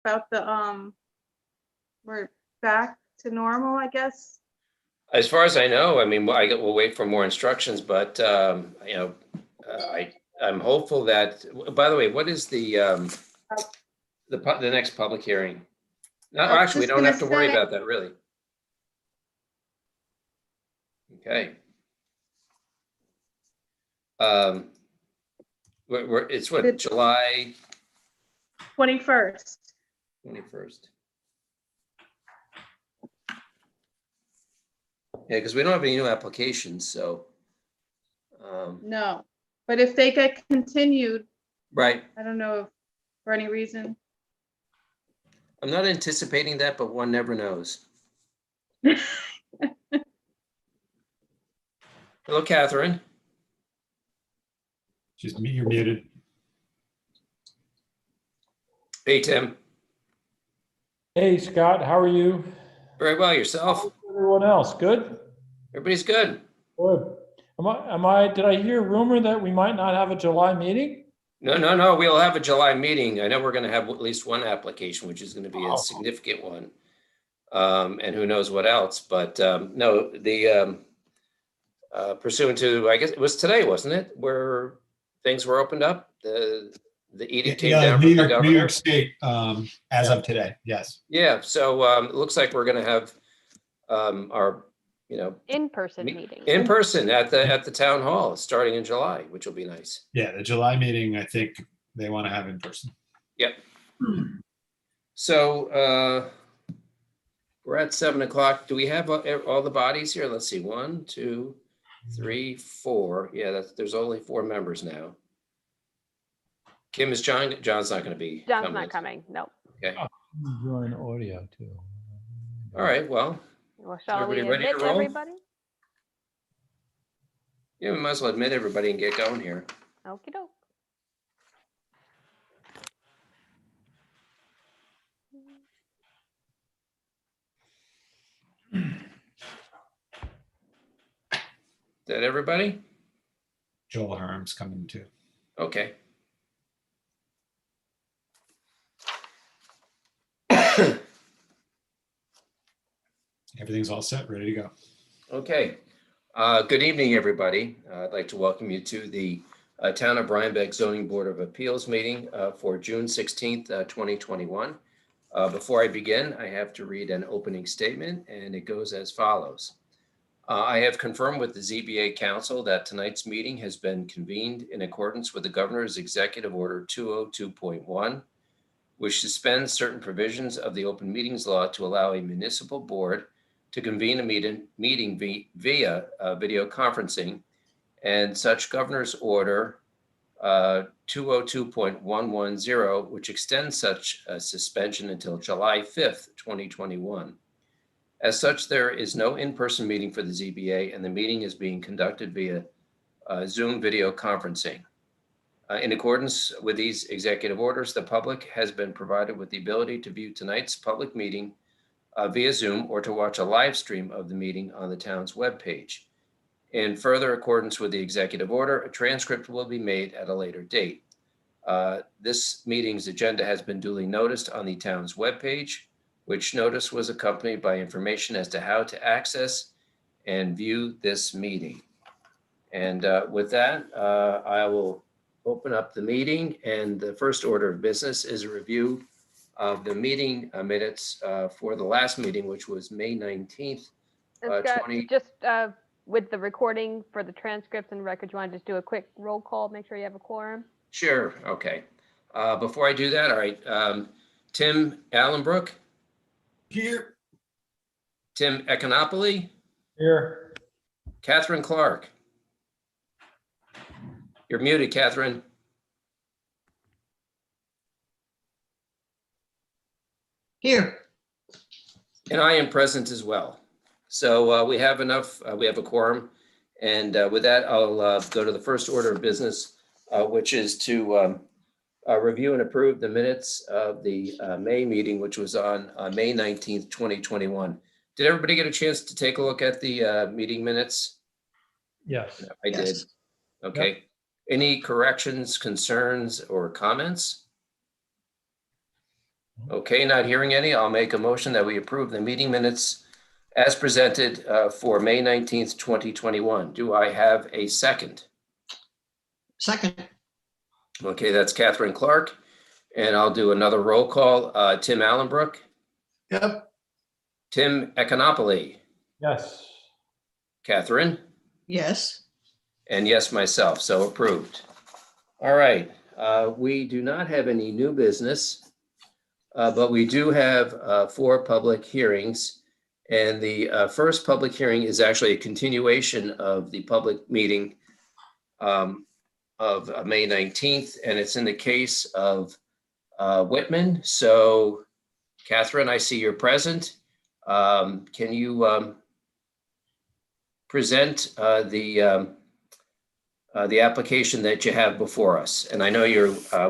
about the, we're back to normal, I guess? As far as I know, I mean, we'll wait for more instructions, but, you know, I'm hopeful that, by the way, what is the next public hearing? No, I was actually, we just don't have to gonna worry say- about that, really. Okay. It's what, July 21st. 21st? Yeah, because we don't have any new applications, so. No, but if they get continued, Right. I don't know if for any reason. I'm not anticipating that, but one never knows. Hello, Catherine. You're muted. Hey, Tim. Hey, Scott, how are you? Very well, yourself? Everyone else, good? Everybody's good. Good. Did I hear a rumor that we might not have a July meeting? No, we'll have a July meeting. I know we're gonna have at least one application, which is gonna be a significant one. And who knows what else, but, no, pursuant to, I guess it was today, wasn't it? Where things were opened up, the edict came down from the governor. New York State, as of today, yes. Yeah, so, it looks like we're gonna have, our, you know, In-person meeting. in person at the town hall, starting in July, which will be nice. Yeah, the July meeting, I think they want to have in person. Yep. So, we're at 7:00. Do we have all the bodies here? Let's see, 1, 2, 3, 4. Yeah, there's only 4 members now. Kim, is John? John's not going to be. John's not coming. No. Okay. Join audio too. All right. Well, Well, shall we Everybody ready to admit roll? everybody? yeah, we might as well admit everybody and get going here. Okie doke. Is that everybody? Joel Herm's coming too. Okay. Everything's all set, ready to go. Okay. Good evening, everybody. I'd like to welcome you to the Town of Rhinebeck Zoning Board of Appeals meeting for June 16th, 2021. Before I begin, I have to read an opening statement, and it goes as follows. I have confirmed with the ZBA Council that tonight's meeting has been convened in accordance with the Governor's Executive Order 202.1, which suspends certain provisions of the Open Meetings Law to allow a municipal board to convene a meeting via video conferencing, and such Governor's Order 202.110, which extends such a suspension until July 5th, 2021. As such, there is no in-person meeting for the ZBA, and the meeting is being conducted via Zoom video conferencing. In accordance with these executive orders, the public has been provided with the ability to view tonight's public meeting via Zoom or to watch a live stream of the meeting on the town's webpage. In further accordance with the executive order, a transcript will be made at a later date. This meeting's agenda has been duly noticed on the town's webpage, which notice was accompanied by information as to how to access and view this meeting. And with that, I will open up the meeting, and the first order of business is a review of the meeting minutes for the last meeting, which was May 19th. And Scott, 20 just with the recording for the transcripts and records, you want to just do a quick roll call, make sure you have a quorum? Sure, okay. Before I do that, all right, Tim Allenbrook, Here. Tim Econopoli, Here. Catherine Clark. You're muted, Catherine. Here. And I am present as well. So we have enough, we have a quorum. And with that, I'll go to the first order of business, which is to review and approve the minutes of the May meeting, which was on May 19th, 2021. Did everybody get a chance to take a look at the meeting minutes? Yes. I did. Yes. Okay. Any corrections, concerns, or comments? Okay, not hearing any, I'll make a motion that we approve the meeting minutes as presented for May 19th, 2021. Do I have a second? Second. Okay, that's Catherine Clark. And I'll do another roll call. Tim Allenbrook, Yep. Tim Econopoli, Yes. Catherine, Yes. and yes, myself, so approved. All right, we do not have any new business, but we do have 4 public hearings. And the first public hearing is actually a continuation of the public meeting of May 19th, and it's in the case of Whitman. So Catherine, I see you're present. Can you present the application that you have before us? And I know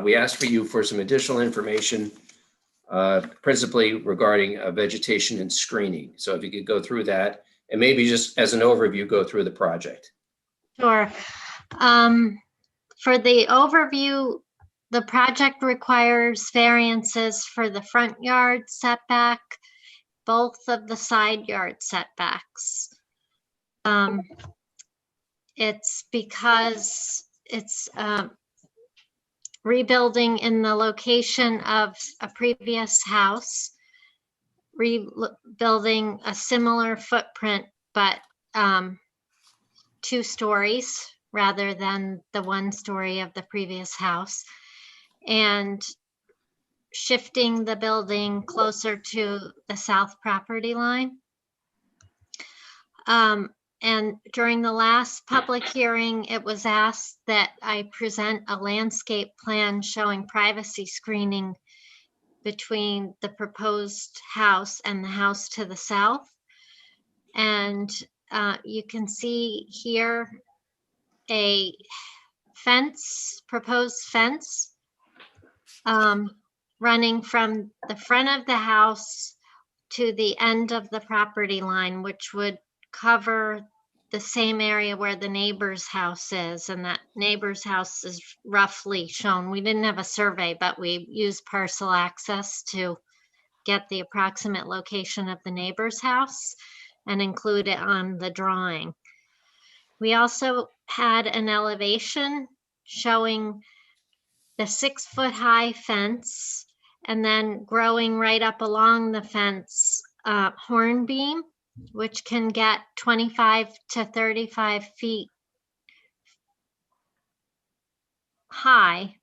we asked for you for some additional information, principally regarding vegetation and screening. So if you could go through that and maybe just as an overview, go through the project. Sure. For the overview, the project requires variances for the front yard setback, both of the side yard setbacks. It's because it's rebuilding in the location of a previous house, rebuilding a similar footprint, but 2 stories rather than the 1 story of the previous house, and shifting the building closer to the south property line. And during the last public hearing, it was asked that I present a landscape plan showing privacy screening between the proposed house and the house to the south. And you can see here a proposed fence running from the front of the house to the end of the property line, which would cover the same area where the neighbor's house is. And that neighbor's house is roughly shown. We didn't have a survey, but we used parcel access to get the approximate location of the neighbor's house and include it on the drawing. We also had an elevation showing the 6-foot high fence, and then growing right up along the fence, hornbeam, which can get 25 to 35 feet high.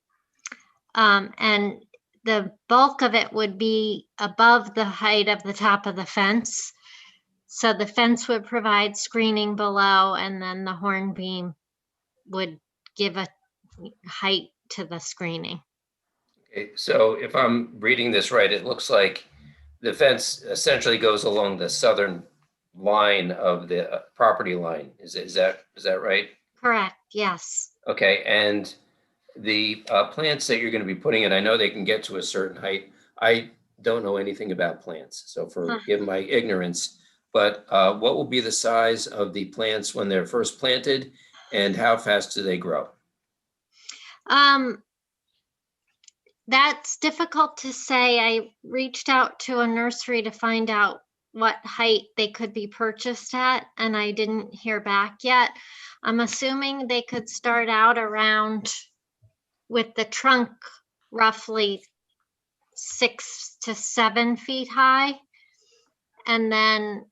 And the bulk of it would be above the height of the top of the fence. So the fence would provide screening below, and then the hornbeam would give a height to the screening. Okay, so if I'm reading this right, it looks like the fence essentially goes along the southern line of the property line. Is that right? Correct, yes. Okay, and the plants that you're going to be putting in, I know they can get to a certain height. I don't know anything about plants, so forgive my ignorance. But what will be the size of the plants when they're first planted, and how fast do they grow? That's difficult to say. I reached out to a nursery to find out what height they could be purchased at, and I didn't hear back yet. I'm assuming they could start out around with the trunk roughly 6 to 7 feet high, and then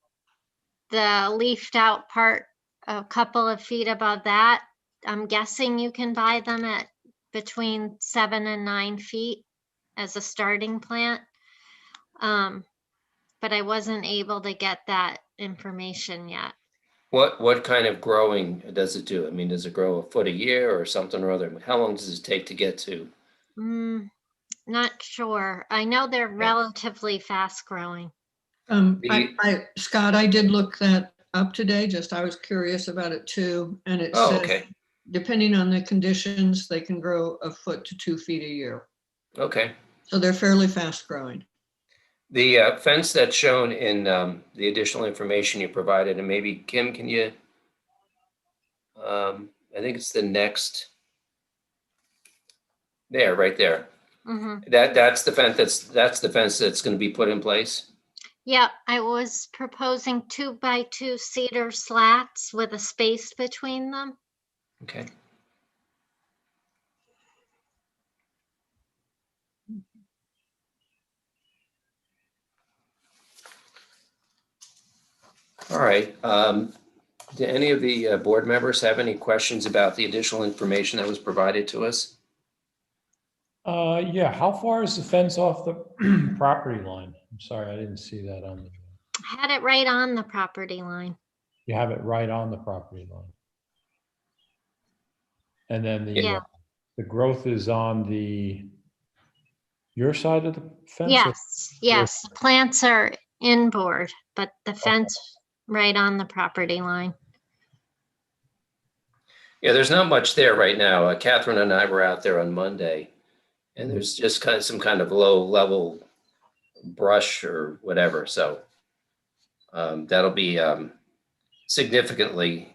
the leafed out part a couple of feet above that. I'm guessing you can buy them at between 7 and 9 feet as a starting plant. But I wasn't able to get that information yet. What kind of growing does it do? I mean, does it grow a foot a year or something or other? How long does it take to get to? Not sure. I know they're relatively fast growing. Scott, I did look that up today, I was curious about it too. And it says, Okay. depending on the conditions, they can grow a foot to 2 feet a year. Okay. So they're fairly fast growing. The fence that's shown in the additional information you provided, and maybe Kim, can you, I think it's the next, there, right there. Mhm. That's the fence that's going to be put in place? Yep, I was proposing 2x2 cedar slats with a space between them. Okay. All right. Do any of the board members have any questions about the additional information that was provided to us? Yeah, how far is the fence off the property line? I'm sorry, I didn't see that on the, I had it right on the property line. you have it right on the property line. And then Yeah. the growth is on your side of the fence? or- Yes, the plants are inboard, but the fence right on the property line. Yeah, there's not much there right now. Catherine and I were out there on Monday, and there's just kind of some kind of low level brush or whatever. So that'll be significantly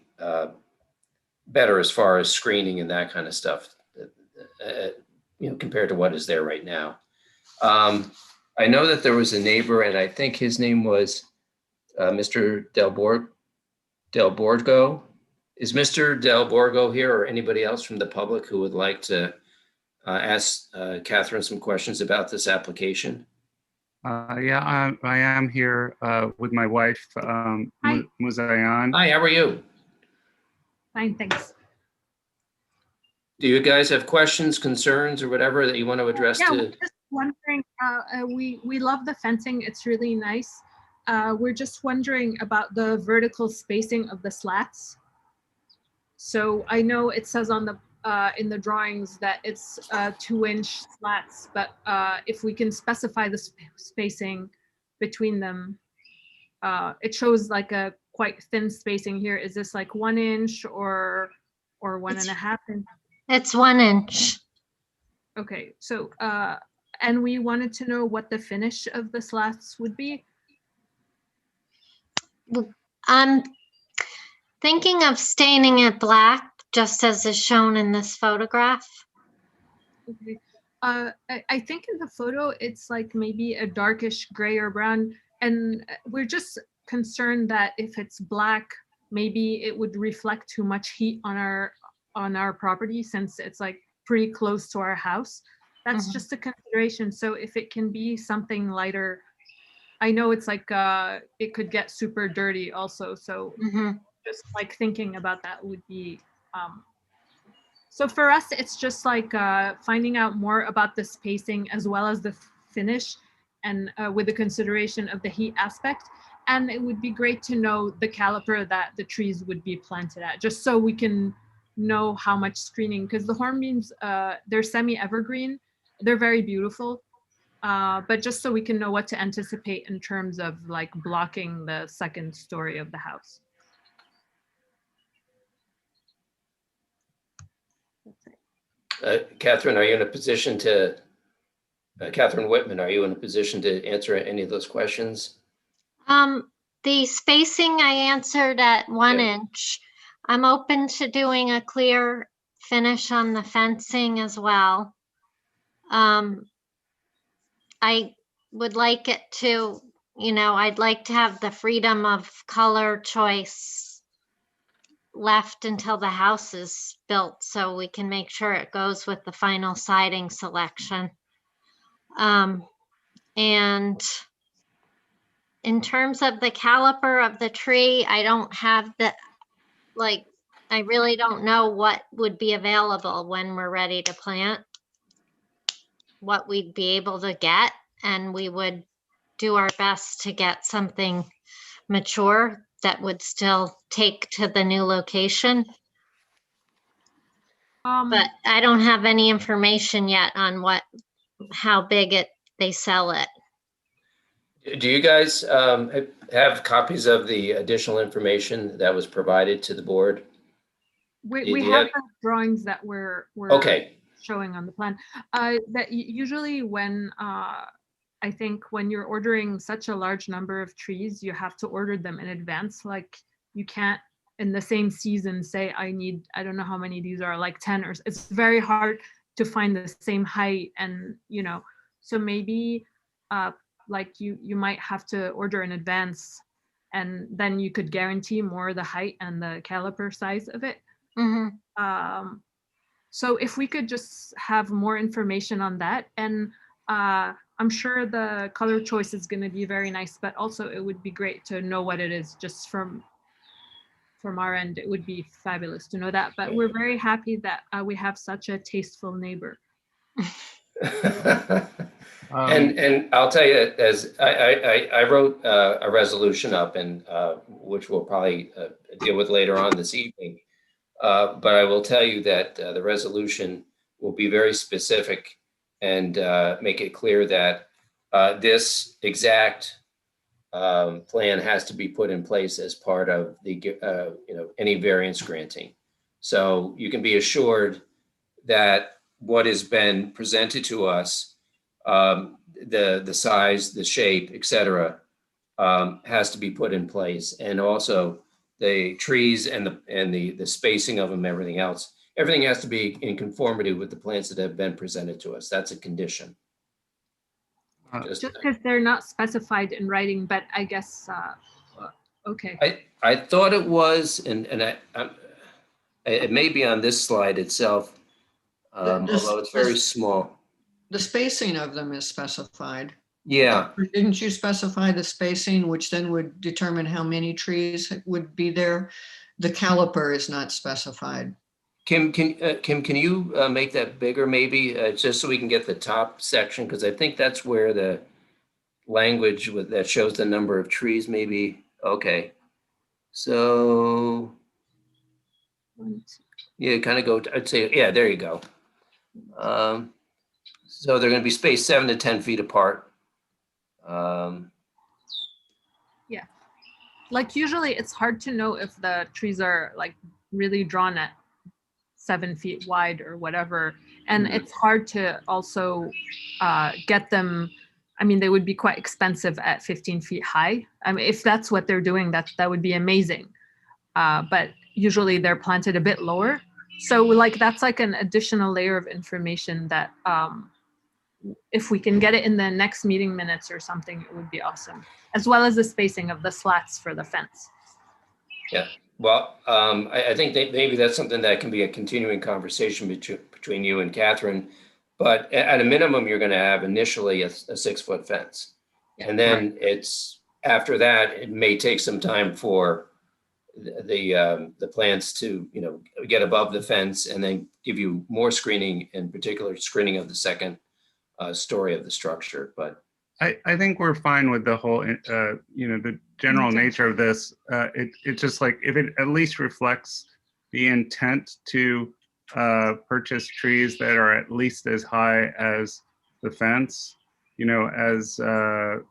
better as far as screening and that kind of stuff, compared to what is there right now. I know that there was a neighbor, and I think his name was Mr. Del Borgo. Is Mr. Del Borgo here, or anybody else from the public who would like to ask Catherine some questions about this application? Yeah, I am here with my wife, Hi. Muzayan. Hi, how are you? Fine, thanks. Do you guys have questions, concerns, or whatever that you want to address Yeah, to? we're just wondering, we love the fencing. It's really nice. We're just wondering about the vertical spacing of the slats. So I know it says on the in the drawings that it's 2-inch slats, but if we can specify the spacing between them, it shows like a quite thin spacing here. Is this like 1 inch or 1.5 inch? It's 1 inch. Okay, so and we wanted to know what the finish of the slats would be. I'm thinking of staining it black, just as is shown in this photograph. Okay. I think in the photo it's like maybe a darkish gray or brown, and we're just concerned that if it's black, maybe it would reflect too much heat on our property, since it's like pretty close to our house. That's Mhm. just a consideration. So if it can be something lighter, I know it's like it could get super dirty also. So Mhm. just like thinking about that would be so for us it's just like finding out more about the spacing as well as the finish, and with the consideration of the heat aspect. And it would be great to know the caliper that the trees would be planted at, just so we can know how much screening, because the hornbeams, they're semi-evergreen, they're very beautiful, but just so we can know what to anticipate in terms of like blocking the second story of the house. Catherine, are you in a position to, Catherine Whitman, are you in a position to answer any of those questions? The spacing I answered at 1 Yeah. inch. I'm open to doing a clear finish on the fencing as well. I would like it to, I'd like to have the freedom of color choice left until the house is built, so we can make sure it goes with the final siding selection. And in terms of the caliper of the tree, I don't have I really don't know what would be available when we're ready to plant, what we'd be able to get, and we would do our best to get something mature that would still take to the new location. But I don't have any information yet on how big they sell it. Do you guys have copies of the additional information that was provided to the board? We You have have- the drawings that we're Okay, showing on the plan. That usually when I think when you're ordering such a large number of trees, you have to order them in advance. Like you can't in the same season say I need, I don't know how many these are, like 10 or it's very hard to find the same height, and so maybe like you might have to order in advance, and then you could guarantee more the height and the caliper size of it. Mhm. So if we could just have more information on that, and I'm sure the color choice is going to be very nice, but also it would be great to know what it is just from our end. It would be fabulous to know that, but we're very happy that we have such a tasteful neighbor. And I'll tell you, as I wrote a resolution up, and which we'll probably deal with later on this evening. But I will tell you that the resolution will be very specific and make it clear that this exact plan has to be put in place as part of the any variance granting. So you can be assured that what has been presented to us, the size, the shape, et cetera, has to be put in place, and also the trees and the spacing of them, everything else, everything has to be in conformity with the plans that have been presented to us. That's a condition. Just because they're not specified in writing, but I guess okay. I thought it was, and it may be on this slide itself, although it's very small. The spacing of them is specified. Yeah. Didn't you specify the spacing, which then would determine how many trees would be there? The caliper is not specified. Kim, can you make that bigger, maybe, just so we can get the top section? Because I think that's where the language that shows the number of trees, maybe. Okay. So, yeah, kind of go, I'd say, yeah, there you go. So they're going to be spaced 7 to 10 feet apart. Yeah, like usually it's hard to know if the trees are like really drawn at 7 feet wide or whatever, and it's hard to also get them. I mean, they would be quite expensive at 15 feet high. I mean, if that's what they're doing, that would be amazing. But usually they're planted a bit lower, so like that's like an additional layer of information that if we can get it in the next meeting minutes or something, it would be awesome, as well as the spacing of the slats for the fence. Yeah, well, I think that maybe that's something that can be a continuing conversation between you and Catherine. But at a minimum, you're going to have initially a 6-foot fence. Yeah, and then it's after that, it may take some time for the plants to get above the fence, and then give you more screening, in particular screening of the second story of the structure. But I think we're fine with the whole, the general nature of this. It's just like, if it at least reflects the intent to purchase trees that are at least as high as the fence, as was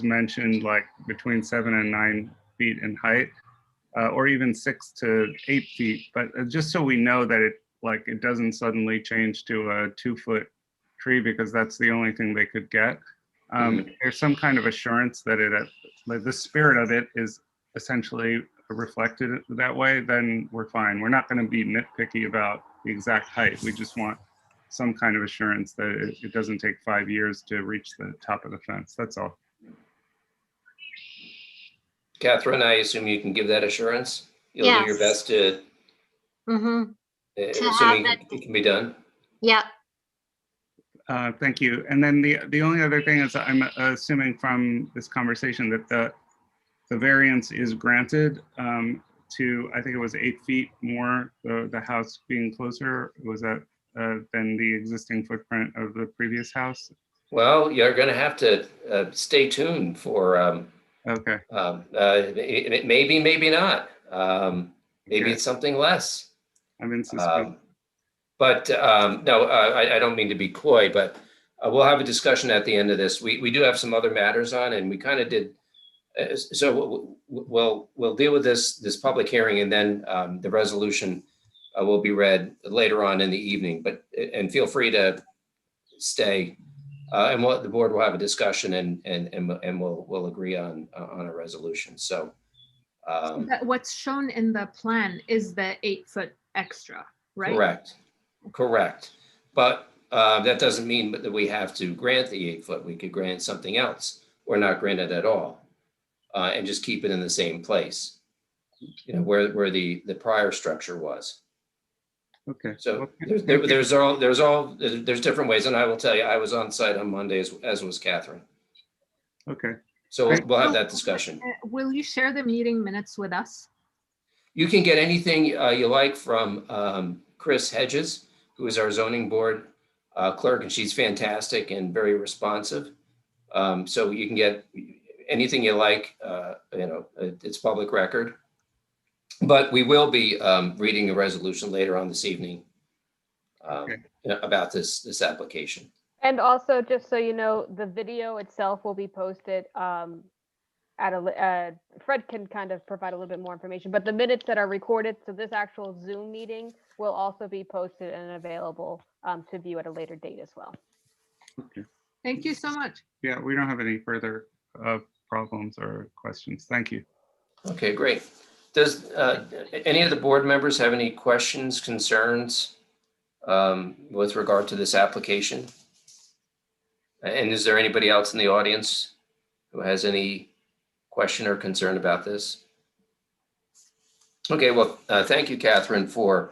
mentioned, like between 7 and 9 feet in height, or even 6 to 8 feet. But just so we know that it doesn't suddenly change to a 2-foot tree because that's the only thing they could get. There's some kind of assurance that the spirit of it is essentially reflected that way, then we're fine. We're not going to be nitpicky about the exact height. We just want some kind of assurance that it doesn't take 5 years to reach the top of the fence. That's all. Catherine, I assume you can give that assurance? You'll do your best to, assuming it can be done? Yeah. Thank you. And then the only other thing is, I'm assuming from this conversation that the variance is granted to, I think it was 8 feet more, the house being closer. Was that than the existing footprint of the previous house? Well, you're going to have to stay tuned for, okay. Maybe, maybe not. Maybe it's something less. I'm in suspense. But no, I don't mean to be coy, but we'll have a discussion at the end of this. We do have some other matters on, and we kind of did. So we'll deal with this public hearing, and then the resolution will be read later on in the evening. And feel free to stay, and the board will have a discussion, and we'll agree on a resolution. So what's shown in the plan is the 8-foot extra, right? Correct. Correct. But that doesn't mean that we have to grant the 8 foot. We could grant something else or not grant it at all and just keep it in the same place, you know, where the prior structure was. Okay. So Okay, thank you. there's different ways. And I will tell you, I was on site on Monday as was Catherine. Okay. So Great. we'll have that discussion. Will you share the meeting minutes with us? You can get anything you like from Chris Hedges, who is our zoning board clerk, and she's fantastic and very responsive. So you can get anything you like, you know, it's public record. But we will be reading a resolution later on this evening Okay. about this application. And also, just so you know, the video itself will be posted Fred can kind of provide a little bit more information, but the minutes that are recorded, so this actual Zoom meeting will also be posted and available to view at a later date as well. Okay. Thank you so much. Yeah, we don't have any further problems or questions. Thank you. Okay, great. Does any of the board members have any questions, concerns with regard to this application? And is there anybody else in the audience who has any question or concern about this? Okay, well, thank you, Catherine, for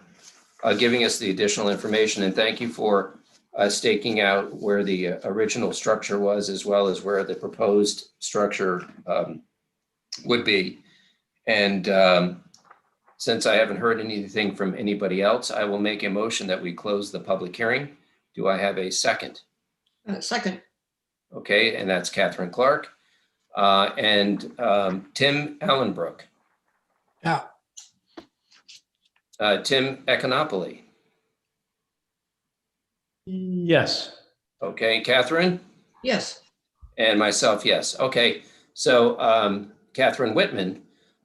giving us the additional information, and thank you for staking out where the original structure was, as well as where the proposed structure would be. And since I haven't heard anything from anybody else, I will make a motion that we close the public hearing. Do I have a second? Second. Okay, and that's Catherine Clark. And Tim Allenbrook. Yeah. Tim Econopoli. Yes. Okay, Catherine? Yes. And myself, yes. Okay, so Catherine Whitman,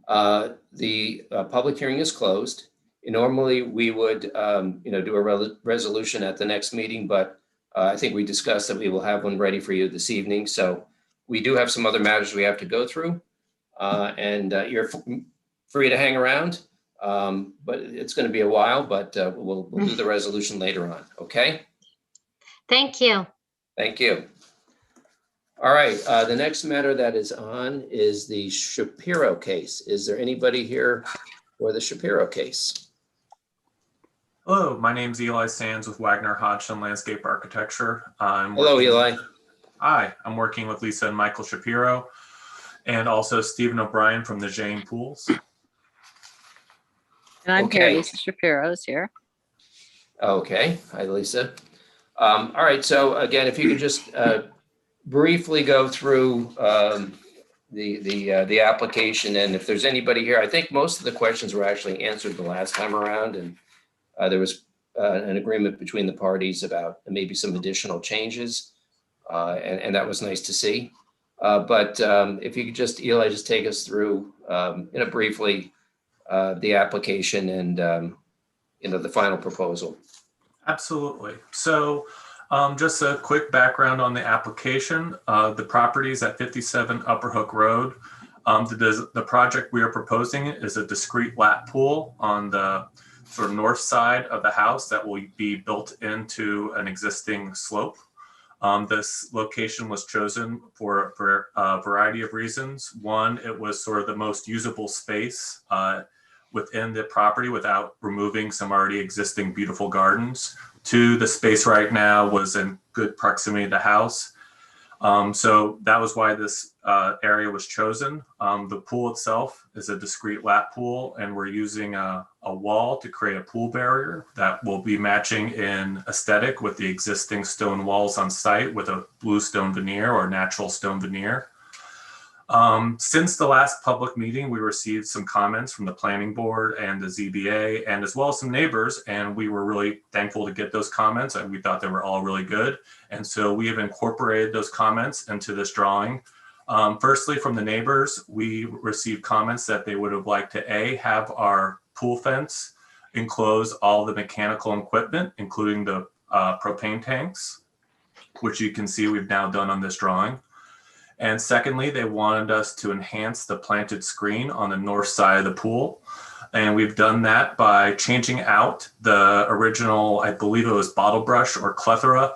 the public hearing is closed. Normally, we would do a resolution at the next meeting, but I think we discussed that we will have one ready for you this evening. So we do have some other matters we have to go through, and you're free to hang around, but it's going to be a while, but we'll do the resolution later on, okay? Thank you. Thank you. All right, the next matter that is on is the Shapiro case. Is there anybody here for the Shapiro case? Hello, my name's Eli Sands with Wagner Hodgson Landscape Architecture. Hello, Eli. Hi, I'm working with Lisa and Michael Shapiro and also Stephen O'Brien from the Jane Pools. And I'm Okay. here, Lisa Shapiro is here. Okay, hi, Lisa. All right, so again, if you could just briefly go through the application, and if there's anybody here, I think most of the questions were actually answered the last time around, and there was an agreement between the parties about maybe some additional changes, and that was nice to see. But if you could just, Eli, just take us through, briefly, the application and the final proposal. Absolutely. So just a quick background on the application. The property is at 57 Upper Hook Road. The project we are proposing is a discrete lap pool on the sort of north side of the house that will be built into an existing slope. This location was chosen for a variety of reasons. One, it was sort of the most usable space within the property without removing some already existing beautiful gardens. Two, the space right now was in good proximity to the house. So that was why this area was chosen. The pool itself is a discrete lap pool, and we're using a wall to create a pool barrier that will be matching in aesthetic with the existing stone walls on site with a blue stone veneer or natural stone veneer. Since the last public meeting, we received some comments from the planning board and the ZBA, and as well as some neighbors, and we were really thankful to get those comments, and we thought they were all really good. And so we have incorporated those comments into this drawing. Firstly, from the neighbors, we received comments that they would have liked to have our pool fence enclose all the mechanical equipment, including the propane tanks, which you can see we've now done on this drawing. And secondly, they wanted us to enhance the planted screen on the north side of the pool. And we've done that by changing out the original, I believe it was bottle brush or clethra,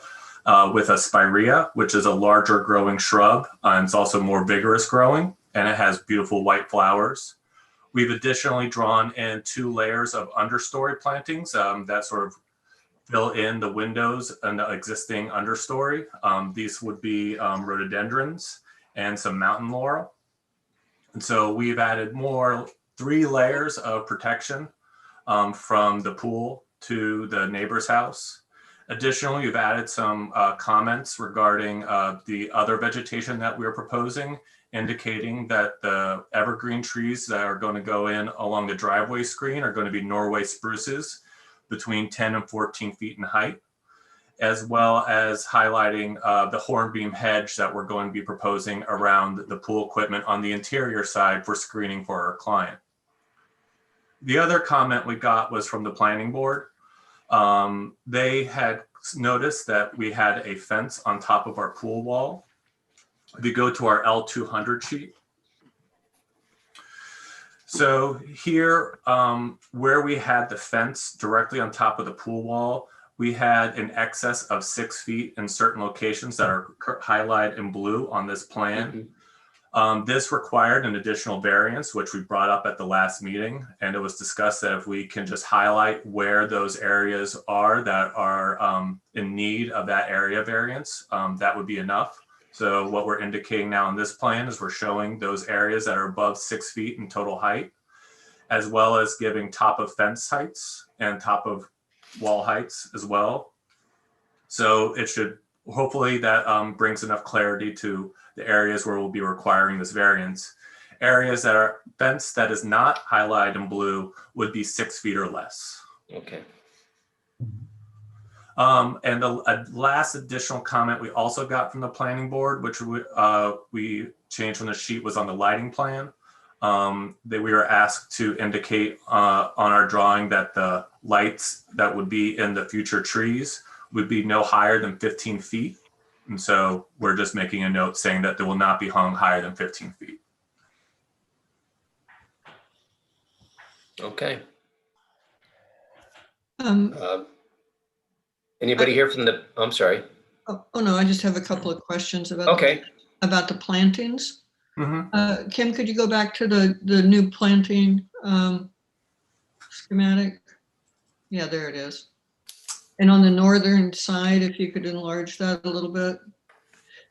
with a spirea, which is a larger growing shrub. And it's also more vigorous growing, and it has beautiful white flowers. We've additionally drawn in 2 layers of understory plantings that sort of fill in the windows and the existing understory. These would be rhododendrons and some mountain laurel. And so we've added 3 layers of protection from the pool to the neighbor's house. Additionally, we've added some comments regarding the other vegetation that we're proposing, indicating that the evergreen trees that are going to go in along the driveway screen are going to be Norway spruces between 10 and 14 feet in height, as well as highlighting the hornbeam hedge that we're going to be proposing around the pool equipment on the interior side for screening for our client. The other comment we got was from the planning board. They had noticed that we had a fence on top of our pool wall. If you go to our L200 sheet. So here, where we had the fence directly on top of the pool wall, we had an excess of 6 feet in certain locations that are highlighted in blue on this plan. This required an additional variance, which we brought up at the last meeting. And it was discussed that if we can just highlight where those areas are that are in need of that area variance, that would be enough. So what we're indicating now in this plan is we're showing those areas that are above 6 feet in total height, as well as giving top of fence heights and top of wall heights as well. So it should, hopefully that brings enough clarity to the areas where we'll be requiring this variance. Areas that are fence that is not highlighted in blue would be 6 feet or less. Okay. And the last additional comment we also got from the planning board, which we changed from the sheet, was on the lighting plan. That we were asked to indicate on our drawing that the lights that would be in the future trees would be no higher than 15 feet. And so we're just making a note saying that they will not be hung higher than 15 feet. Okay. Um, Anybody here from the, I'm sorry. oh no, I just have a couple of questions about Okay. about the plantings. Mm-hmm. Kim, could you go back to the new planting schematic? Yeah, there it is. And on the northern side, if you could enlarge that a little bit.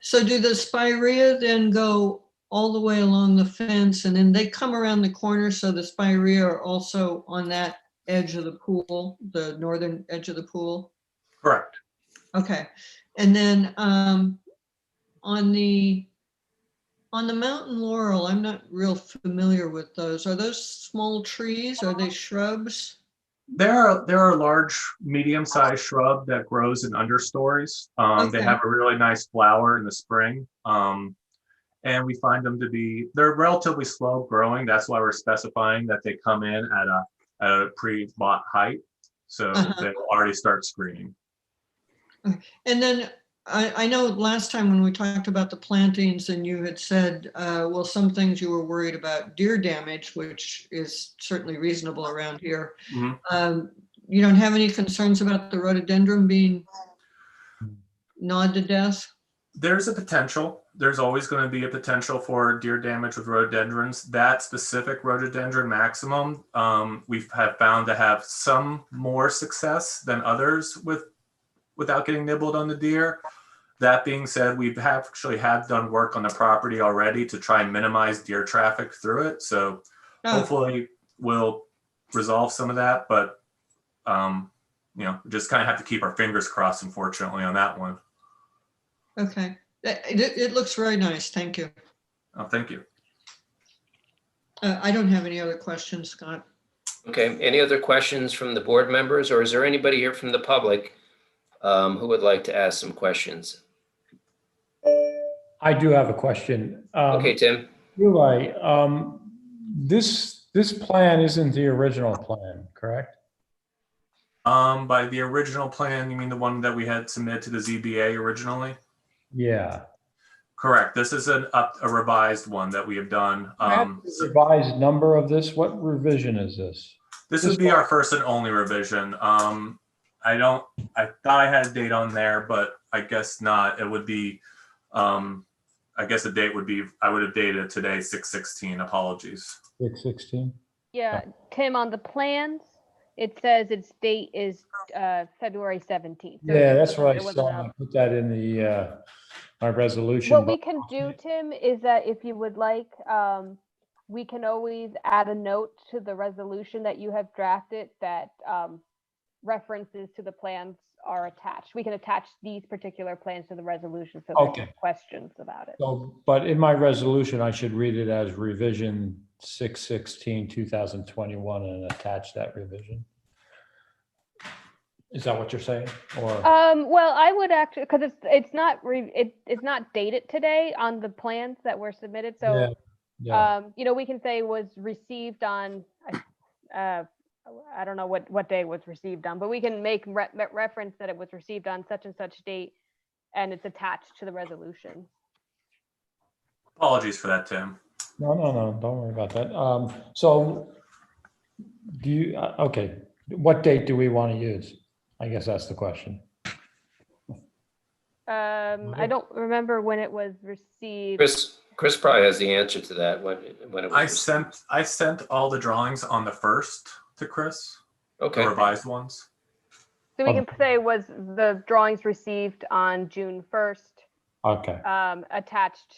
So do the spirea then go all the way along the fence and then they come around the corner, so the spirea are also on that edge of the pool, the northern edge of the pool? Correct. Okay. And then on the mountain laurel, I'm not real familiar with those. Are those small trees? Are they shrubs? There are large, medium-sized shrub that grows in understories. They Okay. have a really nice flower in the spring. And we find them to be, they're relatively slow growing. That's why we're specifying that they come in at a pre-bought height. So they'll already start screening. And then I know last time when we talked about the plantings and you had said, well, some things you were worried about deer damage, which is certainly reasonable around here. Mm-hmm. You don't have any concerns about the rhododendron being gnawed to death? There's a potential. There's always going to be a potential for deer damage with rhododendrons. That specific rhododendron maximum, we have found to have some more success than others without getting nibbled on the deer. That being said, we have actually done work on the property already to try and minimize deer traffic through it. So hopefully we'll resolve some of that, but we just kind of have to keep our fingers crossed, unfortunately, on that one. Okay. It looks very nice. Thank you. Oh, thank you. I don't have any other questions, Scott. Okay. Any other questions from the board members, or is there anybody here from the public who would like to ask some questions? I do have a question. Okay, Tim. Eli, this plan isn't the original plan, correct? By the original plan, you mean the one that we had submitted to the ZBA originally? Yeah. Correct. This is a revised one that we have done. Revised number of this, what revision is this? This would be our first and only revision. I thought I had a date on there, but I guess not. It would be, I guess the date would be, I would have dated today, 6/16. Apologies. 6/16? Yeah, Tim, on the plans, it says its date is February 17th. So Yeah, that's it what I wasn't saw. out. I put that in the, my resolution. What we but- can do, Tim, is that if you would like, we can always add a note to the resolution that you have drafted that references to the plans are attached. We can attach these particular plans to the resolution so there's no Okay. questions about it. So, but in my resolution, I should read it as revision 6/16/2021 and attach that revision. Is that what you're saying? Or, Well, I would actually, because it's not dated today on the plans that were submitted. So, yeah, you know, we can say was received on, I don't know what day it was received on, but we can make reference that it was received on such and such date, and it's attached to the resolution. Apologies for that, Tim. no, don't worry about that. So do you, okay, what date do we want to use? I guess that's the question. I don't remember when it was received. Chris probably has the answer to that when it was. I sent all the drawings on the 1st to Chris, Okay. the revised ones. So we can say was the drawings received on June 1st, Okay, attached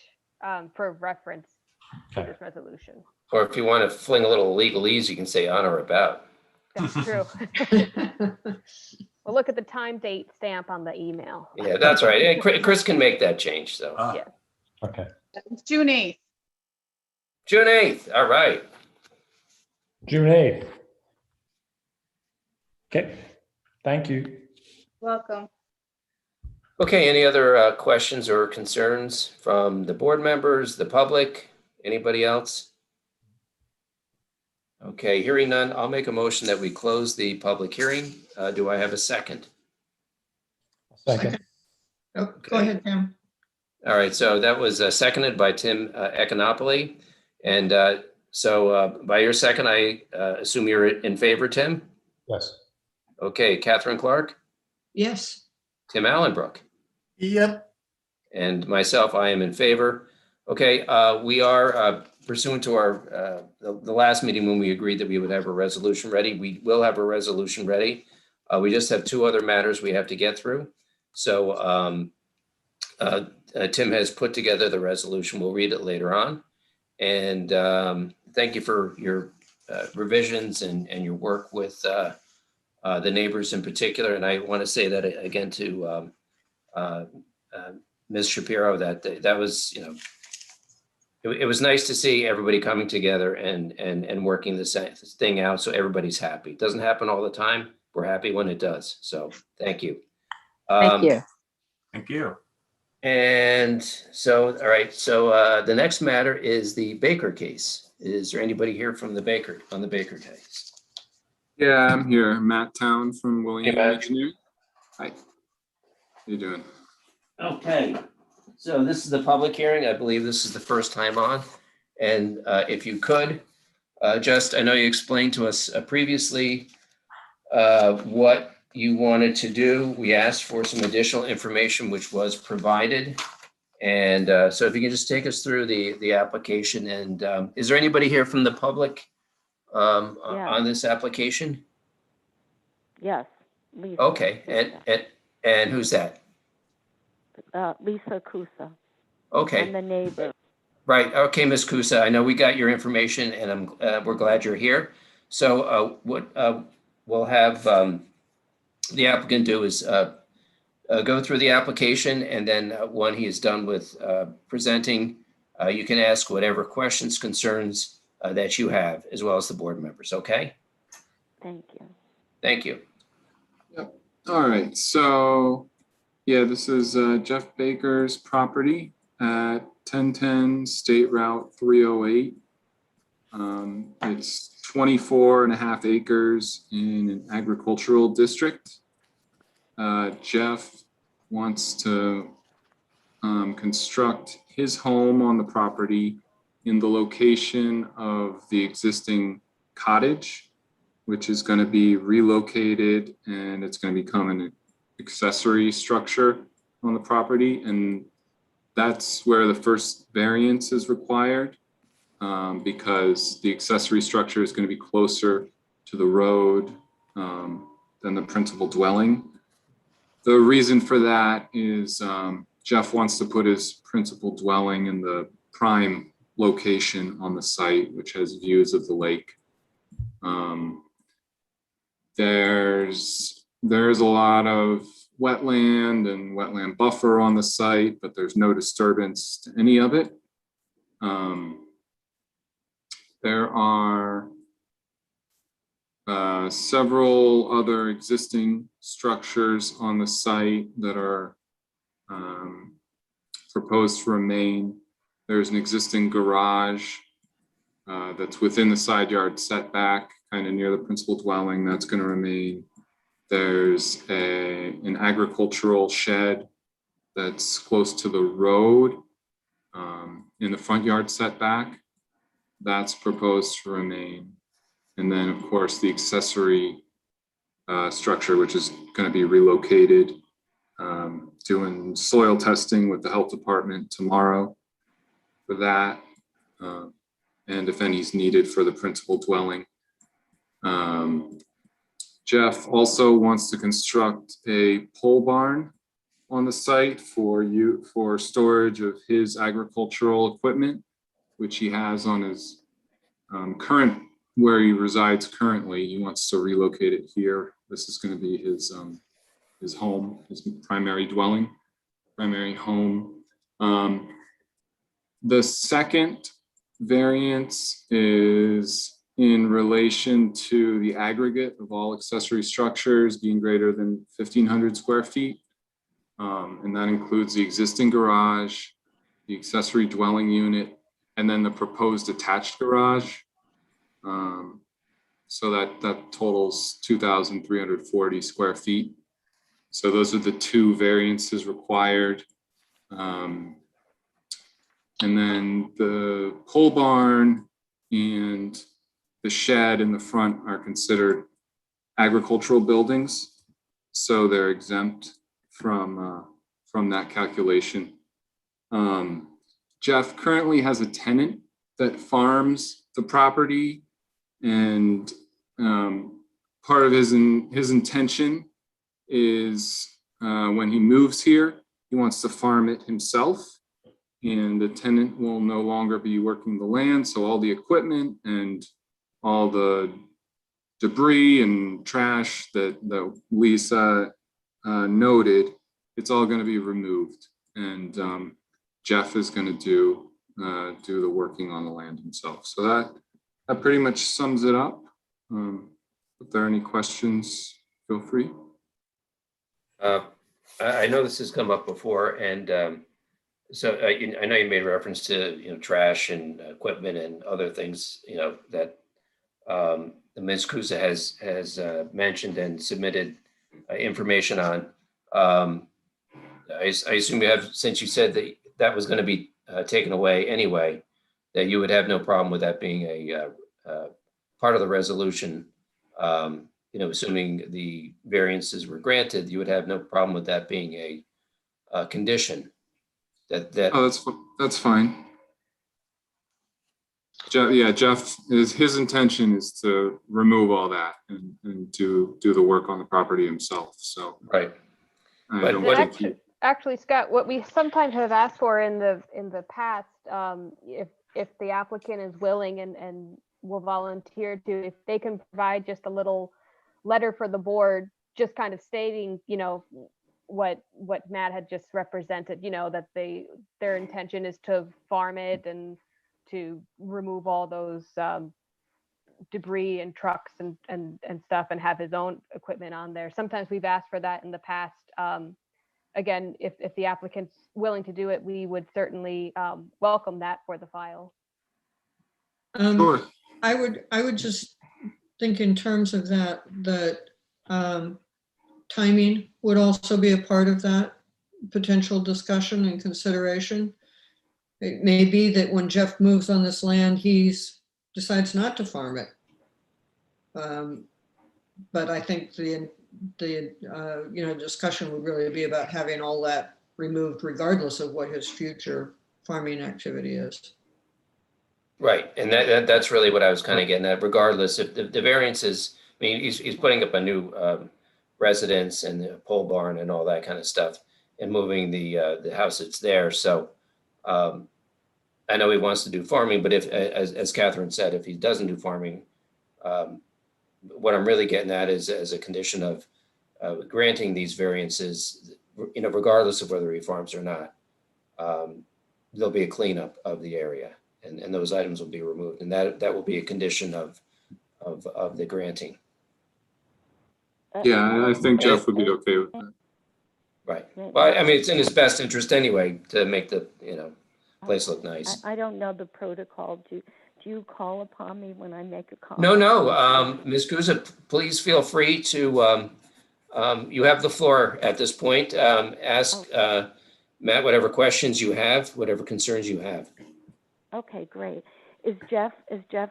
for reference to Okay. this resolution. Or if you want to fling a little legalese, you can say on or about. That's true. Well, look at the time date stamp on the email. Yeah, that's right. And Chris can make that change, so. Yeah. okay. It's June 8th. June 8th, all right. June 8th. Okay, thank you. Welcome. Okay, any other questions or concerns from the board members, the public, anybody else? Okay, hearing none, I'll make a motion that we close the public hearing. Do I have a second? Second. Oh, go ahead, Tim. All right, so that was seconded by Tim Econopoli. And so by your second, I assume you're in favor, Tim? Yes. Okay, Catherine Clark, Yes. Tim Allenbrook, Yep. and myself, I am in favor. Okay, we are pursuant to our the last meeting when we agreed that we would have a resolution ready. We will have a resolution ready. We just have 2 other matters we have to get through. So Tim has put together the resolution. We'll read it later on. And thank you for your revisions and your work with the neighbors in particular. And I want to say that again to Ms. Shapiro, that was, you know, it was nice to see everybody coming together and working this thing out so everybody's happy. It doesn't happen all the time. We're happy when it does. So thank you. Thank you. Thank you. And so, all right, so the next matter is the Baker case. Is there anybody here from the Baker, on the Baker case? Yeah, I'm here. Matt Town from William Hey, Matt. Engineering. Hi. How you doing? Okay, so this is the public hearing. I believe this is the first time on. And if you could, just, I know you explained to us previously what you wanted to do. We asked for some additional information, which was provided. And so if you can just take us through the application. And is there anybody here from the public on this application? Yes, Lisa. Okay, and who's that? Lisa Kusa. Okay. I'm the neighbor. Right. Okay, Ms. Kusa, I know we got your information and we're glad you're here. So what we'll have the applicant do is go through the application, and then when he is done with presenting, you can ask whatever questions, concerns that you have, as well as the board members. Okay? Thank you. Thank you. Yep. All right. So, yeah, this is Jeff Baker's property at 1010 State Route 308. It's 24.5 acres in an agricultural district. Jeff wants to construct his home on the property in the location of the existing cottage, which is going to be relocated, and it's going to become an accessory structure on the property. And that's where the first variance is required, because the accessory structure is going to be closer to the road than the principal dwelling. The reason for that is Jeff wants to put his principal dwelling in the prime location on the site, which has views of the lake. There's a lot of wetland and wetland buffer on the site, but there's no disturbance to any of it. There are several other existing structures on the site that are proposed to remain. There's an existing garage that's within the side yard setback, kind of near the principal dwelling, that's going to remain. There's an agricultural shed that's close to the road in the front yard setback. That's proposed to remain. And then, of course, the accessory structure, which is going to be relocated, doing soil testing with the health department tomorrow for that. And if any is needed for the principal dwelling. Jeff also wants to construct a pole barn on the site for storage of his agricultural equipment, which he has on his where he resides currently. He wants to relocate it here. This is going to be his home, his primary dwelling, primary home. The second variance is in relation to the aggregate of all accessory structures being greater than 1,500 square feet. And that includes the existing garage, the accessory dwelling unit, and then the proposed attached garage. So that totals 2,340 square feet. So those are the two variances required. And then the pole barn and the shed in the front are considered agricultural buildings. So they're exempt from that calculation. Jeff currently has a tenant that farms the property, and part of his intention is when he moves here, he wants to farm it himself, and the tenant will no longer be working the land. So all the equipment and all the debris and trash that Lisa noted, it's all going to be removed, and Jeff is going to do the working on the land himself. So that pretty much sums it up. If there are any questions, feel free. I know this has come up before, and so I know you made reference to trash and equipment and other things that Ms. Kusa has mentioned and submitted information on. I assume you have, since you said that was going to be taken away anyway, that you would have no problem with that being a part of the resolution. Assuming the variances were granted, you would have no problem with that being a condition. Oh, that's fine. Jeff, his intention is to remove all that and to do the work on the property himself. So right. Actually, Scott, what we sometimes have asked for in the past, if the applicant is willing and will volunteer to, if they can provide just a little letter for the board, just kind of stating, what Matt had just represented, that their intention is to farm it and to remove all those debris and trucks and stuff, and have his own equipment on there. Sometimes we've asked for that in the past. Again, if the applicant's willing to do it, we would certainly welcome that for the file. Sure. I would just think in terms of that timing would also be a part of that potential discussion and consideration. It may be that when Jeff moves on this land, decides not to farm it. But I think the discussion would really be about having all that removed regardless of what his future farming activity is. Right, and that's really what I was kind of getting at. Regardless, if the variance is, I mean, he's putting up a new residence and the pole barn and all that kind of stuff, and moving the house that's there. So I know he wants to do farming, but if, as Catherine said, if he doesn't do farming, what I'm really getting at is as a condition of granting these variances, regardless of whether he farms or not, there'll be a cleanup of the area. And those items will be removed, and that will be a condition of the granting. Yeah, I think Jeff would be okay with that. Right. Well, I mean, it's in his best interest anyway to make the place look nice. I don't know the protocol. Do you call upon me when I make a comment? No. Ms. Guza, please feel free to. You have the floor at this point. Ask Matt whatever questions you have, whatever concerns you have. Okay, great. Is Jeff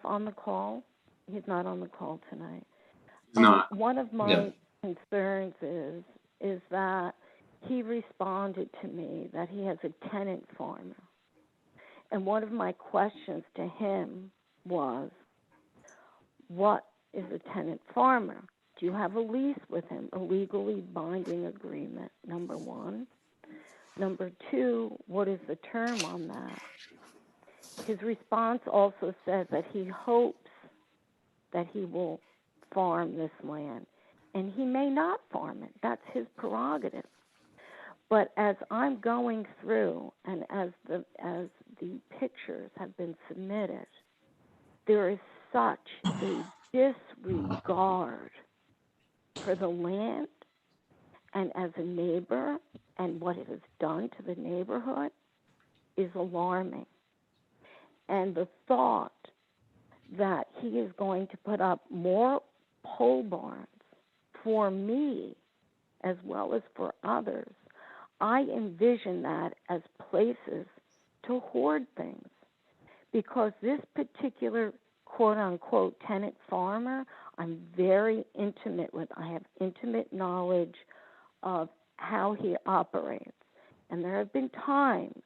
on the call? He's not on the call tonight. He's not. One of my concerns is that he responded to me that he has a tenant farmer. And one of my questions to him was, what is a tenant farmer? Do you have a lease with him, a legally binding agreement, number one? Number two, what is the term on that? His response also says that he hopes that he will farm this land, and he may not farm it. That's his prerogative. But as I'm going through, and as the pictures have been submitted, there is such a disregard for the land, and as a neighbor, and what it has done to the neighborhood is alarming. And the thought that he is going to put up more pole barns for me as well as for others, I envision that as places to hoard things. Because this particular quote-unquote tenant farmer, I'm very intimate with. I have intimate knowledge of how he operates. And there have been times,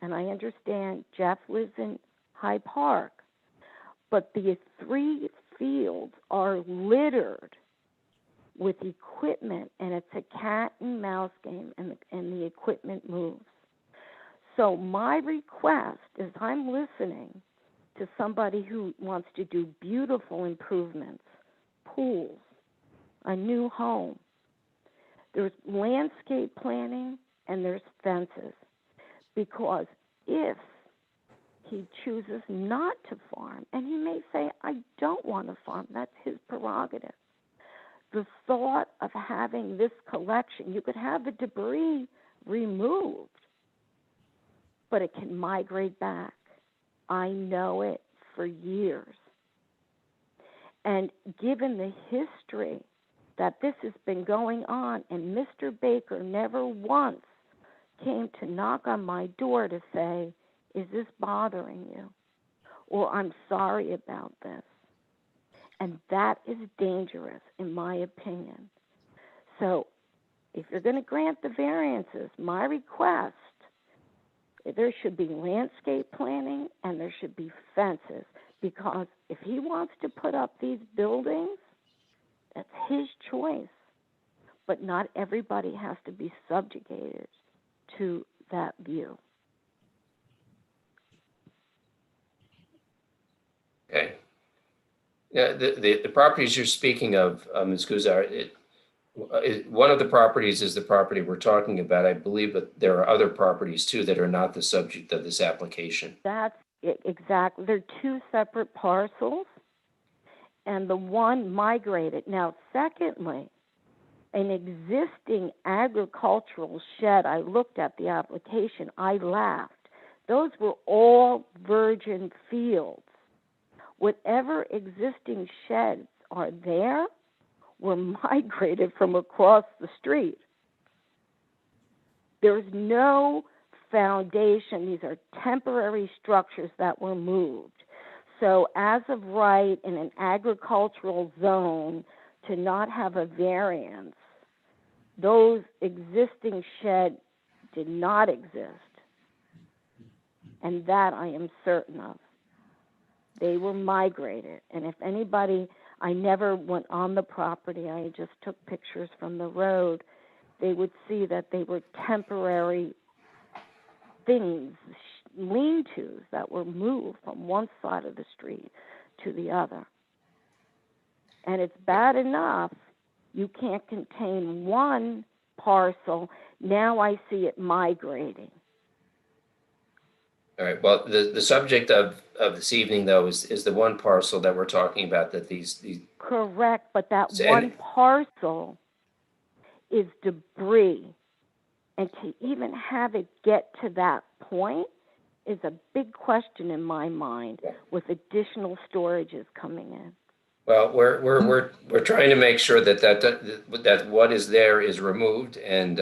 and I understand Jeff lives in High Park, but the 3 fields are littered with equipment, and it's a cat and mouse game, and the equipment moves. So my request is, I'm listening to somebody who wants to do beautiful improvements, pools, a new home. There's landscape planning and there's fences, because if he chooses not to farm, and he may say, I don't want to farm, that's his prerogative. The thought of having this collection, you could have the debris removed, but it can migrate back. I know it for years. And given the history that this has been going on, and Mr. Baker never once came to knock on my door to say, is this bothering you? Or I'm sorry about this. And that is dangerous, in my opinion. So if you're going to grant the variances, my request, there should be landscape planning and there should be fences. Because if he wants to put up these buildings, that's his choice. But not everybody has to be subjugated to that view. Okay. Yeah, the properties you're speaking of, Ms. Guzar, one of the properties is the property we're talking about, I believe, but there are other properties too that are not the subject of this application. That's exactly. They're 2 separate parcels, and the one migrated. Now, secondly, an existing agricultural shed, I looked at the application, I laughed. Those were all virgin fields. Whatever existing sheds are there were migrated from across the street. There's no foundation. These are temporary structures that were moved. So as of right, in an agricultural zone, to not have a variance, those existing sheds did not exist. And that I am certain of. They were migrated. And if anybody, I never went on the property, I just took pictures from the road, they would see that they were temporary things, lean-tos that were moved from one side of the street to the other. And it's bad enough you can't contain one parcel. Now I see it migrating. All right, well, the subject of this evening, though, is the one parcel that we're talking about, that these Correct, but that So- one parcel is debris. And to even have it get to that point is a big question in my mind, with additional storages coming in. well, we're trying to make sure that what is there is removed, and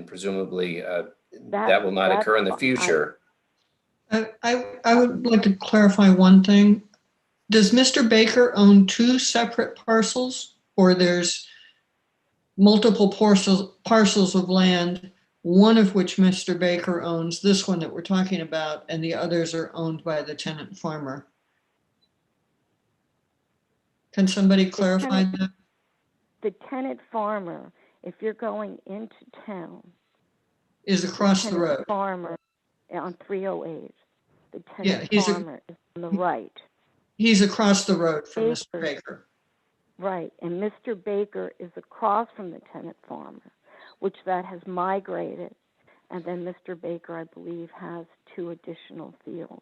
presumably that will not occur in the future. I would like to clarify one thing. Does Mr. Baker own two separate parcels, or there's multiple parcels of land, one of which Mr. Baker owns, this one that we're talking about, and the others are owned by the tenant farmer? Can somebody clarify that? The tenant farmer, if you're going into town, Is across the tenant road. farmer on 308. The Yeah, tenant farmer is on the right. He's across the road from Mr. Baker. Right, and Mr. Baker is across from the tenant farmer, which that has migrated. And then Mr. Baker, I believe, has 2 additional fields.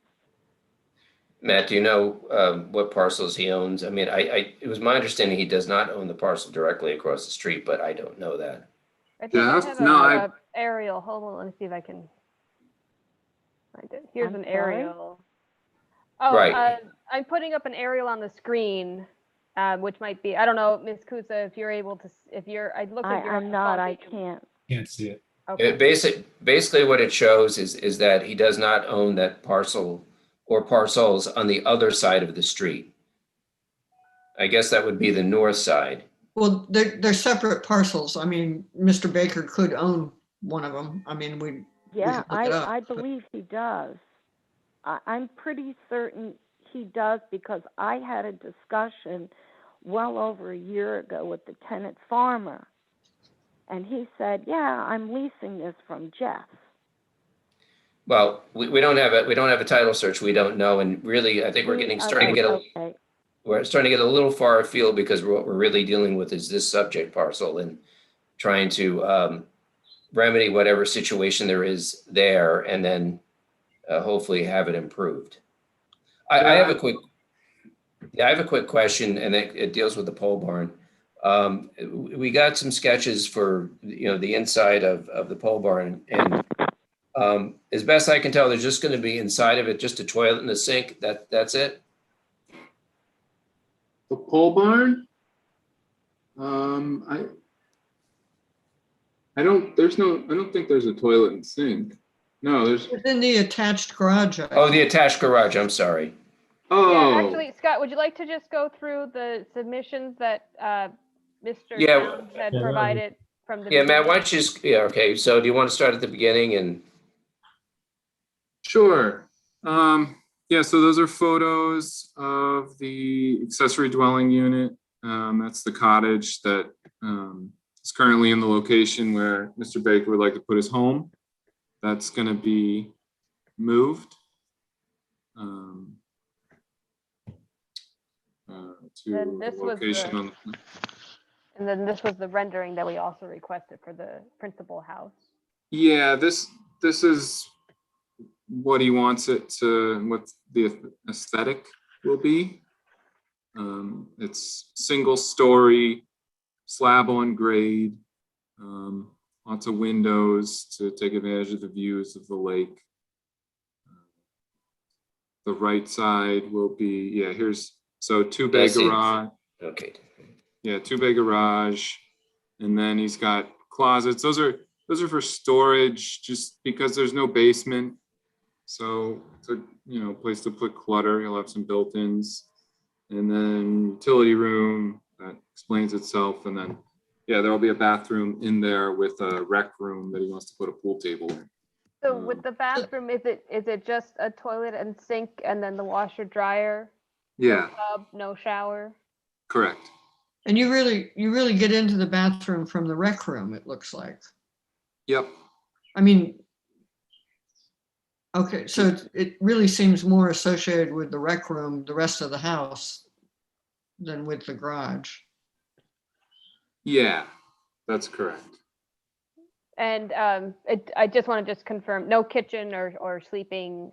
Matt, do you know what parcels he owns? I mean, it was my understanding he does not own the parcel directly across the street, but I don't know that. I think I Jeff? have No, a aerial. Hold on, let me see if I can find it. Here's I'm an sorry? aerial. Oh, Right. I'm putting up an aerial on the screen, which might be, I don't know, Ms. Kusa, if you're able to, if you're, it looks like you're on I'm the not, phone, I so you can- can't. Can't see it. Okay. Basically what it shows is that he does not own that parcel or parcels on the other side of the street. I guess that would be the north side. Well, they're separate parcels. I mean, Mr. Baker could own one of them. I mean, we Yeah, could look it up, I but- believe he does. I'm pretty certain he does, because I had a discussion well over a year ago with the tenant farmer. And he said, yeah, I'm leasing this from Jeff. Well, we don't have a title search. We don't know. And really, I think we're starting to get a little far afield, because what we're really dealing with is this subject parcel and trying to remedy whatever situation there is there, and then hopefully have it improved. I have a quick question, and it deals with the pole barn. We got some sketches for the inside of the pole barn, and as best I can tell, there's just going to be inside of it just a toilet and a sink. That's it. The pole barn? I don't think there's a toilet and sink. No, there's. It's in the attached garage. Oh, the attached garage. I'm sorry. Oh. Yeah, actually, Scott, would you like to just go through the submissions that Mr. Yeah. Towns had provided from the Yeah, Matt, beginning? why don't you just, okay. So do you want to start at the beginning? And Sure. Yeah, so those are photos of the accessory dwelling unit. That's the cottage that is currently in the location where Mr. Baker would like to put his home. That's going to be moved to Then this the was location on the. And then this was the rendering that we also requested for the principal house. Yeah, this is what he wants it to, what the aesthetic will be. It's single story, slab on grade, lots of windows to take advantage of the views of the lake. The right side will be, yeah, here's, so 2-bay garage. Okay. Yeah, 2-bay garage. And then he's got closets. Those are those are for storage, just because there's no basement. So it's a, place to put clutter. He'll have some built-ins, and then utility room that explains itself. And then, yeah, there'll be a bathroom in there with a rec room that he wants to put a pool table in. So with the bathroom, is it just a toilet and sink and then the washer dryer? Yeah, No tub, no shower? correct. And you really get into the bathroom from the rec room, it looks like. Yep. I mean, okay, so it really seems more associated with the rec room, the rest of the house, than with the garage. Yeah, that's correct. And I just want to just confirm, no kitchen or sleeping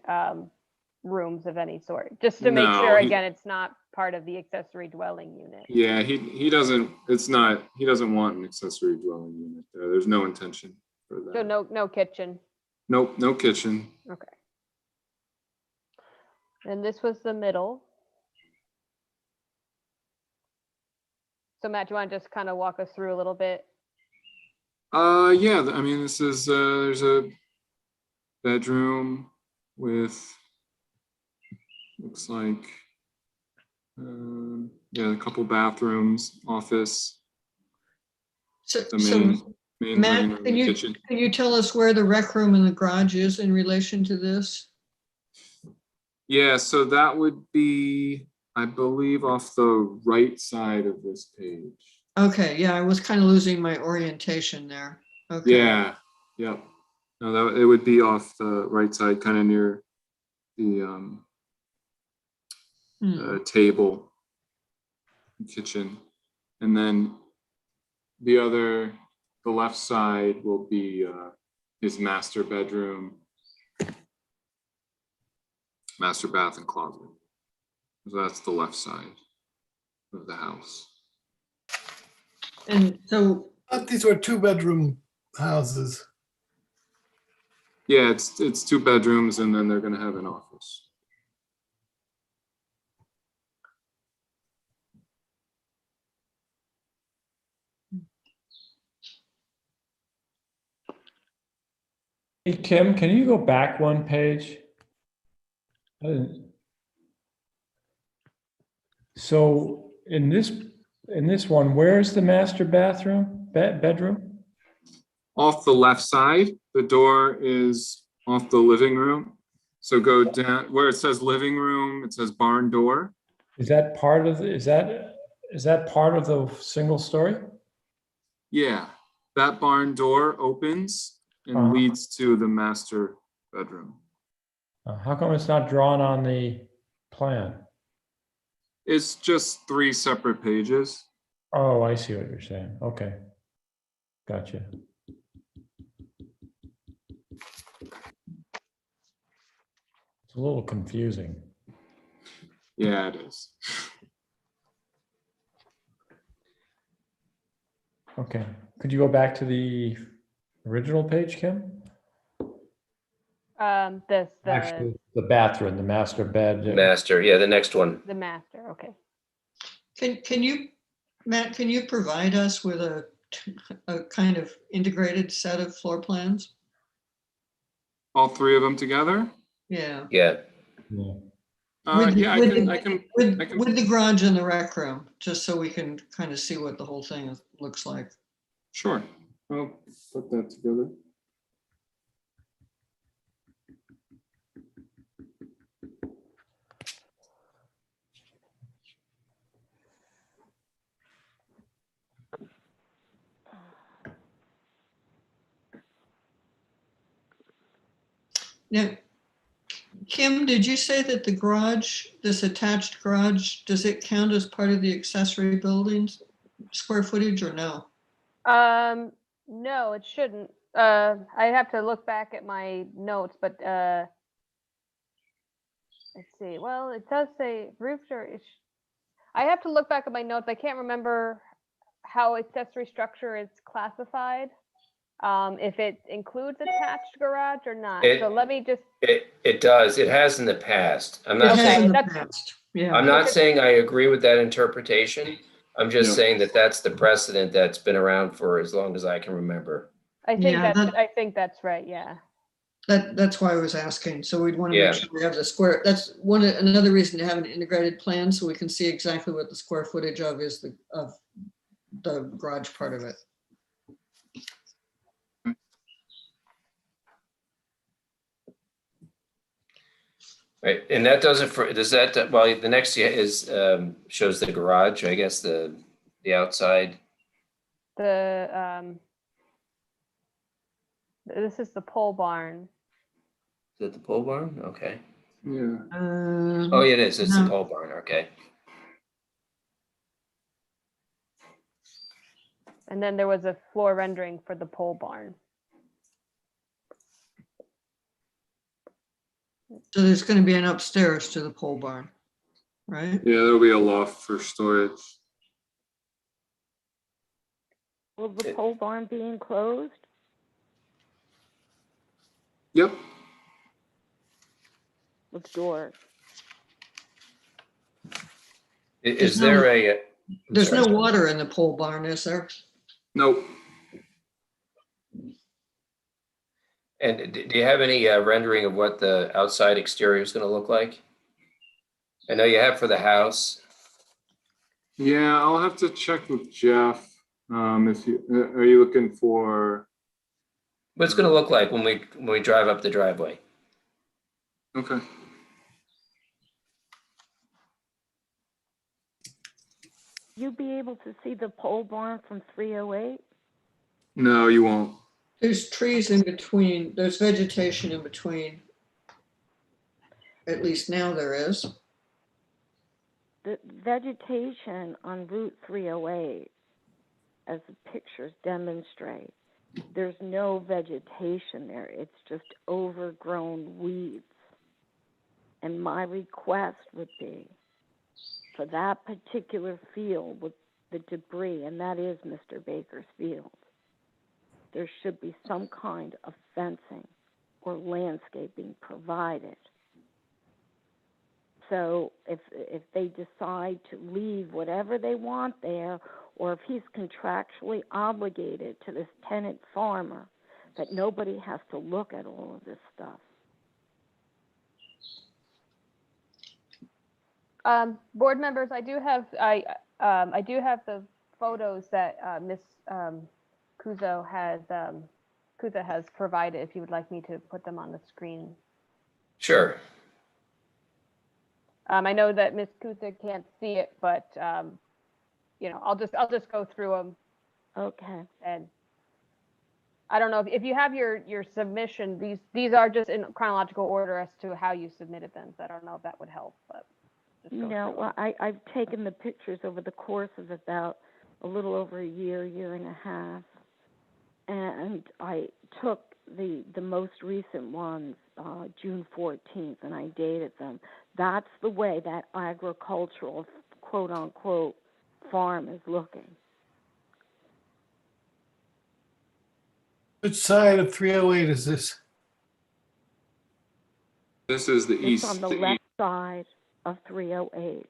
rooms of any sort, just to make No, sure, he- again, it's not part of the accessory dwelling unit. Yeah, he doesn't want an accessory dwelling unit there. There's no intention for that. So no kitchen. Nope, no kitchen. Okay. And this was the middle. So Matt, do you want to just kind of walk us through a little bit? Yeah, I mean, this is, there's a bedroom with, looks like, yeah, a couple bathrooms, office, So, the main living Matt, room, and kitchen. can you tell us where the rec room and the garage is in relation to this? Yeah, so that would be, I believe, off the right side of this page. Okay, yeah, I was kind of losing my orientation there. Okay. Yeah, yep. No, it would be off the right side, kind of near the table, kitchen. And then the left side will be his master bedroom, master bath and closet. So that's the left side of the house. And so I thought these were 2-bedroom houses. Yeah, it's 2 bedrooms, and then they're gonna have an office. Hey, Kim, can you go back one page? So in this one, where's the master bathroom, bedroom? Off the left side, the door is off the living room. So go down where it says living room, it says barn door. Is that part of is that part of the single story? Yeah, that barn door opens and leads to the master bedroom. How come it's not drawn on the plan? It's just 3 separate pages. Oh, I see what you're saying. Okay. Gotcha. It's a little confusing. Yeah, it is. Okay. Could you go back to the original page, Kim? The bathroom, the master bed. Master, yeah, the next one. the master, okay. can you, Matt, can you provide us with a kind of integrated set of floor plans? All 3 of them together? Yeah. Yeah. With Yeah, I can. With the garage and the rec room, just so we can kind of see what the whole thing looks like. Sure, I'll put that together. Now, Kim, did you say that the garage, this attached garage, does it count as part of the accessory buildings square footage or no? No, it shouldn't. I have to look back at my notes, but let's see. Well, it does say roof or I have to look back at my notes. I can't remember how accessory structure is classified. If it includes attached garage or not. So let me just. It does. It has in the past. I'm not It has saying. in the past. Yeah. I'm not saying I agree with that interpretation. I'm just saying that that's the precedent that's been around for as long as I can remember. Yeah, I think that's right, yeah. that's why I was asking. So we'd want to Yeah. make sure we have the square. That's another reason to have an integrated plan so we can see exactly what the square footage of the garage part of it. Right, and that does it for, does that, well, the next is, shows the garage, I guess, the outside. This is the pole barn. Is it the pole barn? Okay. Yeah. Oh, yeah, it is. It's the No. pole barn. Okay. And then there was a floor rendering for the pole barn. So there's going to be an upstairs to the pole barn, right? Yeah, there'll be a loft for storage. Will the pole barn be enclosed? Yep. With doors? Is there a? There's sorry. no water in the pole barn, is there? Nope. And do you have any rendering of what the outside exterior is going to look like? I know you have for the house. Yeah, I'll have to check with Jeff. If you are you looking for? What's going to look like when we drive up the driveway? Okay. You be able to see the pole barn from 308? No, you won't. There's trees in between. There's vegetation in between. At least now there is. The vegetation on Route 308, as the pictures demonstrate, there's no vegetation there. It's just overgrown weeds. And my request would be for that particular field with the debris, and that is Mr. Baker's field, there should be some kind of fencing or landscaping provided. So if they decide to leave whatever they want there, or if he's contractually obligated to this tenant farmer, that nobody has to look at all of this stuff. Board members, I do have the photos that Ms. Kuzo has provided. If you would like me to put them on the screen. Sure. I know that Ms. Kuzo can't see it, but you know, I'll just go through them. Okay. And I don't know if you have your submission. These are just in chronological order as to how you submitted them. So I don't know if that would help, but. No, well, I've taken the pictures over the course of about a little over a year and a half, and I took the most recent ones, June 14th, and I dated them. That's the way that agricultural, quote unquote, farm is looking. Which side of 308 is this? This is the It's east. on the left side of 308.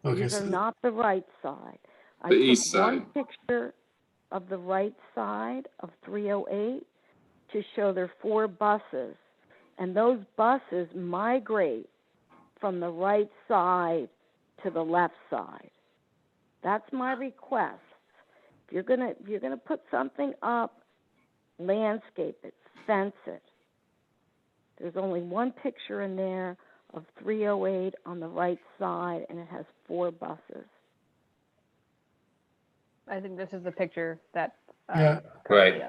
Okay, These so are not the right side. I The took east one side. picture of the right side of 308 to show there are 4 buses, and those buses migrate from the right side to the left side. That's my request. If you're gonna put something up, landscape it, fence it. There's only one picture in there of 308 on the right side, and it has 4 buses. I think this is the picture that. Yeah. Right.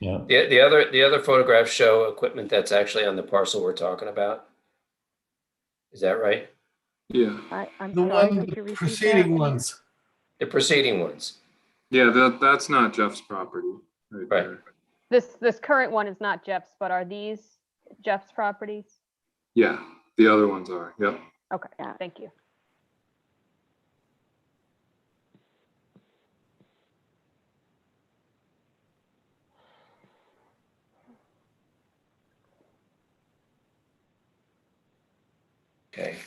Yeah. The other photographs show equipment that's actually on the parcel we're talking about. Is that right? Yeah. I'm the sorry, one, could you the repeat preceding that? ones. The preceding ones. Yeah, that's not Jeff's property. Right. There. This current one is not Jeff's, but are these Jeff's properties? Yeah, the other ones are. Yep. Okay, thank you. Okay.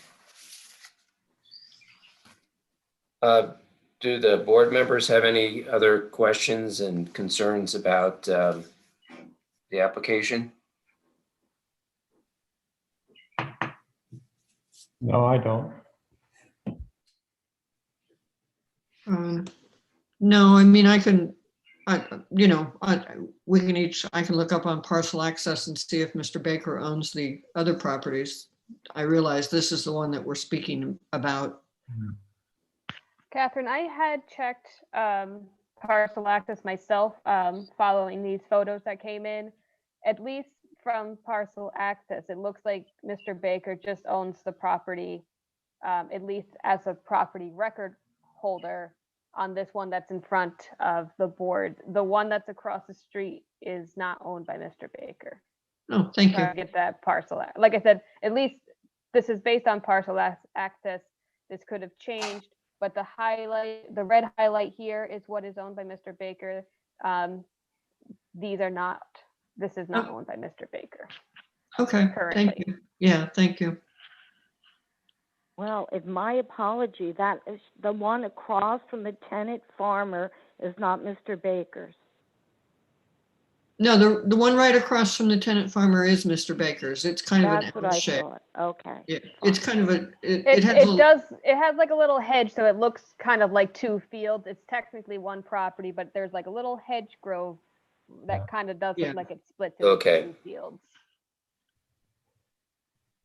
Do the board members have any other questions and concerns about the application? No, I don't. No, I mean, I can, we can I can look up on parcel access and see if Mr. Baker owns the other properties. I realize this is the one that we're speaking about. Catherine, I had checked parcel access myself following these photos that came in. At least from parcel access, it looks like Mr. Baker just owns the property, at least as a property record holder on this one that's in front of the board. The one that's across the street is not owned by Mr. Baker. Oh, thank you. I get that parcel. Like I said, at least this is based on parcel access. This could have changed, but the red highlight here is what is owned by Mr. Baker. These are not, this is not owned by Mr. Baker. Okay, thank you. Yeah, thank you. Well, it's my apology. That is the one across from the tenant farmer is not Mr. Baker's. No, the one right across from the tenant farmer is Mr. Baker's. It's kind of an That's what L I shape. thought. Okay. It's kind of a, it It has a little, has like a little hedge, so it looks kind of like two fields. It's technically one property, but there's like a little hedge grove that kind of does Yeah. look like it splits into Okay. two fields.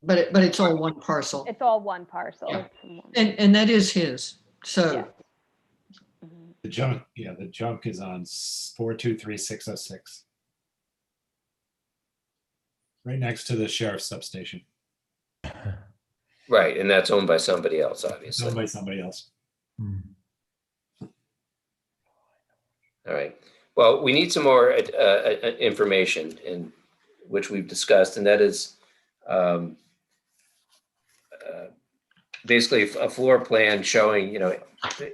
but it's all one parcel. It's all one parcel. Yeah. And that is his. So Yes. The junk is on 423606. Right next to the sheriff's substation. Right, and that's owned by somebody else, It's obviously. owned by somebody else. All right. Well, we need some more information, in which we've discussed, and that is basically a floor plan showing,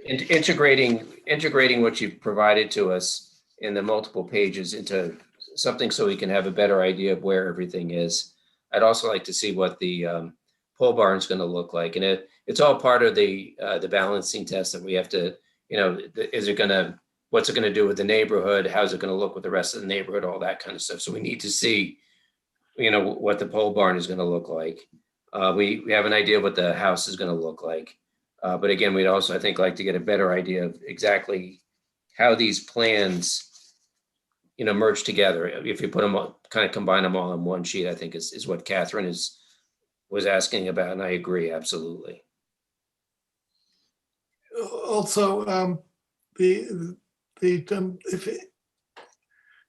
integrating what you've provided to us in the multiple pages into something so we can have a better idea of where everything is. I'd also like to see what the pole barn is going to look like, and it's all part of the balancing test that we have to, what's it going to do with the neighborhood? How's it going to look with the rest of the neighborhood? All that kind of stuff. So we need to see, what the pole barn is going to look like. We have an idea of what the house is going to look like. But again, we'd also, I think, like to get a better idea of exactly how these plans, merge together. If you put them all, kind of combine them all on one sheet, I think is what Catherine was asking about. And I agree, absolutely. Also,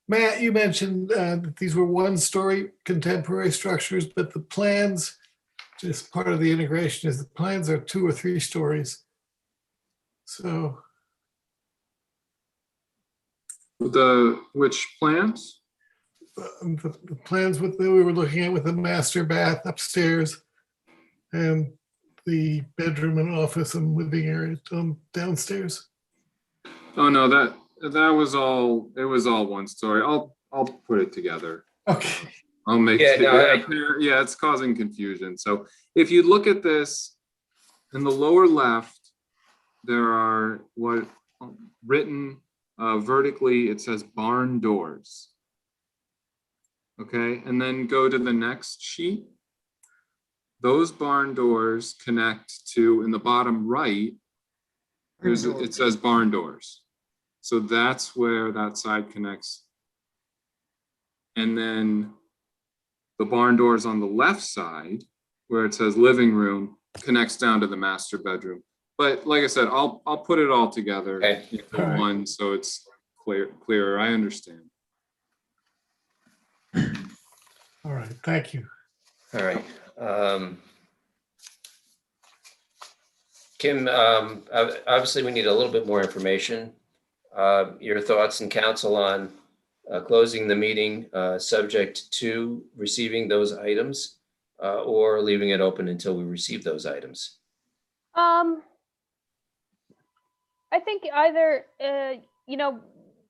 Matt, you mentioned that these were one-story contemporary structures, but the plans, just part of the integration is the plans are 2 or 3 stories. So Which plans? the plans that we were looking at with the master bath upstairs and the bedroom and office and living area downstairs. Oh no, that was all. It was all one story. I'll put it together. Okay. I'll make Yeah, it. no, Yeah, it's causing confusion. So if you look at this in the lower left, there are what written vertically. It says barn doors. Okay, and then go to the next sheet. Those barn doors connect to, in the bottom right, it says barn doors. So that's where that side connects. And then the barn doors on the left side, where it says living room, connects down to the master bedroom. But like I said, I'll put it all together into one, so it's clearer. I understand. All right, thank you. All right. Kim, obviously we need a little bit more information. Your thoughts and counsel on closing the meeting subject to receiving those items or leaving it open until we receive those items? I think either,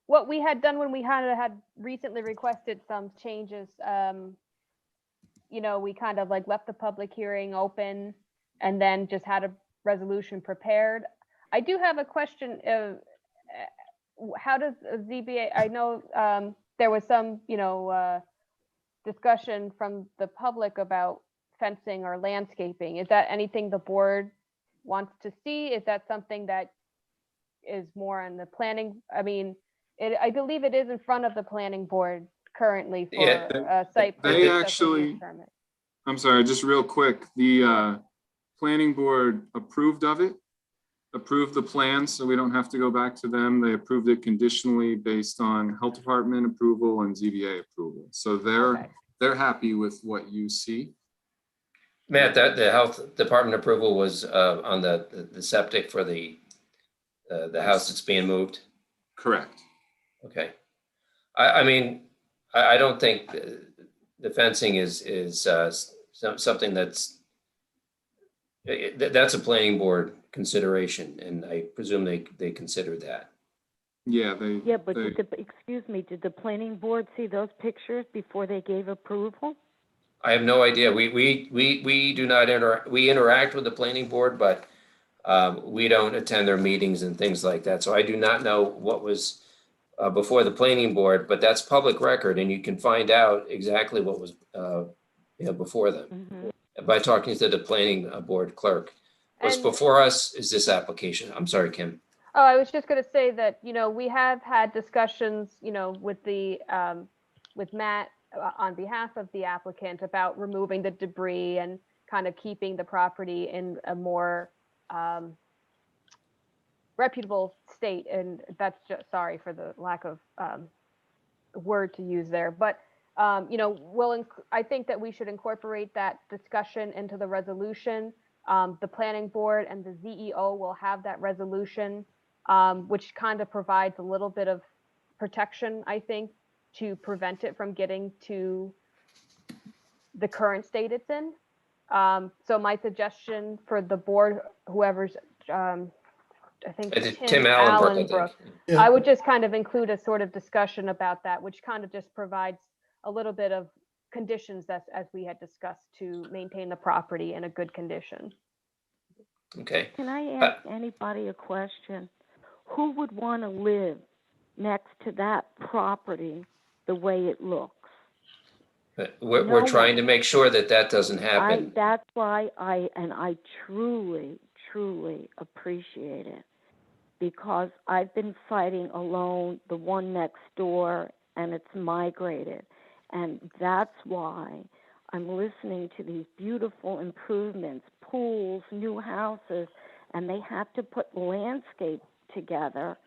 what we had done when we had recently requested some changes, we kind of like left the public hearing open and then just had a resolution prepared. I do have a question of how does ZBA, I know there was some, discussion from the public about fencing or landscaping. Is that anything the board wants to see? Is that something that is more on the planning? I mean, I believe it is in front of the planning board currently for Yeah, a site plan. They special use actually, permit. I'm sorry, just real quick, the planning board approved of it, approved the plan, so we don't have to go back to them. They approved it conditionally based on health department approval and ZBA approval. So Okay. they're happy with what you see. Matt, that the health department approval was on the septic for the house that's being moved? Correct. Okay. I mean, I don't think the fencing is something that's a planning board consideration, and I presume they considered that. Yeah, Yeah, but excuse me, did the planning board see those pictures before they gave approval? I have no idea. We do not we interact with the planning board, but we don't attend their meetings and things like that. So I do not know what was before the planning board, but that's public record, and you can find out exactly what was before them by talking to the planning board clerk. What's And- before us is this application. I'm sorry, Kim. Oh, I was just going to say that, we have had discussions, with with Matt on behalf of the applicant about removing the debris and kind of keeping the property in a more reputable state. And that's just, sorry for the lack of word to use there. But, I think that we should incorporate that discussion into the resolution. The planning board and the ZEO will have that resolution, which kind of provides a little bit of protection, I think, to prevent it from getting to the current state it's in. So my suggestion for the board, whoever's, I think Tim Allenbrook, I would just kind of include a sort of discussion about that, which kind of just provides a little bit of conditions as we had discussed to maintain the property in a good condition. Okay. Can I ask anybody a question? Who would want to live next to that property the way it looks? We're trying to make sure that doesn't happen. That's why I truly, truly appreciate it, because I've been fighting alone, the one next door, and it's migrated. And that's why I'm listening to these beautiful improvements, pools, new houses, and they have to put landscape together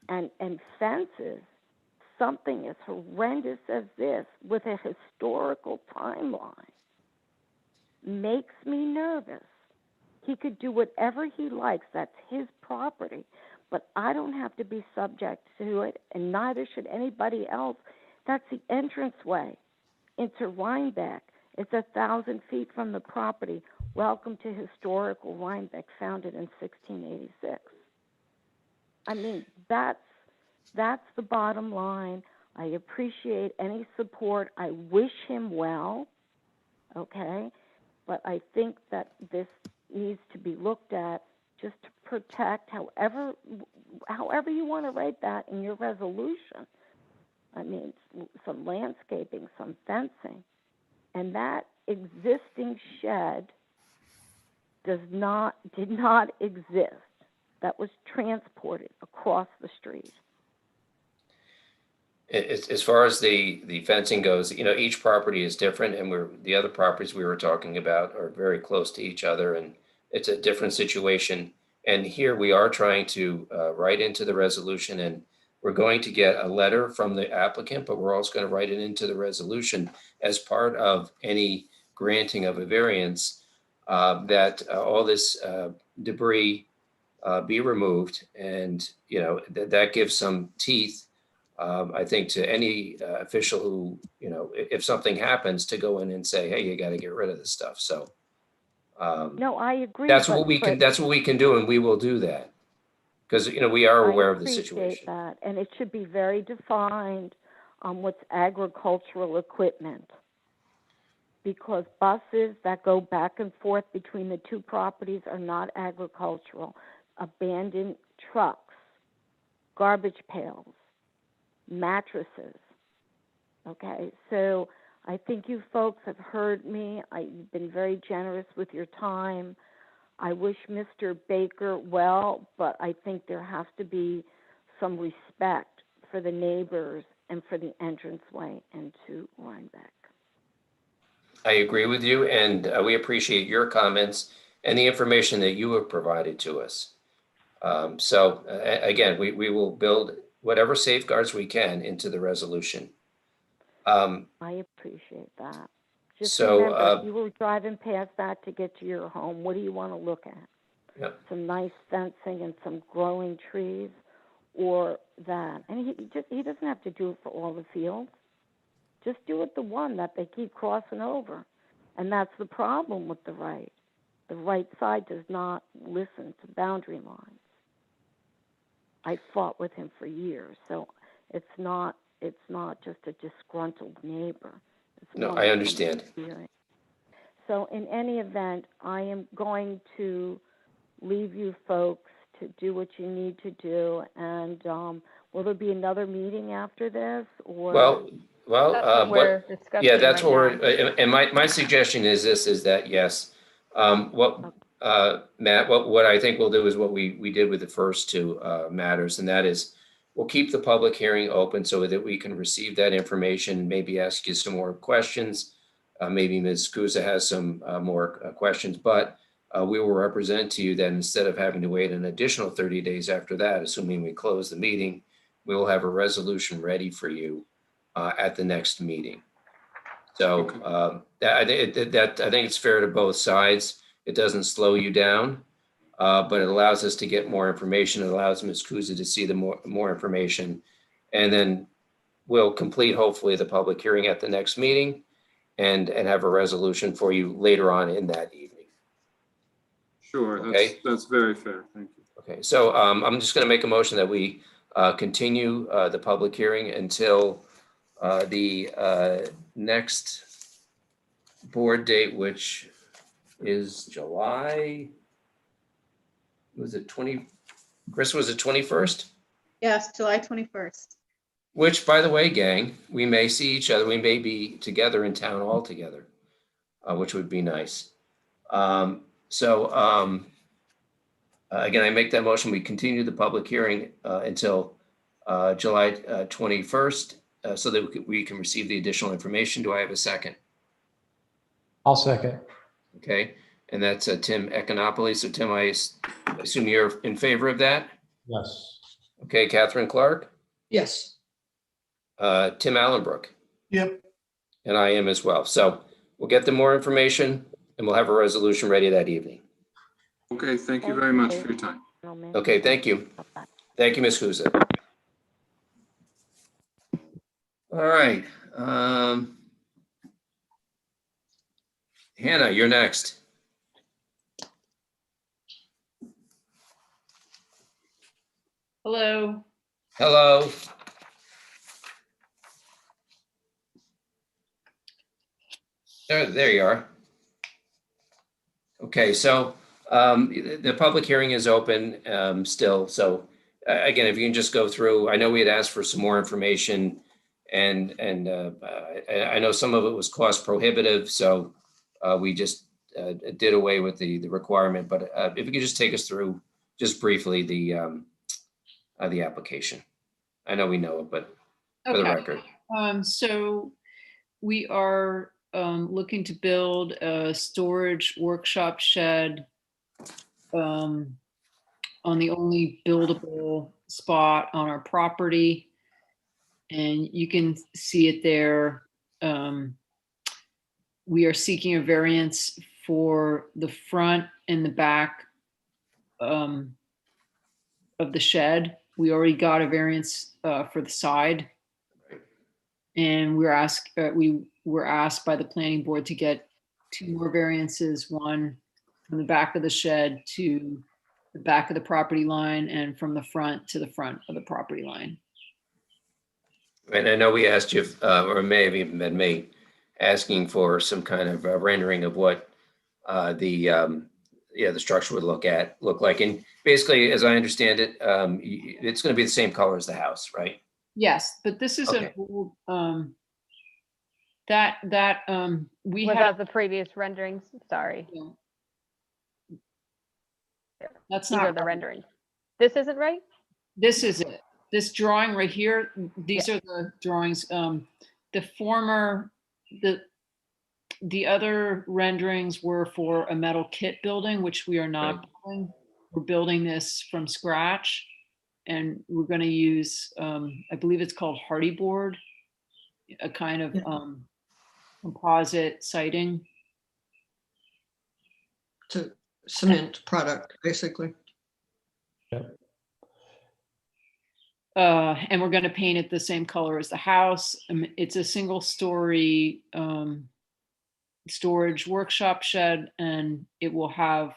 and fences. Something as horrendous as this with a historical timeline makes me nervous. He could do whatever he likes. That's his property. But I don't have to be subject to it, and neither should anybody else. That's the entranceway into Rhinebeck. It's 1,000 feet from the property. Welcome to historical Rhinebeck, founded in 1686. I mean, that's the bottom line. I appreciate any support. I wish him well, okay? But I think that this needs to be looked at just to protect however you want to write that in your resolution. I mean, some landscaping, some fencing. And that existing shed did not exist. That was transported across the street. As far as the fencing goes, each property is different, and the other properties we were talking about are very close to each other, and it's a different situation. And here we are trying to write into the resolution, and we're going to get a letter from the applicant, but we're also going to write it into the resolution as part of any granting of a variance that all this debris be removed, and that gives some teeth. I think to any official who, if something happens, to go in and say, hey, you got to get rid of this stuff. So no, I agree. That's what we can do, and we will do that, because we are aware of the situation. I appreciate that, and it should be very defined on what's agricultural equipment, because buses that go back and forth between the two properties are not agricultural. abandoned trucks, garbage pails, mattresses. Okay, so I think you folks have heard me. You've been very generous with your time. I wish Mr. Baker well, but I think there has to be some respect for the neighbors and for the entranceway into Rhinebeck. I agree with you, and we appreciate your comments and the information that you have provided to us. Again, we will build whatever safeguards we can into the resolution. I appreciate that. Just remember, you were driving past that to get to your home. What do you want to look at? Yep. Some nice fencing and some growing trees, or that. And he doesn't have to do it for all the fields. Just do it the one that they keep crossing over. And that's the problem with the right. The right side does not listen to boundary lines. I fought with him for years, so it's not just a disgruntled neighbor. No, I understand. So in any event, I am going to leave you folks to do what you need to do. And will there be another meeting after this? Or That's what we're, and my suggestion is that yes, Matt, what I think we'll do is what we did with the first two matters, and that is we'll keep the public hearing open so that we can receive that information, maybe ask you some more questions. Maybe Ms. Kuza has some more questions, but we will represent to you that instead of having to wait an additional 30 days after that, assuming we close the meeting, we will have a resolution ready for you at the next meeting. So I think it's fair to both sides. It doesn't slow you down, but it allows us to get more information. It allows Ms. Kuza to see the more information, and then we'll complete hopefully the public hearing at the next meeting and have a resolution for you later on in that evening. Sure, Okay. That's very fair. Thank you. Okay, so I'm just going to make a motion that we continue the public hearing until the next board date, which is July, was it 20? Chris, was it 21st? Yes, July 21st. Which, by the way, gang, we may see each other. We may be together in town all together, which would be nice. Again, I make that motion. We continue the public hearing until July 21st so that we can receive the additional information. Do I have a second? I'll second. Okay, and that's Tim Econopoulos. So Tim, I assume you're in favor of that? Yes. Okay, Catherine Clark? Yes. Tim Allenbrook? Yep. And I am as well. So we'll get them more information and we'll have a resolution ready that evening. Okay, thank you very much for your time. Okay, thank you. Thank you, Ms. Kuza. All right. Hannah, you're next. Hello. Hello. There you are. Okay, so the public hearing is open still. So again, if you can just go through, I know we had asked for some more information and I know some of it was cost prohibitive. So we just did away with the requirement, but if you could just take us through just briefly the application. I know we know it, but for the record. So we are looking to build a storage workshop shed on the only buildable spot on our property. And you can see it there. We are seeking a variance for the front and the back of the shed. We already got a variance for the side. And we were asked by the planning board to get 2 more variances, one from the back of the shed to the back of the property line and from the front to the front of the property line. And I know we asked you, or may have even been me, asking for some kind of rendering of what the the structure would look like. And basically, as I understand it, it's going to be the same color as the house, right? Yes, but this is an Okay. old, we had, Without the previous renderings, sorry. that's These are not, the renderings. This isn't right? this is it. This drawing right here, these are the drawings. The former, the other renderings were for a metal kit building, which we are not building. We're building this from scratch, and we're going to use, I believe it's called hardy board, a kind of composite siding. To cement product, basically. And we're going to paint it the same color as the house. It's a single story storage workshop shed, and it will have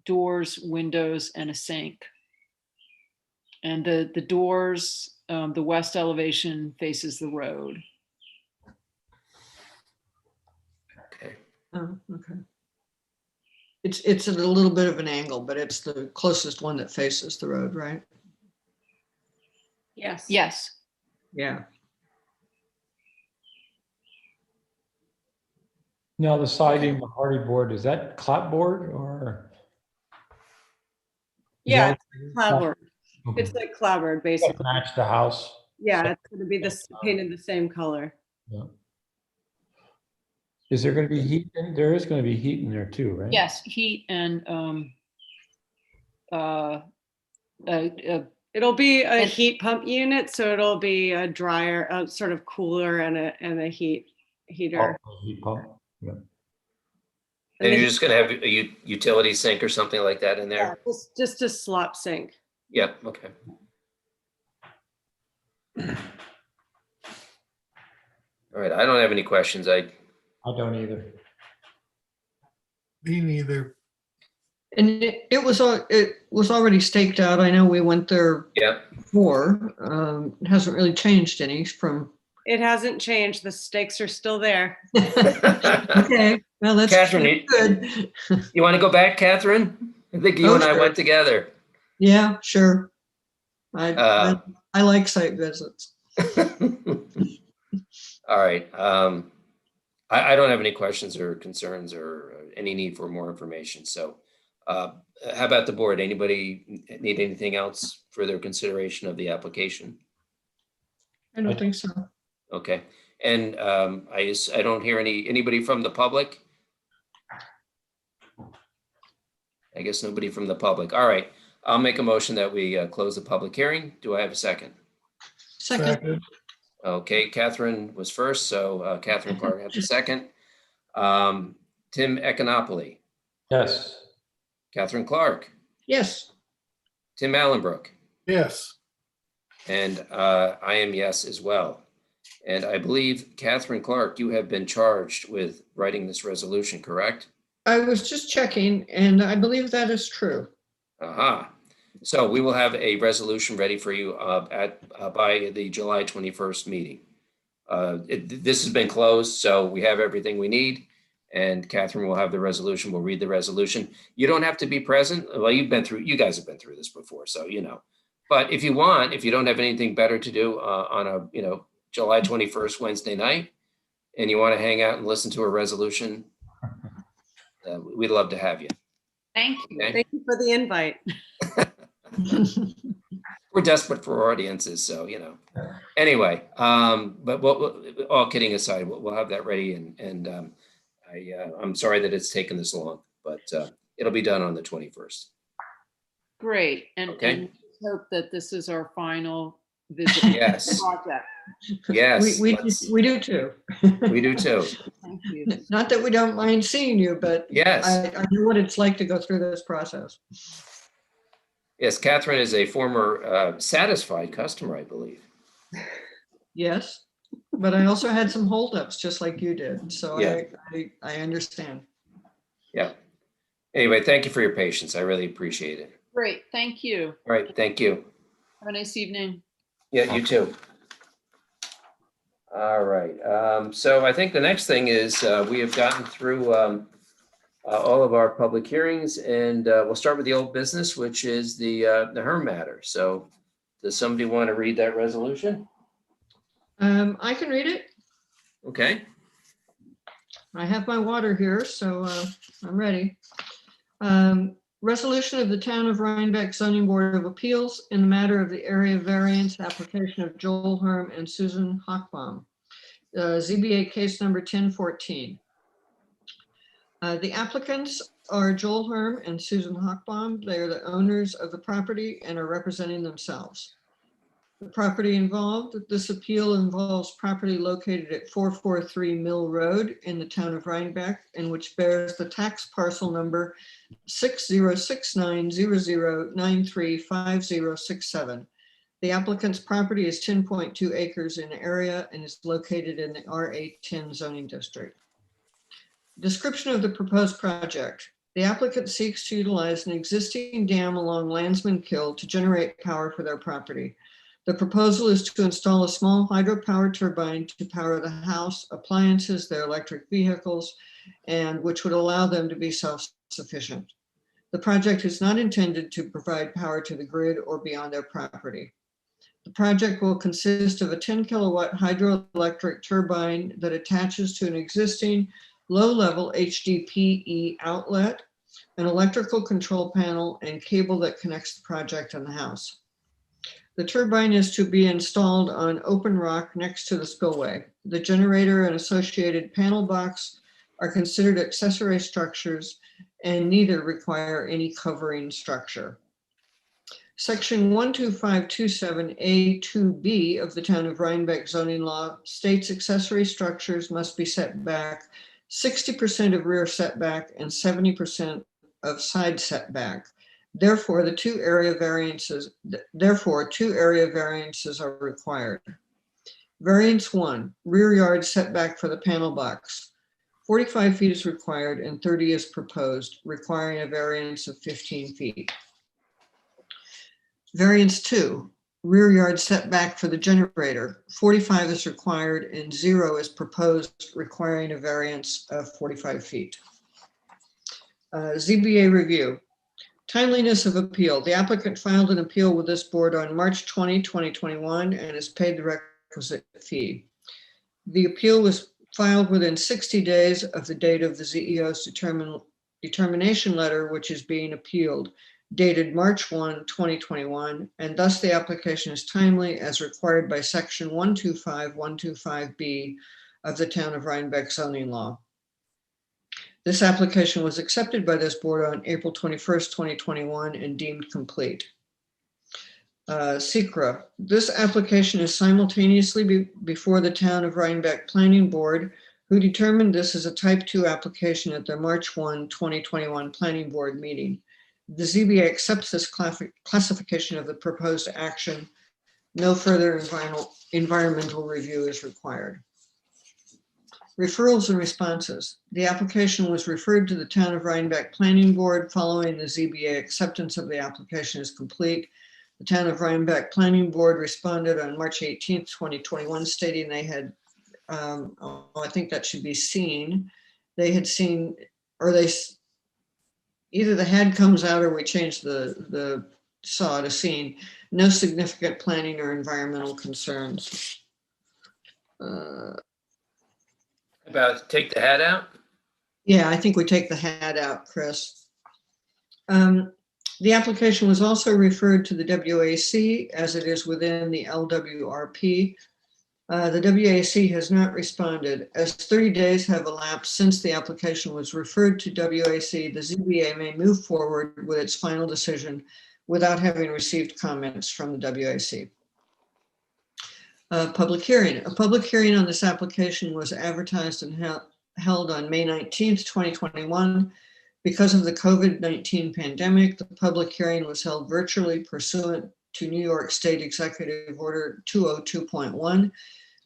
doors, windows, and a sink. And the doors, the west elevation faces the road. Okay. Oh, okay. It's at a little bit of an angle, but it's the closest one that faces the road, right? Yes. Yes. Yeah. Oh. Now the siding, the hardy board, is that clapboard or? Yeah, that- it's clapboard. Okay. It's like clapboard, That basically. match the house. Yeah, it's gonna be this painted the same color. Yeah. Is there going to be heat? There is going to be heat in there too, right? Yes, heat and It'll be a And- heat pump unit, so it'll be a dryer, a sort of cooler and a heater. Oh, heat pump. Yeah. And you're just going to have a utility sink or something like that in Yeah, there? just a slop sink. Yep, okay. All right, I don't have any questions. I don't either. Me neither. And it was already staked out. I know we went there before. It hasn't really changed any from. It hasn't changed. The stakes are still there. Okay, well, that's Catherine, good. You want to go back, Catherine? I think you and I sure. went together. Yeah, sure. I like site visits. All right. I don't have any questions or concerns or any need for more information. So how about the board? Anybody need anything else for their consideration of the application? I don't think so. Okay. And I don't hear anybody from the public. I guess nobody from the public. All right. I'll make a motion that we close the public hearing. Do I have a second? Second. Okay, Catherine was first, so Catherine Clark has the second. Tim Econopoli, Yes. Catherine Clark, Yes. Tim Allenbrook, Yes. and I am yes as well. And I believe, Catherine Clark, you have been charged with writing this resolution, correct? I was just checking, and I believe that is true. Aha. So we will have a resolution ready for you by the July 21st meeting. This has been closed, so we have everything we need. And Catherine will have the resolution. We'll read the resolution. You don't have to be present. Well, you guys have been through this before, so you know. But if you want, if you don't have anything better to do on a July 21st Wednesday night, and you want to hang out and listen to a resolution, we'd love to have you. Thank you. Okay? Thank you for the invite. We're desperate for audiences, so Anyway, but all kidding aside, we'll have that ready, and I'm sorry that it's taken this long, but it'll be done on the 21st. Great. And, Okay. and hope that this is our final visit. Yes. Project. Yes, We do too. we do too. Thank you. Not that we don't mind seeing you, but Yes. I know what it's like to go through this process. Yes, Catherine is a former satisfied customer, I believe. Yes, but I also had some holdups, just like you did. So Yeah. I understand. Yeah. Anyway, thank you for your patience. I really appreciate it. Great. Thank you. All right, thank you. Have a nice evening. Yeah, you too. All right. So I think the next thing is we have gotten through all of our public hearings, and we'll start with the old business, which is the Herm matter. So does somebody want to read that resolution? I can read it. Okay. I have my water here, so I'm ready. Resolution of the Town of Rhinebeck Zoning Board of Appeals in the matter of the area variance application of Joel Herm and Susan Hochbaum. ZBA case number 1014. The applicants are Joel Herm and Susan Hochbaum. They are the owners of the property and are representing themselves. The property involved, this appeal involves property located at 443 Mill Road in the town of Rhinebeck, and which bears the tax parcel number 606900935067. The applicant's property is 10.2 acres in area and is located in the RA10 zoning district. Description of the proposed project. The applicant seeks to utilize an existing dam along Landsman Kill to generate power for their property. The proposal is to install a small hydropower turbine to power the house, appliances, their electric vehicles, and which would allow them to be self-sufficient. The project is not intended to provide power to the grid or beyond their property. The project will consist of a 10 kilowatt hydroelectric turbine that attaches to an existing low-level HDPE outlet, an electrical control panel, and cable that connects the project and the house. The turbine is to be installed on open rock next to the spillway. The generator and associated panel box are considered accessory structures and neither require any covering structure. Section 12527A2B of the Town of Rhinebeck zoning law states accessory structures must be set back 60% of rear setback and 70% of side setback. Therefore, two area variances are required. Variance 1, rear yard setback for the panel box. 45 feet is required and 30 is proposed, requiring a variance of 15 feet. Variance 2, rear yard setback for the generator. 45 is required and 0 is proposed, requiring a variance of 45 feet. ZBA review. Timeliness of appeal. The applicant filed an appeal with this board on March 20, 2021 and has paid the requisite fee. The appeal was filed within 60 days of the date of the CEO's determination letter, which is being appealed, dated March 1, 2021, and thus the application is timely as required by section 125(1)(b) of the Town of Rhinebeck zoning law. This application was accepted by this board on April 21st, 2021 and deemed complete. SECRA. This application is simultaneously before the Town of Rhinebeck Planning Board, who determined this as a type 2 application at their March 1, 2021 Planning Board meeting. The ZBA accepts this classification of the proposed action. No further environmental review is required. Referrals and responses. The application was referred to the Town of Rhinebeck Planning Board following the ZBA acceptance of the application is complete. The Town of Rhinebeck Planning Board responded on March 18th, 2021, stating they had, I think that should be seen. They had seen, or they, either the had comes out or we change the saw to seen, no significant planning or environmental concerns. About take the hat out? Yeah, I think we take the hat out, Chris. The application was also referred to the WAC as it is within the LWRP. The WAC has not responded. As 30 days have elapsed since the application was referred to WAC, the ZBA may move forward with its final decision without having received comments from the WAC. Public hearing. A public hearing on this application was advertised and held on May 19th, 2021. Because of the COVID-19 pandemic, the public hearing was held virtually pursuant to New York State Executive Order 202.1,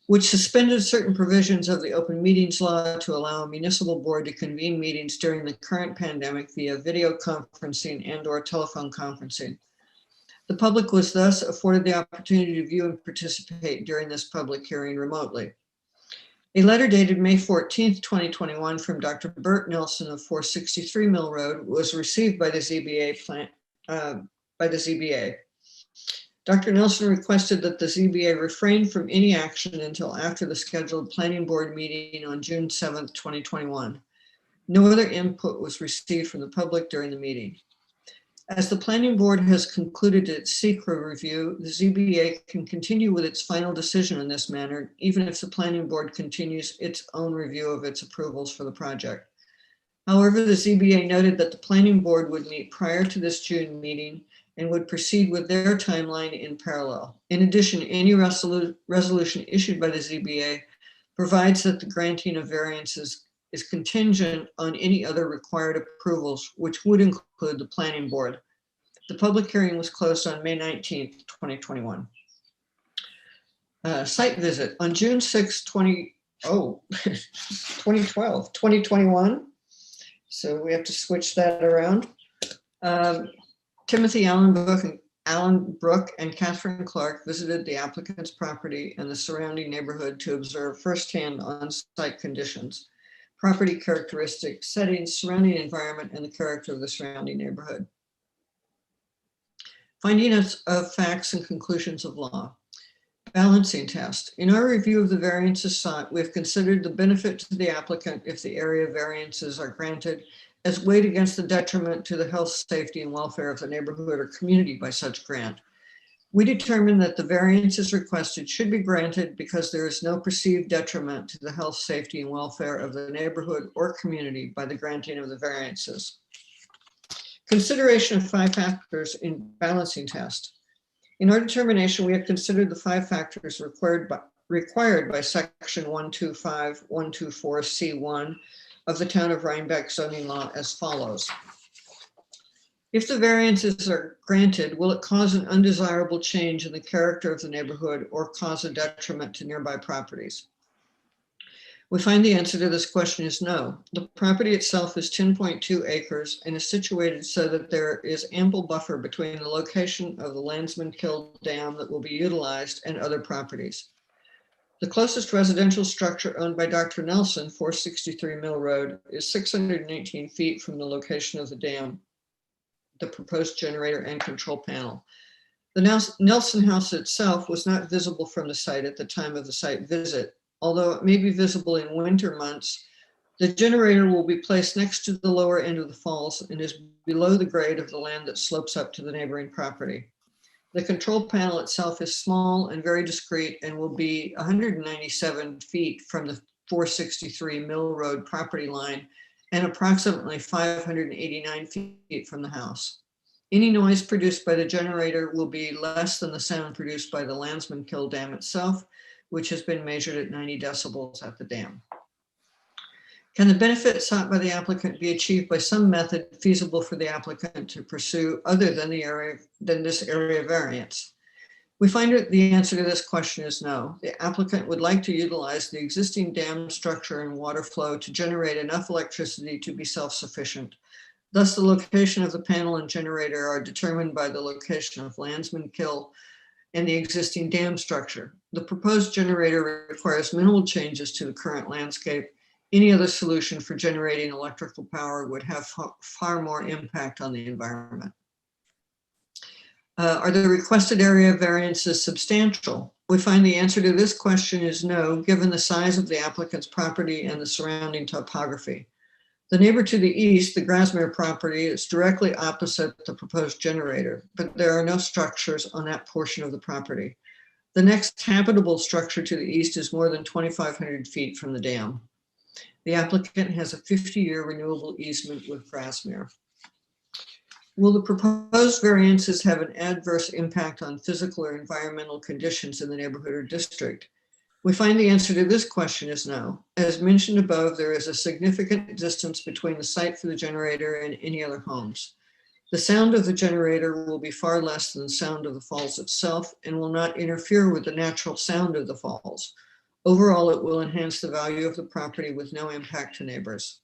which suspended certain provisions of the open meetings law to allow a municipal board to convene meetings during the current pandemic via video conferencing and/or telephone conferencing. The public was thus afforded the opportunity to view and participate during this public hearing remotely. A letter dated May 14th, 2021 from Dr. Bert Nelson of 463 Mill Road was received by the ZBA. Dr. Nelson requested that the ZBA refrain from any action until after the scheduled planning board meeting on June 7th, 2021. No other input was received from the public during the meeting. As the planning board has concluded its secret review, the ZBA can continue with its final decision in this manner, even if the planning board continues its own review of its approvals for the project. However, the ZBA noted that the planning board would meet prior to this June meeting and would proceed with their timeline in parallel. In addition, any resolution issued by the ZBA provides that the granting of variances is contingent on any other required approvals, which would include the planning board. The public hearing was closed on May 19th, 2021. Site visit on June 6, 2021. So we have to switch that around. Timothy Allen Brook and Catherine Clark visited the applicant's property and the surrounding neighborhood to observe firsthand on-site conditions, property characteristics, settings, surrounding environment, and the character of the surrounding neighborhood. Findings of facts and conclusions of law. Balancing test. In our review of the variances sought, we've considered the benefit to the applicant if the area variances are granted as weighed against the detriment to the health, safety, and welfare of the neighborhood or community by such grant. We determined that the variances requested should be granted because there is no perceived detriment to the health, safety, and welfare of the neighborhood or community by the granting of the variances. Consideration of 5 factors in balancing test. In our determination, we have considered the 5 factors required by section 125.124C1 of the Town of Rhinebeck zoning law as follows. If the variances are granted, will it cause an undesirable change in the character of the neighborhood or cause a detriment to nearby properties? We find the answer to this question is no. The property itself is 10.2 acres and is situated so that there is ample buffer between the location of the Landsman Kill Dam that will be utilized and other properties. The closest residential structure owned by Dr. Nelson, 463 Mill Road, is 618 feet from the location of the dam, the proposed generator and control panel. The Nelson house itself was not visible from the site at the time of the site visit. Although it may be visible in winter months, the generator will be placed next to the lower end of the falls and is below the grade of the land that slopes up to the neighboring property. The control panel itself is small and very discreet and will be 197 feet from the 463 Mill Road property line and approximately 589 feet from the house. Any noise produced by the generator will be less than the sound produced by the Landsman Kill Dam itself, which has been measured at 90 decibels at the dam. Can the benefit sought by the applicant be achieved by some method feasible for the applicant to pursue other than this area variance? We find that the answer to this question is no. The applicant would like to utilize the existing dam structure and water flow to generate enough electricity to be self-sufficient. Thus, the location of the panel and generator are determined by the location of Landsman Kill and the existing dam structure. The proposed generator requires minimal changes to the current landscape. Any other solution for generating electrical power would have far more impact on the environment. Are the requested area variances substantial? We find the answer to this question is no, given the size of the applicant's property and the surrounding topography. The neighbor to the east, the Grasmere property, is directly opposite the proposed generator, but there are no structures on that portion of the property. The next habitable structure to the east is more than 2,500 feet from the dam. The applicant has a 50-year renewable easement with Grasmere. Will the proposed variances have an adverse impact on physical or environmental conditions in the neighborhood or district? We find the answer to this question is no. As mentioned above, there is a significant distance between the site for the generator and any other homes. The sound of the generator will be far less than the sound of the falls itself and will not interfere with the natural sound of the falls. Overall, it will enhance the value of the property with no impact to neighbors.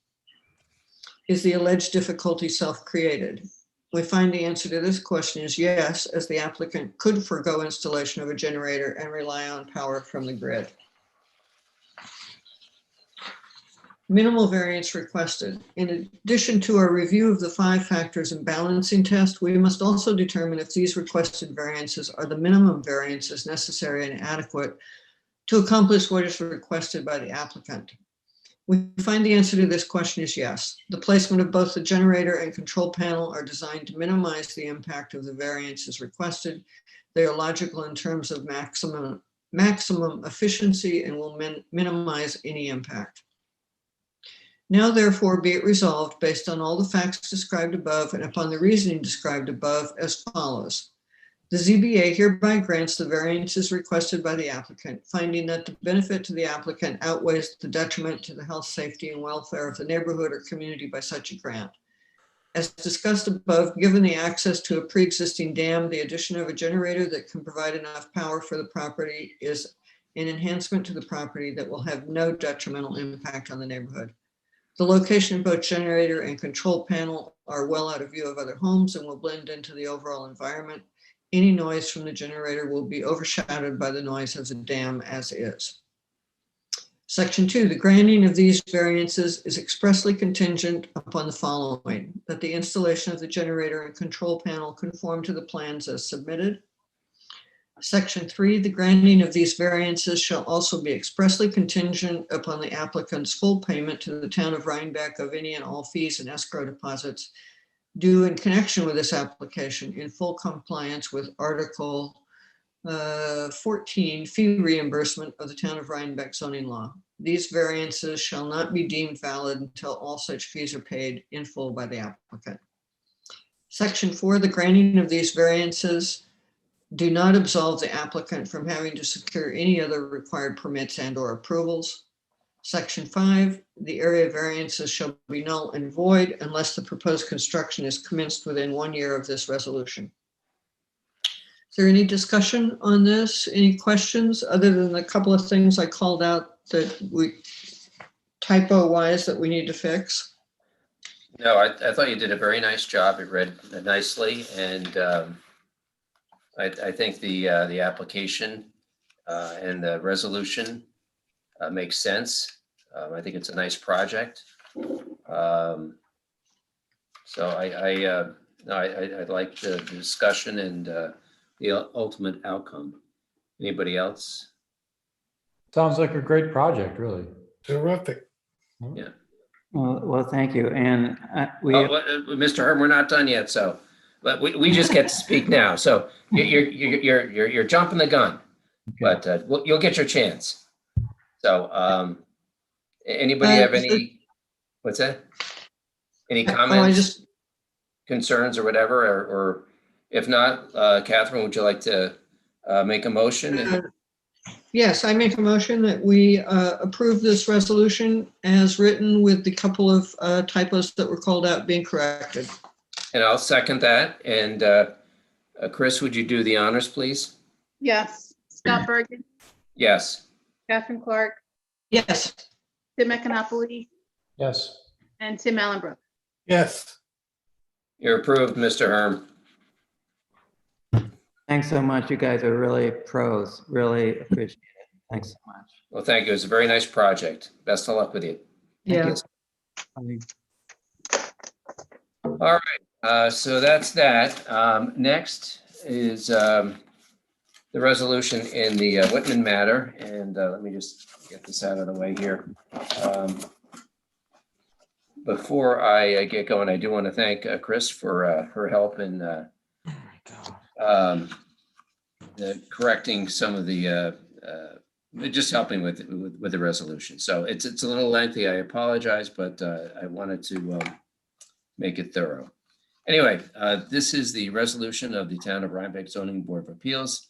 Is the alleged difficulty self-created? We find the answer to this question is yes, as the applicant could forego installation of a generator and rely on power from the grid. Minimal variance requested. In addition to our review of the 5 factors and balancing test, we must also determine if these requested variances are the minimum variances necessary and adequate to accomplish what is requested by the applicant. We find the answer to this question is yes. The placement of both the generator and control panel are designed to minimize the impact of the variances requested. They are logical in terms of maximum efficiency and will minimize any impact. Now therefore be it resolved, based on all the facts described above and upon the reasoning described above, as follows. The ZBA hereby grants the variances requested by the applicant, finding that the benefit to the applicant outweighs the detriment to the health, safety, and welfare of the neighborhood or community by such a grant. As discussed above, given the access to a pre-existing dam, the addition of a generator that can provide enough power for the property is an enhancement to the property that will have no detrimental impact on the neighborhood. The location of both generator and control panel are well out of view of other homes and will blend into the overall environment. Any noise from the generator will be overshadowed by the noise of the dam as is. Section 2, the granting of these variances is expressly contingent upon the following: that the installation of the generator and control panel conform to the plans as submitted. Section 3, the granting of these variances shall also be expressly contingent upon the applicant's full payment to the town of Rhinebeck of any and all fees and escrow deposits due in connection with this application, in full compliance with Article 14, fee reimbursement of the town of Rhinebeck zoning law. These variances shall not be deemed valid until all such fees are paid in full by the applicant. Section 4, the granting of these variances do not absolve the applicant from having to secure any other required permits and/or approvals. Section 5, the area variances shall be null and void unless the proposed construction is commenced within 1 year of this resolution. Is there any discussion on this? Any questions other than the couple of things I called out that we typo-wise that we need to fix? No, I thought you did a very nice job. It read nicely, and I think the application and the resolution makes sense. I think it's a nice project. So I like the discussion and the ultimate outcome. Anybody else? Sounds like a great project, really. Terrific. Yeah. Well, thank you. And Mr. Herm, we're not done yet, so but we just get to speak now. So you're jumping the gun, but you'll get your chance. So anybody have any? What's that? Any comments, concerns, or whatever? Or if not, Catherine, would you like to make a motion? Yes, I make a motion that we approve this resolution as written with the couple of typos that were called out being corrected. And I'll second that. And Chris, would you do the honors, please? Yes. Scott Bergen, Yes. Catherine Clark, Yes. Tim Econopoulos, Yes. and Tim Allenbrook. Yes. You're approved, Mr. Herm. thanks so much. You guys are really pros. Really appreciate it. Thanks so much. Well, thank you. It's a very nice project. Best of luck with you. Yeah. All right. So that's that. Next is the resolution in the Whitman matter. And let me just get this out of the way here. Before I get going, I do want to thank Chris for her help in correcting some of the just helping with the resolution. So it's a little lengthy. I apologize, but I wanted to make it thorough. Anyway, this is the resolution of the Town of Rhinebeck Zoning Board of Appeals.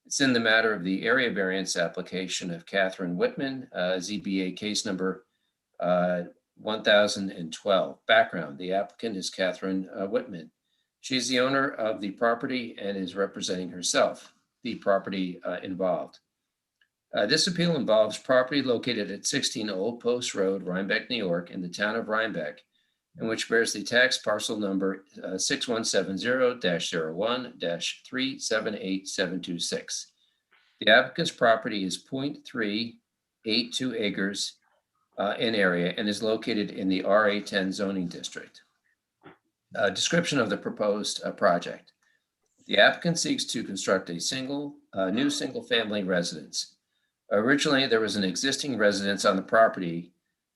It's in the matter of the area variance application of Catherine Whitman, ZBA case number 1012. Background: the applicant is Catherine Whitman. She's the owner of the property and is representing herself, the property involved. This appeal involves property located at 16 Old Post Road, Rhinebeck, New York, in the town of Rhinebeck, and which bears the tax parcel number 6170-01-378726. The applicant's property is 0.382 acres in area and is located in the RA10 zoning district. Description of the proposed project. The applicant seeks to construct a new single-family residence. Originally, there was an existing residence on the property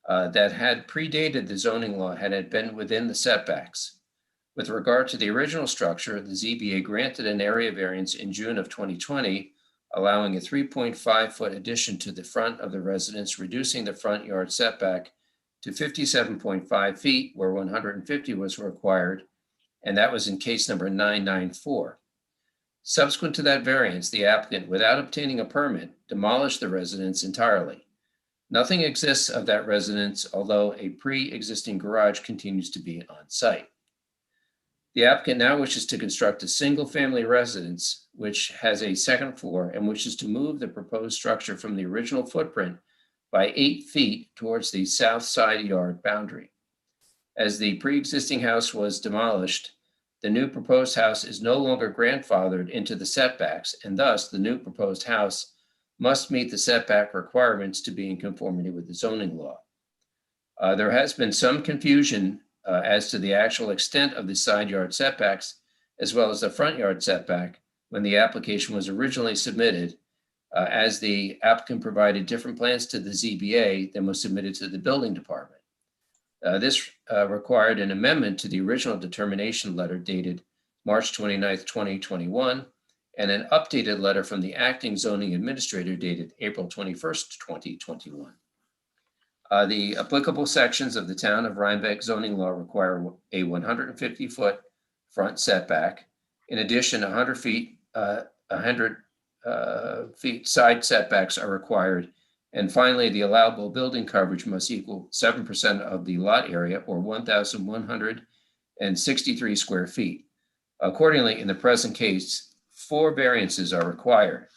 that had predated the zoning law and had been within the setbacks. With regard to the original structure, the ZBA granted an area variance in June of 2020, allowing a 3.5-foot addition to the front of the residence, reducing the front yard setback to 57.5 feet, where 150 was required, and that was in case number 994. Subsequent to that variance, the applicant, without obtaining a permit, demolished the residence entirely. Nothing exists of that residence, although a pre-existing garage continues to be on site. The applicant now wishes to construct a single-family residence, which has a second floor and wishes to move the proposed structure from the original footprint by 8 feet towards the south side yard boundary. As the pre-existing house was demolished, the new proposed house is no longer grandfathered into the setbacks, and thus the new proposed house must meet the setback requirements to be in conformity with the zoning law. There has been some confusion as to the actual extent of the side yard setbacks, as well as the front yard setback when the application was originally submitted, as the applicant provided different plans to the ZBA than was submitted to the building department. This required an amendment to the original determination letter dated March 29th, 2021, and an updated letter from the acting zoning administrator dated April 21st, 2021. The applicable sections of the town of Rhinebeck zoning law require a 150-foot front setback. In addition, 100 feet side setbacks are required. And finally, the allowable building coverage must equal 7% of the lot area, or 1,163 square feet. Accordingly, in the present case, 4 variances are required.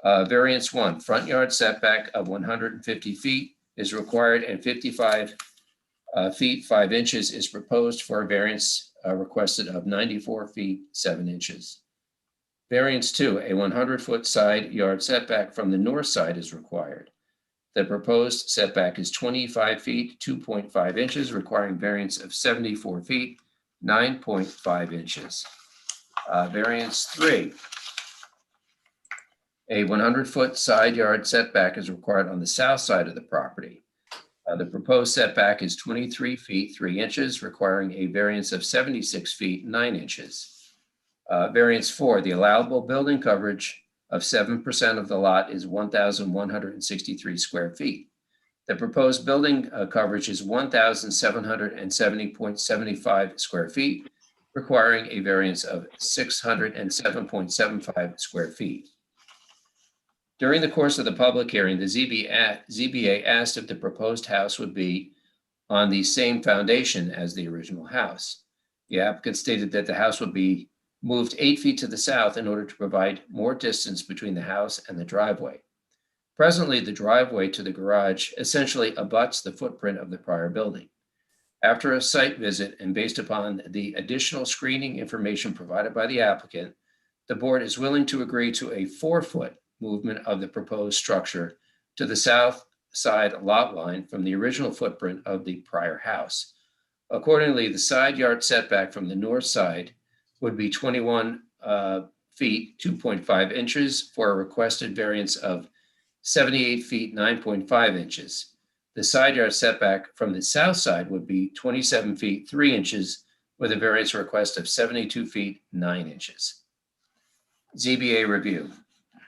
Variance 1, front yard setback of 150 feet is required, and 55 feet 5 inches is proposed for a variance requested of 94 feet 7 inches. Variance 2, a 100-foot side yard setback from the north side is required. The proposed setback is 25 feet 2.5 inches, requiring variance of 74 feet 9.5 inches. Variance 3, a 100-foot side yard setback is required on the south side of the property. The proposed setback is 23 feet 3 inches, requiring a variance of 76 feet 9 inches. Variance 4, the allowable building coverage of 7% of the lot is 1,163 square feet. The proposed building coverage is 1,770.75 square feet, requiring a variance of 607.75 square feet. During the course of the public hearing, the ZBA asked if the proposed house would be on the same foundation as the original house. The applicant stated that the house would be moved 8 feet to the south in order to provide more distance between the house and the driveway. Presently, the driveway to the garage essentially abuts the footprint of the prior building. After a site visit and based upon the additional screening information provided by the applicant, the board is willing to agree to a 4-foot movement of the proposed structure to the south side lot line from the original footprint of the prior house. Accordingly, the side yard setback from the north side would be 21 feet 2.5 inches for a requested variance of 78 feet 9.5 inches. The side yard setback from the south side would be 27 feet 3 inches with a variance request of 72 feet 9 inches. ZBA review.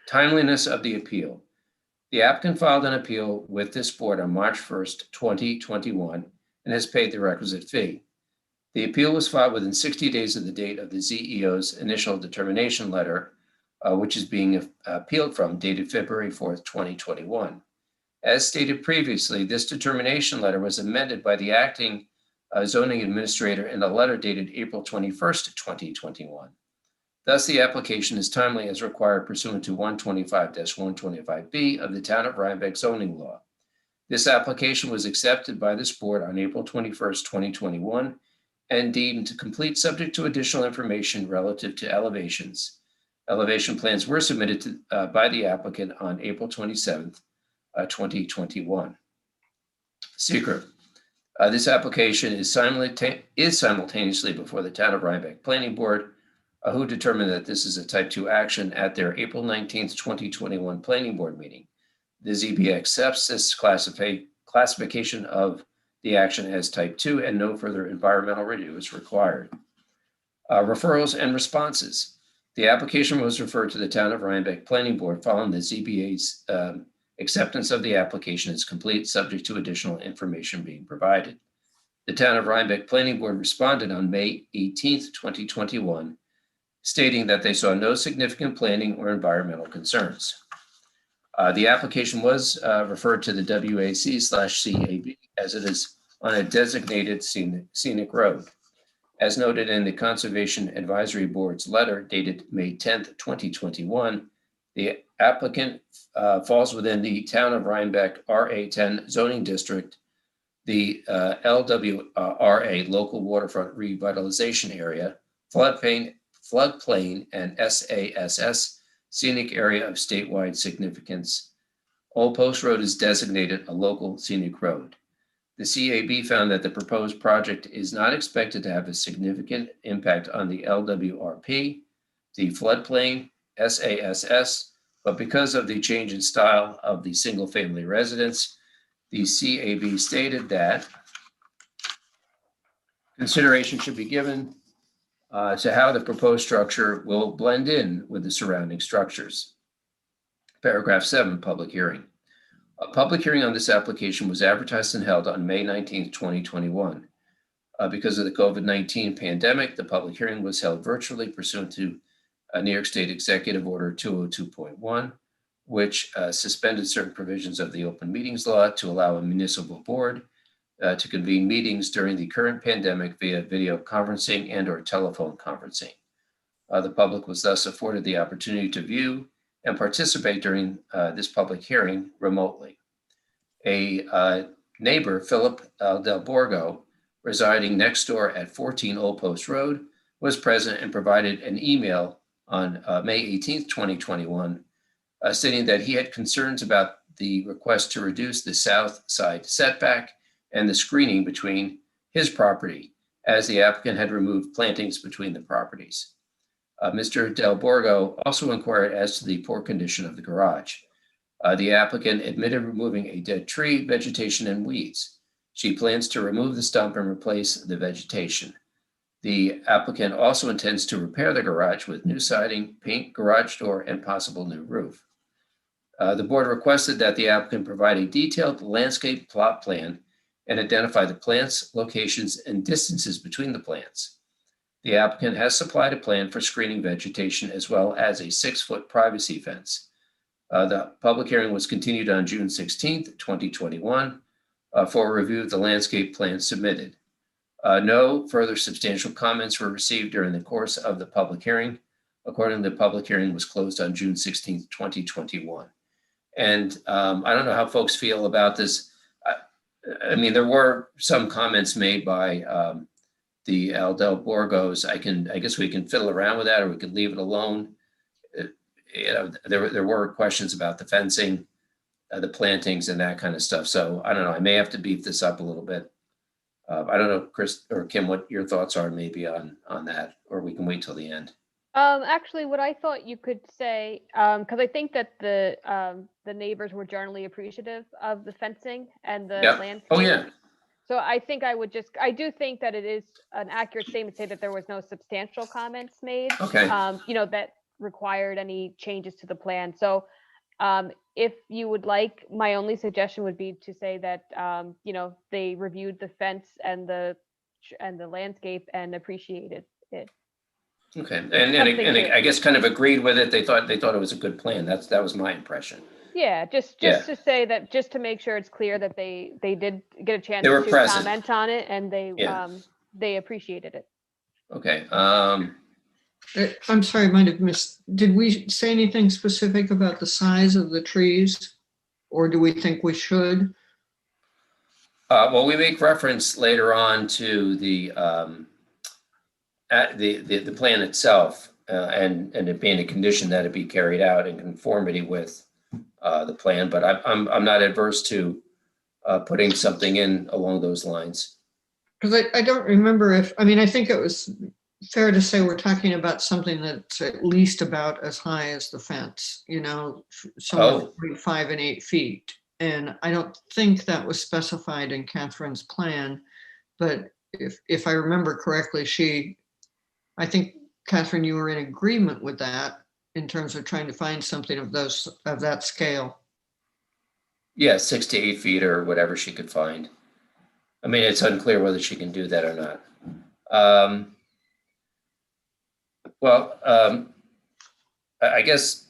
Timeliness of the appeal. The applicant filed an appeal with this board on March 1st, 2021, and has paid the requisite fee. The appeal was filed within 60 days of the date of the ZEO's initial determination letter, which is being appealed from, dated February 4th, 2021. As stated previously, this determination letter was amended by the acting zoning administrator in a letter dated April 21st, 2021. Thus, the application is timely as required pursuant to 125-125B of the Town of Rhinebeck zoning law. This application was accepted by this board on April 21st, 2021, and deemed complete subject to additional information relative to elevations. Elevation plans were submitted by the applicant on April 27th, 2021. Secret. This application is simultaneously before the Town of Rhinebeck Planning Board, who determined that this is a type 2 action at their April 19th, 2021 Planning Board meeting. The ZBA accepts this classification of the action as type 2 and no further environmental review is required. Referrals and responses. The application was referred to the Town of Rhinebeck Planning Board following the ZBA's acceptance of the application is complete, subject to additional information being provided. The Town of Rhinebeck Planning Board responded on May 18th, 2021, stating that they saw no significant planning or environmental concerns. The application was referred to the WAC/CAB as it is on a designated scenic road. As noted in the Conservation Advisory Board's letter dated May 10th, 2021, the applicant falls within the Town of Rhinebeck RA10 zoning district, the LWRA Local Waterfront Revitalization Area, floodplain, and SASS Scenic Area of Statewide Significance. Old Post Road is designated a local scenic road. The CAB found that the proposed project is not expected to have a significant impact on the LWRP, the floodplain, SASS, but because of the change in style of the single-family residence, the CAB stated that consideration should be given to how the proposed structure will blend in with the surrounding structures. Paragraph 7, public hearing. A public hearing on this application was advertised and held on May 19th, 2021. Because of the COVID-19 pandemic, the public hearing was held virtually pursuant to New York State Executive Order 202.1, which suspended certain provisions of the Open Meetings Law to allow a municipal board to convene meetings during the current pandemic via video conferencing and or telephone conferencing. The public was thus afforded the opportunity to view and participate during this public hearing remotely. A neighbor, Philip Del Borgo, residing next door at 14 Old Post Road, was present and provided an email on May 18th, 2021, stating that he had concerns about the request to reduce the south side setback and the screening between his property, as the applicant had removed plantings between the properties. Mr. Del Borgo also inquired as to the poor condition of the garage. The applicant admitted removing a dead tree, vegetation, and weeds. She plans to remove the stump and replace the vegetation. The applicant also intends to repair the garage with new siding, paint garage door, and possible new roof. The board requested that the applicant provide a detailed landscape plot plan and identify the plants, locations, and distances between the plants. The applicant has supplied a plan for screening vegetation as well as a 6-foot privacy fence. The public hearing was continued on June 16th, 2021 for a review of the landscape plan submitted. No further substantial comments were received during the course of the public hearing. Accordingly, the public hearing was closed on June 16th, 2021. And I don't know how folks feel about this. I mean, there were some comments made by the Del Borgos. I guess we can fiddle around with that, or we could leave it alone. There were questions about the fencing, the plantings, and that kind of stuff. So I don't know. I may have to beef this up a little bit. I don't know, Chris or Kim, what your thoughts are maybe on that, or we can wait till the end. Actually, what I thought you could say, because I think that the neighbors were generally appreciative of the fencing and the landscape. Oh yeah. So I think I do think that it is an accurate statement to say that there was no substantial comments made. Okay. That required any changes to the plan. So if you would like, my only suggestion would be to say that they reviewed the fence and the landscape and appreciated it. Okay, and I guess kind of agreed with it. They thought it was a good plan. That was my impression. Yeah, just to say that, just to make sure it's clear that they did get a chance to present. comment on it, and they appreciated it. Okay. I'm sorry, I might have missed. Did we say anything specific about the size of the trees, or do we think we should? Well, we make reference later on to the plan itself, and it being a condition that it be carried out in conformity with the plan. But I'm not adverse to putting something in along those lines. Because I don't remember if, I mean, I think it was fair to say we're talking about something that's at least about as high as the fence, you know, somewhere between 5 and 8 feet. And I don't think that was specified in Catherine's plan, but if I remember correctly, I think, Catherine, you were in agreement with that in terms of trying to find something of that scale. Yeah, 6 to 8 feet or whatever she could find. I mean, it's unclear whether she can do that or not. I guess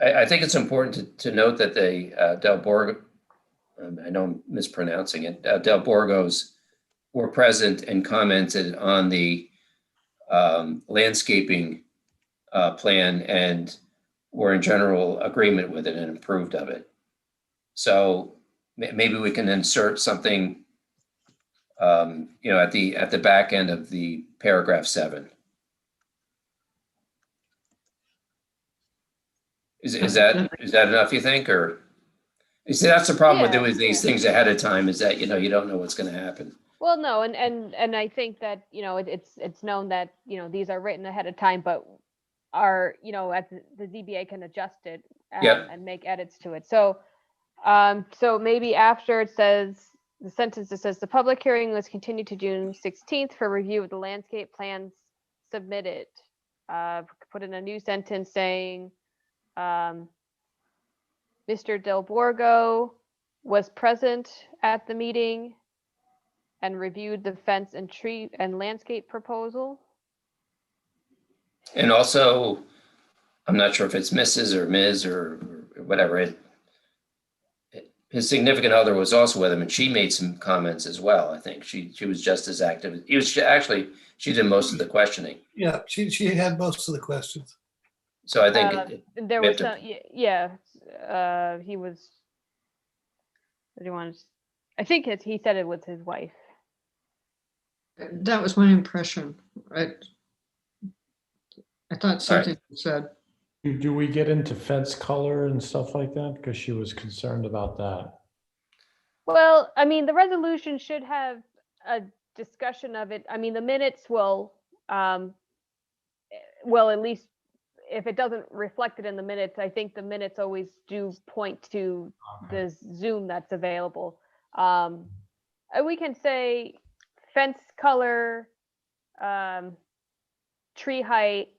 I think it's important to note that the Del Borgo, I know I'm mispronouncing it, Del Borgos were present and commented on the landscaping plan and were in general agreement with it and approved of it. So maybe we can insert something, you know, at the back end of the paragraph 7. Is that enough, you think, or? You see, that's the problem with doing these things ahead of time, is that, you know, you don't know what's going to happen. Well, no, and I think that, you know, it's known that, you know, these are written ahead of time, but are, you know, at the ZBA can adjust it and make edits to it. So, so maybe after it says, the sentence that says the public hearing was continued to June 16th for review of the landscape plans submitted. Put in a new sentence saying, Mr. Del Borgo was present at the meeting and reviewed the fence and tree and landscape proposal. And also, I'm not sure if it's Mrs. or Ms. or whatever. His significant other was also with him, and she made some comments as well. I think she was just as active. She did most of the questioning. Yeah, she had most of the questions. So I think there was some, he was. What do you want? I think he said it with his wife. That was my impression. I thought something was said. Do we get into fence color and stuff like that? Because she was concerned about that. Well, I mean, the resolution should have a discussion of it. I mean, the minutes will at least, if it doesn't reflect it in the minutes, I think the minutes always do point to the Zoom that's available. We can say fence color, tree height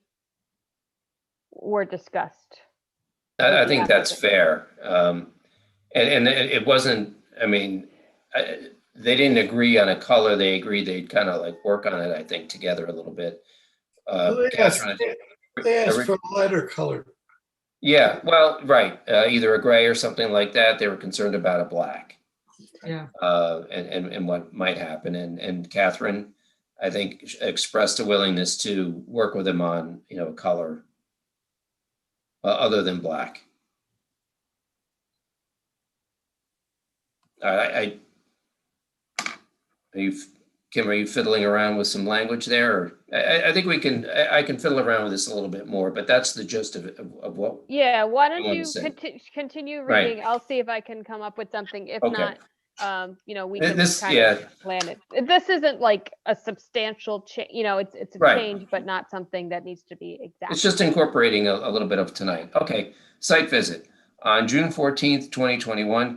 were discussed. I think that's fair. And it wasn't, I mean, they didn't agree on a color. They agreed they'd kind of like work on it, I think, together a little bit. They asked for a lighter color. Yeah, well, right. Either a gray or something like that. They were concerned about a black. Yeah. And what might happen. And Catherine, I think, expressed a willingness to work with him on, you know, a color other than black. Kim, are you fiddling around with some language there? Or I think I can fiddle around with this a little bit more, but that's the gist of what. Yeah, why don't you continue reading? Right. I'll see if I can come up with something. If Okay. not, you know, we can kind of plan it. This isn't like a substantial change, you know, it's a change, but not something that needs to be exact. It's just incorporating a little bit of tonight. Okay, site visit. On June 14th, 2021,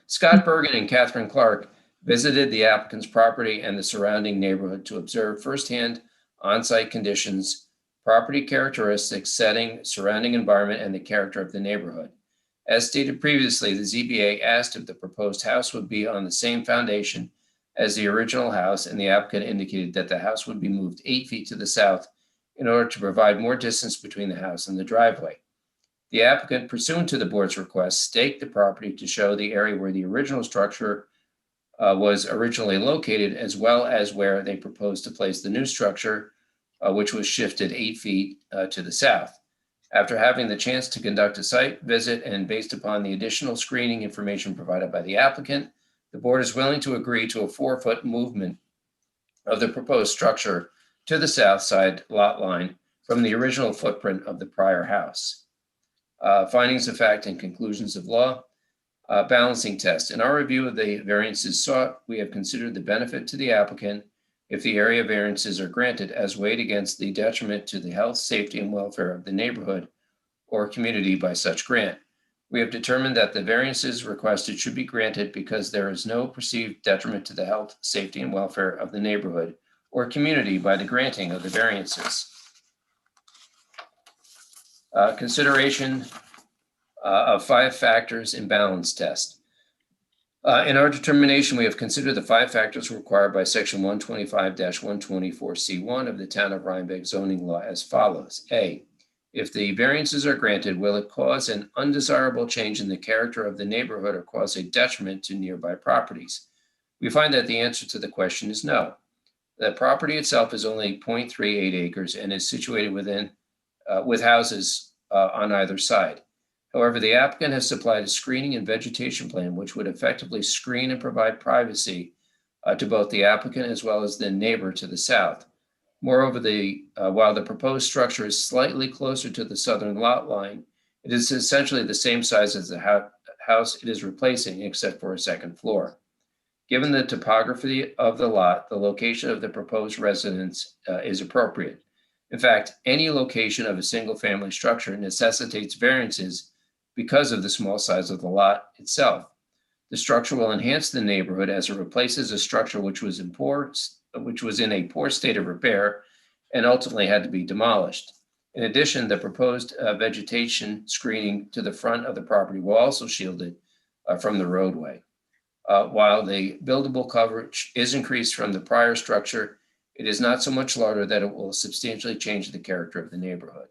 Scott Bergen and Catherine Clark visited the applicant's property and the surrounding neighborhood to observe firsthand on-site conditions, property characteristics, setting, surrounding environment, and the character of the neighborhood. As stated previously, the ZBA asked if the proposed house would be on the same foundation as the original house, and the applicant indicated that the house would be moved 8 feet to the south in order to provide more distance between the house and the driveway. The applicant, pursuant to the board's request, staked the property to show the area where the original structure was originally located, as well as where they proposed to place the new structure, which was shifted 8 feet to the south. After having the chance to conduct a site visit and based upon the additional screening information provided by the applicant, the board is willing to agree to a 4-foot movement of the proposed structure to the south side lot line from the original footprint of the prior house. Findings of fact and conclusions of law. Balancing test. In our review of the variances sought, we have considered the benefit to the applicant if the area variances are granted as weighed against the detriment to the health, safety, and welfare of the neighborhood or community by such grant. We have determined that the variances requested should be granted because there is no perceived detriment to the health, safety, and welfare of the neighborhood or community by the granting of the variances. Consideration of 5 factors in balance test. In our determination, we have considered the 5 factors required by section 125-124C1 of the town of Rhinebeck zoning law as follows. A, if the variances are granted, will it cause an undesirable change in the character of the neighborhood or cause a detriment to nearby properties? We find that the answer to the question is no. The property itself is only 0.38 acres and is situated within with houses on either side. However, the applicant has supplied a screening and vegetation plan which would effectively screen and provide privacy to both the applicant as well as the neighbor to the south. Moreover, while the proposed structure is slightly closer to the southern lot line, it is essentially the same size as the house it is replacing, except for a second floor. Given the topography of the lot, the location of the proposed residence is appropriate. In fact, any location of a single-family structure necessitates variances because of the small size of the lot itself. The structure will enhance the neighborhood as it replaces a structure which was in a poor state of repair and ultimately had to be demolished. In addition, the proposed vegetation screening to the front of the property will also shield it from the roadway. While the buildable coverage is increased from the prior structure, it is not so much larger that it will substantially change the character of the neighborhood.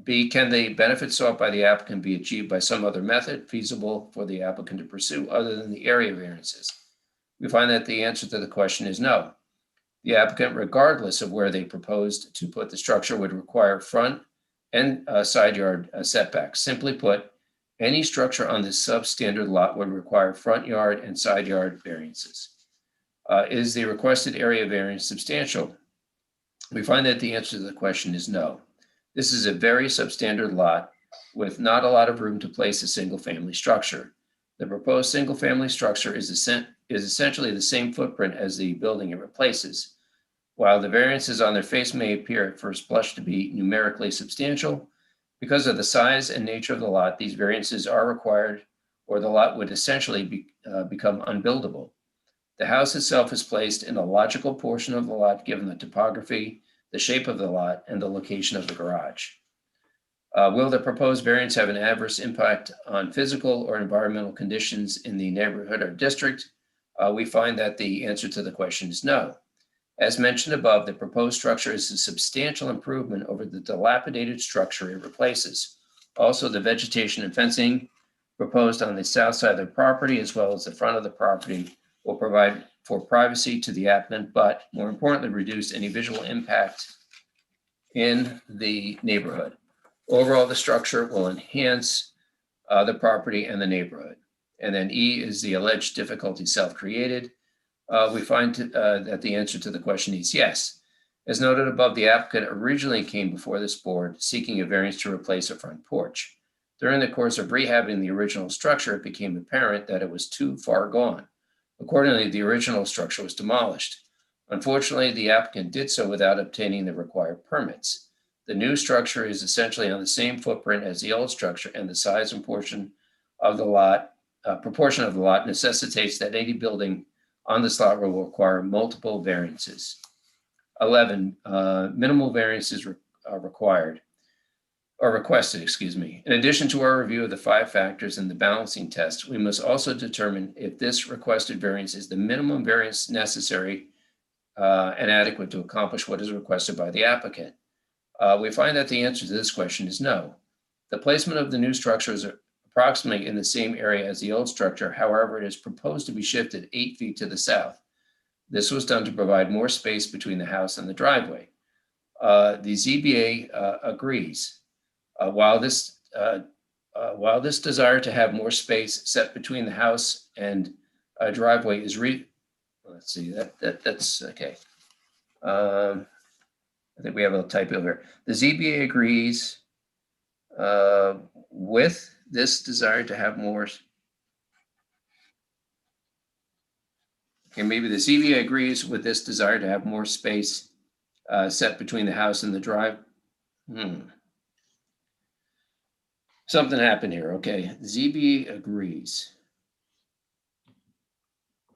B, can the benefits sought by the applicant be achieved by some other method feasible for the applicant to pursue other than the area variances? We find that the answer to the question is no. The applicant, regardless of where they proposed to put the structure, would require front and side yard setbacks. Simply put, any structure on this substandard lot would require front yard and side yard variances. Is the requested area variance substantial? We find that the answer to the question is no. This is a very substandard lot with not a lot of room to place a single-family structure. The proposed single-family structure is essentially the same footprint as the building it replaces. While the variances on their face may appear at first blush to be numerically substantial, because of the size and nature of the lot, these variances are required or the lot would essentially become unbuildable. The house itself is placed in a logical portion of the lot given the topography, the shape of the lot, and the location of the garage. Will the proposed variance have an adverse impact on physical or environmental conditions in the neighborhood or district? We find that the answer to the question is no. As mentioned above, the proposed structure is a substantial improvement over the dilapidated structure it replaces. Also, the vegetation and fencing proposed on the south side of the property as well as the front of the property will provide for privacy to the applicant, but more importantly, reduce any visual impact in the neighborhood. Overall, the structure will enhance the property and the neighborhood. And then E is the alleged difficulty self-created. We find that the answer to the question is yes. As noted above, the applicant originally came before this board seeking a variance to replace a front porch. During the course of rehabbing the original structure, it became apparent that it was too far gone. Accordingly, the original structure was demolished. Unfortunately, the applicant did so without obtaining the required permits. The new structure is essentially on the same footprint as the old structure, and the size and proportion of the lot necessitates that any building on this lot will require multiple variances. 11, minimal variances are required. Or requested, excuse me. In addition to our review of the 5 factors in the balancing test, we must also determine if this requested variance is the minimum variance necessary and adequate to accomplish what is requested by the applicant. We find that the answer to this question is no. The placement of the new structure is approximately in the same area as the old structure. However, it is proposed to be shifted 8 feet to the south. This was done to provide more space between the house and the driveway. The ZBA agrees. While this desire to have more space set between the house and a driveway is let's see, that's okay. I think we have a typo here. The ZBA agrees with this desire to have more. Okay, maybe the ZBA agrees with this desire to have more space set between the house and the drive. Something happened here. Okay, ZBA agrees.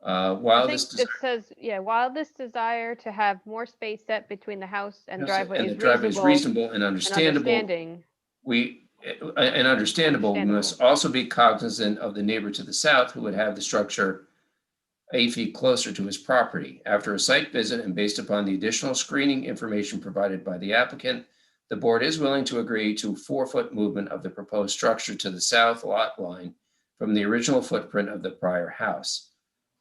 I While think this it says, yeah, while this desire to have more space set between the house and driveway and is the driveway is reasonable and and understandable, understanding. we must also be cognizant of the neighbor to the south who would have the structure 8 feet closer to his property. After a site visit and based upon the additional screening information provided by the applicant, the board is willing to agree to 4-foot movement of the proposed structure to the south lot line from the original footprint of the prior house.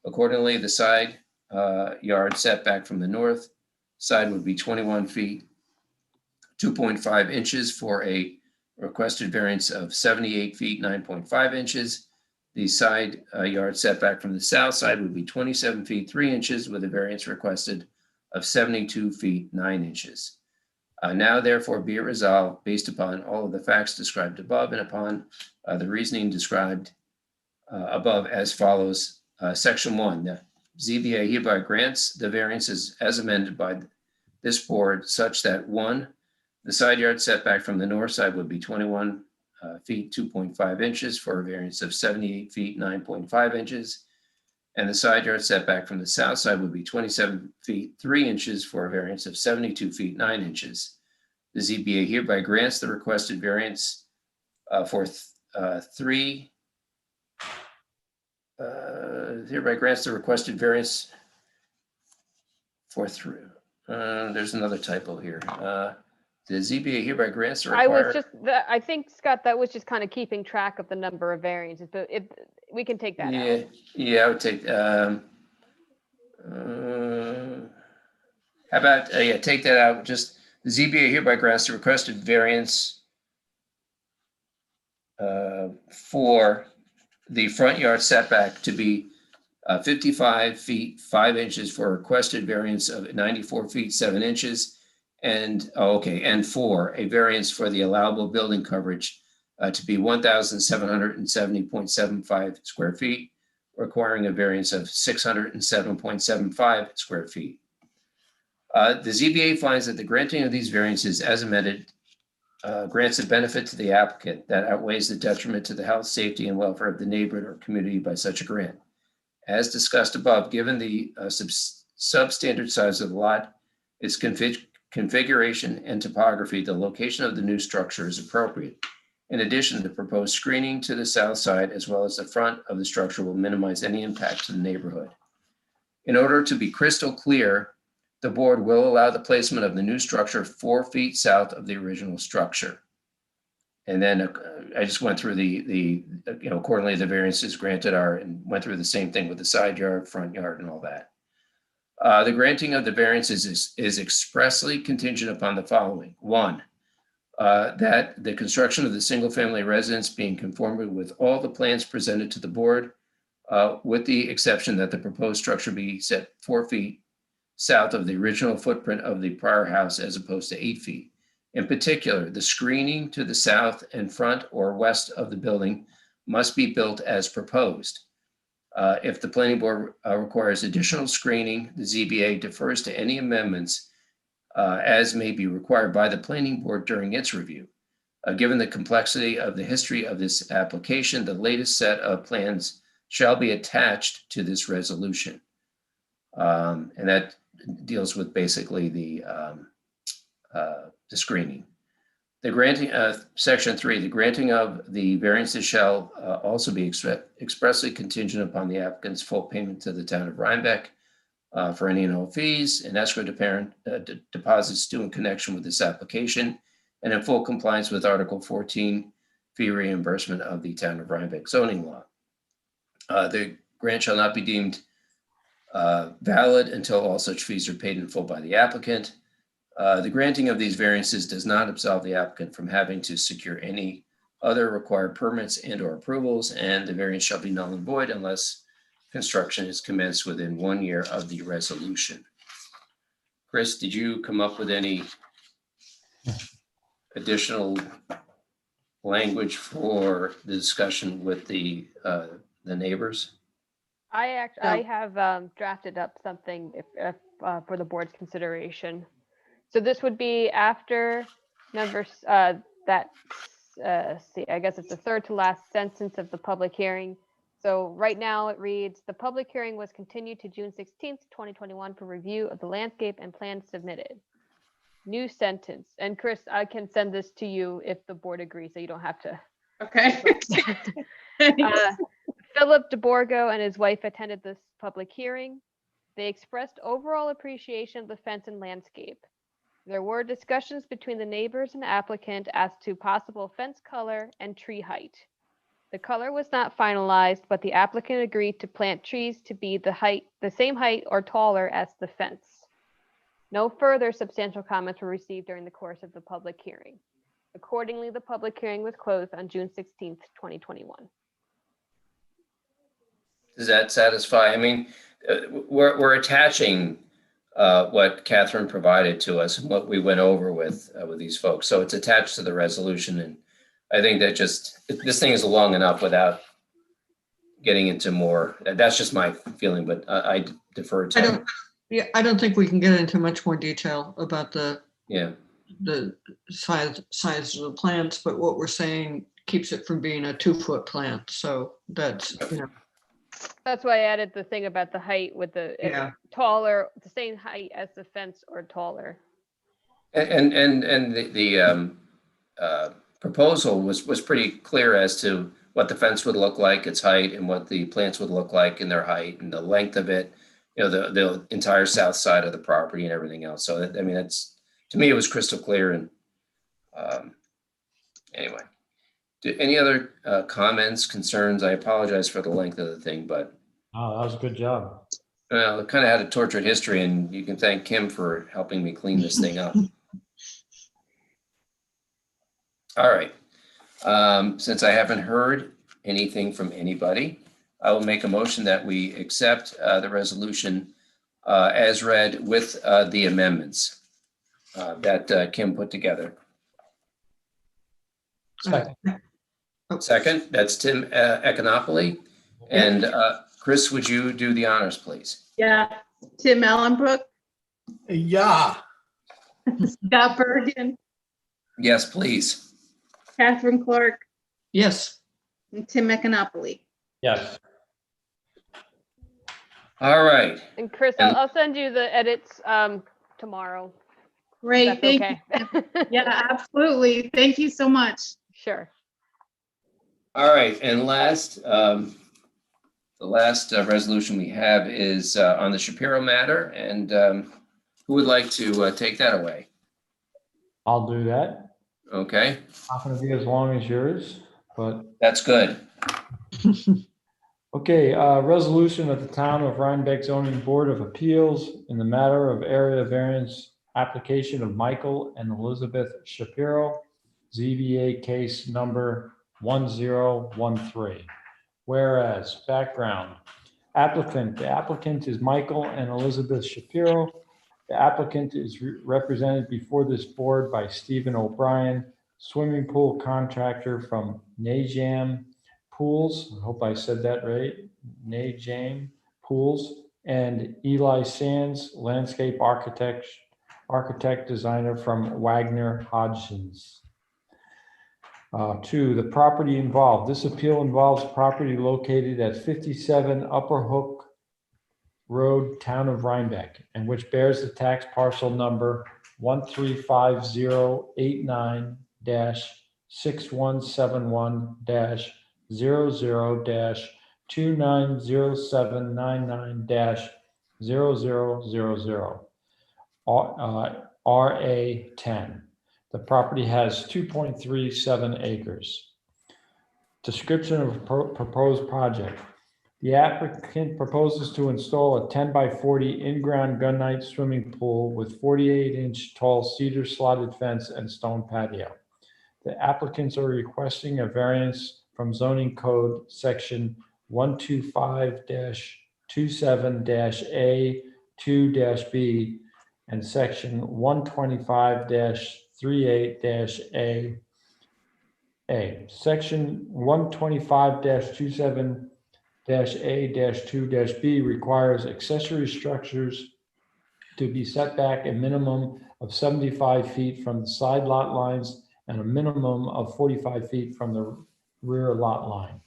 Accordingly, the side yard setback from the north side would be 21 feet, 2.5 inches for a requested variance of 78 feet, 9.5 inches. The side yard setback from the south side would be 27 feet, 3 inches with a variance requested of 72 feet, 9 inches. Now therefore be it resolved based upon all of the facts described above and upon the reasoning described above as follows. Section 1, the ZBA hereby grants the variances as amended by this board such that 1, the side yard setback from the north side would be 21 feet, 2.5 inches for a variance of 78 feet, 9.5 inches. And the side yard setback from the south side would be 27 feet, 3 inches for a variance of 72 feet, 9 inches. The ZBA hereby grants the requested variance hereby grants the requested variance for 3. There's another typo here. The ZBA hereby grants the required. I think, Scott, that was just kind of keeping track of the number of variances, but we can take that out. Yeah, I would take, how about, take that out. Just the ZBA hereby grants the requested variance for the front yard setback to be 55 feet, 5 inches for a requested variance of 94 feet, 7 inches. And, and 4, a variance for the allowable building coverage to be 1,770.75 square feet, requiring a variance of 607.75 square feet. The ZBA finds that the granting of these variances as amended grants a benefit to the applicant that outweighs the detriment to the health, safety, and welfare of the neighborhood or community by such a grant. As discussed above, given the substandard size of the lot, its configuration and topography, the location of the new structure is appropriate. In addition, the proposed screening to the south side as well as the front of the structure will minimize any impact to the neighborhood. In order to be crystal clear, the board will allow the placement of the new structure 4 feet south of the original structure. And then I just went through accordingly the variances granted are and went through the same thing with the side yard, front yard, and all that. The granting of the variances is expressly contingent upon the following. 1, that the construction of the single-family residence being conformed with all the plans presented to the board, with the exception that the proposed structure be set 4 feet south of the original footprint of the prior house as opposed to 8 feet. In particular, the screening to the south and front or west of the building must be built as proposed. If the planning board requires additional screening, the ZBA defers to any amendments as may be required by the planning board during its review. Given the complexity of the history of this application, the latest set of plans shall be attached to this resolution. And that deals with basically the screening. The granting of section 3, the granting of the variances shall also be expressly contingent upon the applicant's full payment to the town of Rhinebeck for any and all fees and escrow deposits due in connection with this application and in full compliance with Article 14 fee reimbursement of the town of Rhinebeck zoning law. The grant shall not be deemed valid until all such fees are paid in full by the applicant. The granting of these variances does not absolve the applicant from having to secure any other required permits and or approvals, and the variance shall be null and void unless construction is commenced within 1 year of the resolution. Chris, did you come up with any additional language for the discussion with the neighbors? I have drafted up something if for the board's consideration. So this would be after number see, I guess it's the third to last sentence of the public hearing. So right now it reads, the public hearing was continued to June 16th, 2021 for review of the landscape and plans submitted. New sentence. And Chris, I can send this to you if the board agrees, so you don't have to. Okay. Philip DeBorgo and his wife attended this public hearing. They expressed overall appreciation of the fence and landscape. There were discussions between the neighbors and applicant as to possible fence color and tree height. The color was not finalized, but the applicant agreed to plant trees to be the same height or taller as the fence. No further substantial comments were received during the course of the public hearing. Accordingly, the public hearing was closed on June 16th, 2021. Does that satisfy? I mean, we're attaching what Catherine provided to us and what we went over with these folks. So it's attached to the resolution. And I think that this thing is long enough without getting into more. That's just my feeling, but I defer to. I don't think we can get into much more detail about the size of the plants, but what we're saying keeps it from being a 2-foot plant. So that's, That's why I added the thing about the height with the taller, the same height as the fence or taller. And the proposal was pretty clear as to what the fence would look like, its height, and what the plants would look like in their height and the length of it, the entire south side of the property and everything else. So I mean, to me, it was crystal clear. And anyway, any other comments, concerns? I apologize for the length of the thing, but. Oh, that was a good job. Well, it kind of had a tortured history, and you can thank Kim for helping me clean this thing up. All right. Since I haven't heard anything from anybody, I will make a motion that we accept the resolution as read with the amendments that Kim put together. Second. Second, that's Tim Econopoli. And Chris, would you do the honors, please? Yeah. Tim Allenbrook, Yeah. Scott Bergen, Yes, please. Catherine Clark, yes. and Tim Econopoli. Yes. All right. And Chris, I'll send you the edits tomorrow. Great, thank you. Yeah, absolutely. Thank you so much. Sure. All right, and the last resolution we have is on the Shapiro matter, and who would like to take that away? I'll do that. Okay. Not going to be as long as yours, but. That's good. Okay, resolution of the Town of Rhinebeck Zoning Board of Appeals in the matter of area variance application of Michael and Elizabeth Shapiro, ZBA case number 1013. Whereas, background, the applicant is Michael and Elizabeth Shapiro. The applicant is represented before this board by Stephen O'Brien, swimming pool contractor from Najam Pools. I hope I said that right. Najam Pools, and Eli Sands, landscape architect designer from Wagner Hodgins. 2, the property involved. This appeal involves property located at 57 Upper Hook Road, Town of Rhinebeck, and which bears the tax parcel number 1350-6171-00-290799-0000 RA10. The property has 2.37 acres. Description of proposed project. The applicant proposes to install a 10 by 40 in-ground gunite swimming pool with 48-inch tall cedar slotted fence and stone patio. The applicants are requesting a variance from zoning code section 125-27-A2-B and section 125-38-A A, section 125-27-A-2-B requires accessory structures to be set back a minimum of 75 feet from the side lot lines and a minimum of 45 feet from the rear lot line.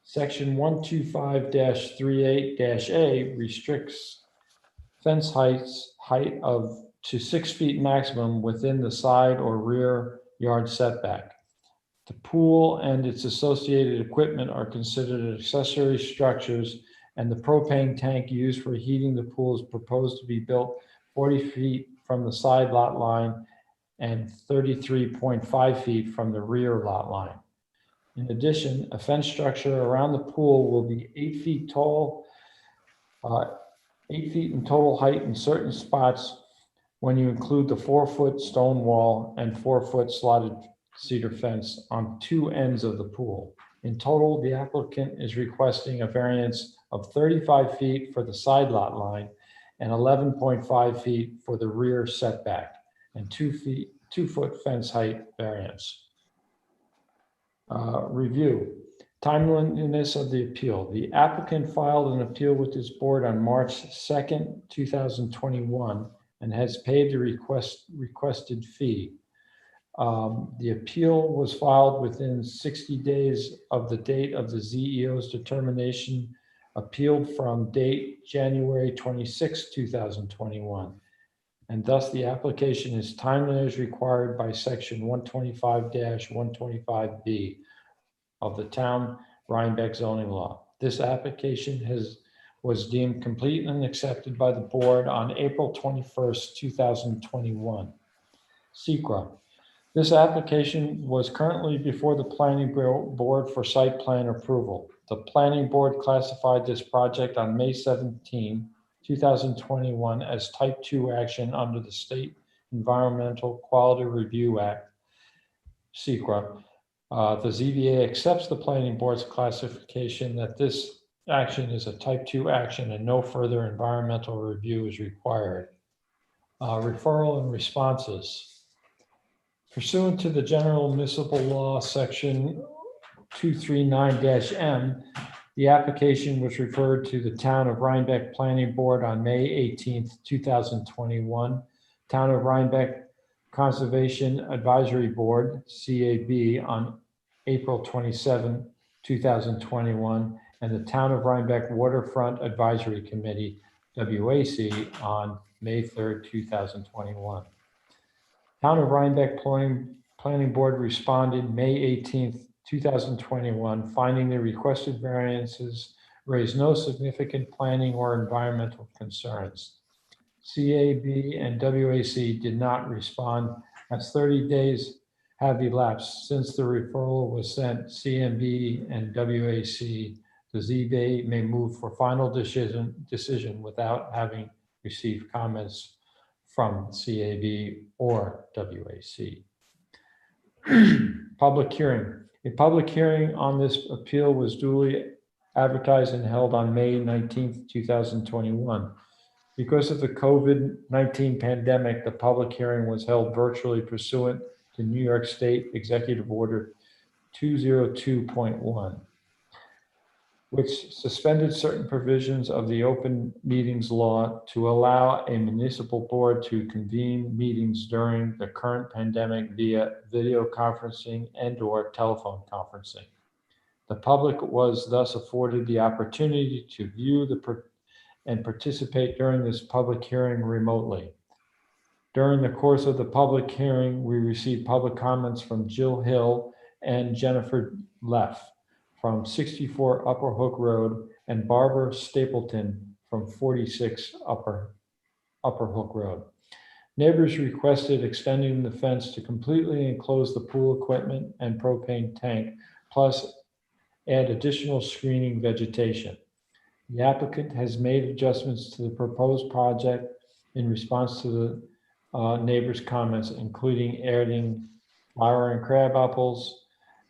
Section 125-38-A restricts fence height of to 6 feet maximum within the side or rear yard setback. The pool and its associated equipment are considered accessory structures, and the propane tank used for heating the pool is proposed to be built 40 feet from the side lot line and 33.5 feet from the rear lot line. In addition, a fence structure around the pool will be 8 feet tall, 8 feet in total height in certain spots when you include the 4-foot stone wall and 4-foot slotted cedar fence on 2 ends of the pool. In total, the applicant is requesting a variance of 35 feet for the side lot line and 11.5 feet for the rear setback, and 2-foot fence height variance. Review. Timeliness of the appeal. The applicant filed an appeal with this board on March 2nd, 2021, and has paid the requested fee. The appeal was filed within 60 days of the date of the ZEO's determination, appealed from date January 26, 2021. And thus the application is timely as required by section 125-125B of the town Rhinebeck zoning law. This application was deemed complete and accepted by the board on April 21st, 2021. SECRA. This application was currently before the planning board for site plan approval. The planning board classified this project on May 17, 2021 as type 2 action under the State Environmental Quality Review Act, SECRA. The ZBA accepts the planning board's classification that this action is a type 2 action and no further environmental review is required. Referral and responses. Pursuant to the general municipal law, section 239-M, the application was referred to the Town of Rhinebeck Planning Board on May 18th, 2021. Town of Rhinebeck Conservation Advisory Board, CAB, on April 27, 2021, and the Town of Rhinebeck Waterfront Advisory Committee, WAC, on May 3rd, 2021. Town of Rhinebeck Planning Board responded May 18th, 2021, finding the requested variances raised no significant planning or environmental concerns. CAB and WAC did not respond as 30 days have elapsed since the referral was sent. CMB and WAC, the ZBA may move for final decision without having received comments from CAB or WAC. Public hearing. A public hearing on this appeal was duly advertised and held on May 19th, 2021. Because of the COVID-19 pandemic, the public hearing was held virtually pursuant to New York State Executive Order 202.1. which suspended certain provisions of the open meetings law to allow a municipal board to convene meetings during the current pandemic via video conferencing and/or telephone conferencing. The public was thus afforded the opportunity to view and participate during this public hearing remotely. During the course of the public hearing, we received public comments from Jill Hill and Jennifer Leff from 64 Upper Hook Road, and Barbara Stapleton from 46 Upper Hook Road. Neighbors requested extending the fence to completely enclose the pool equipment and propane tank, plus add additional screening vegetation. The applicant has made adjustments to the proposed project in response to the neighbors' comments, including adding flower and crab apples,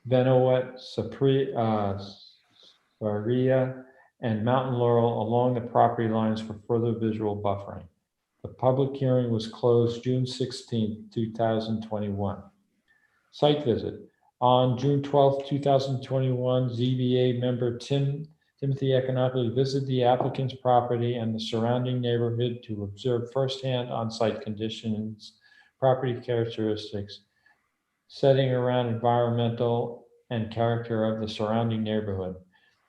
Venoet, Saria, and mountain laurel along the property lines for further visual buffering. The public hearing was closed June 16, 2021. Site visit. On June 12th, 2021, ZBA member Timothy Econopoulos visited the applicant's property and the surrounding neighborhood to observe firsthand on-site conditions, property characteristics, setting around environmental and character of the surrounding neighborhood.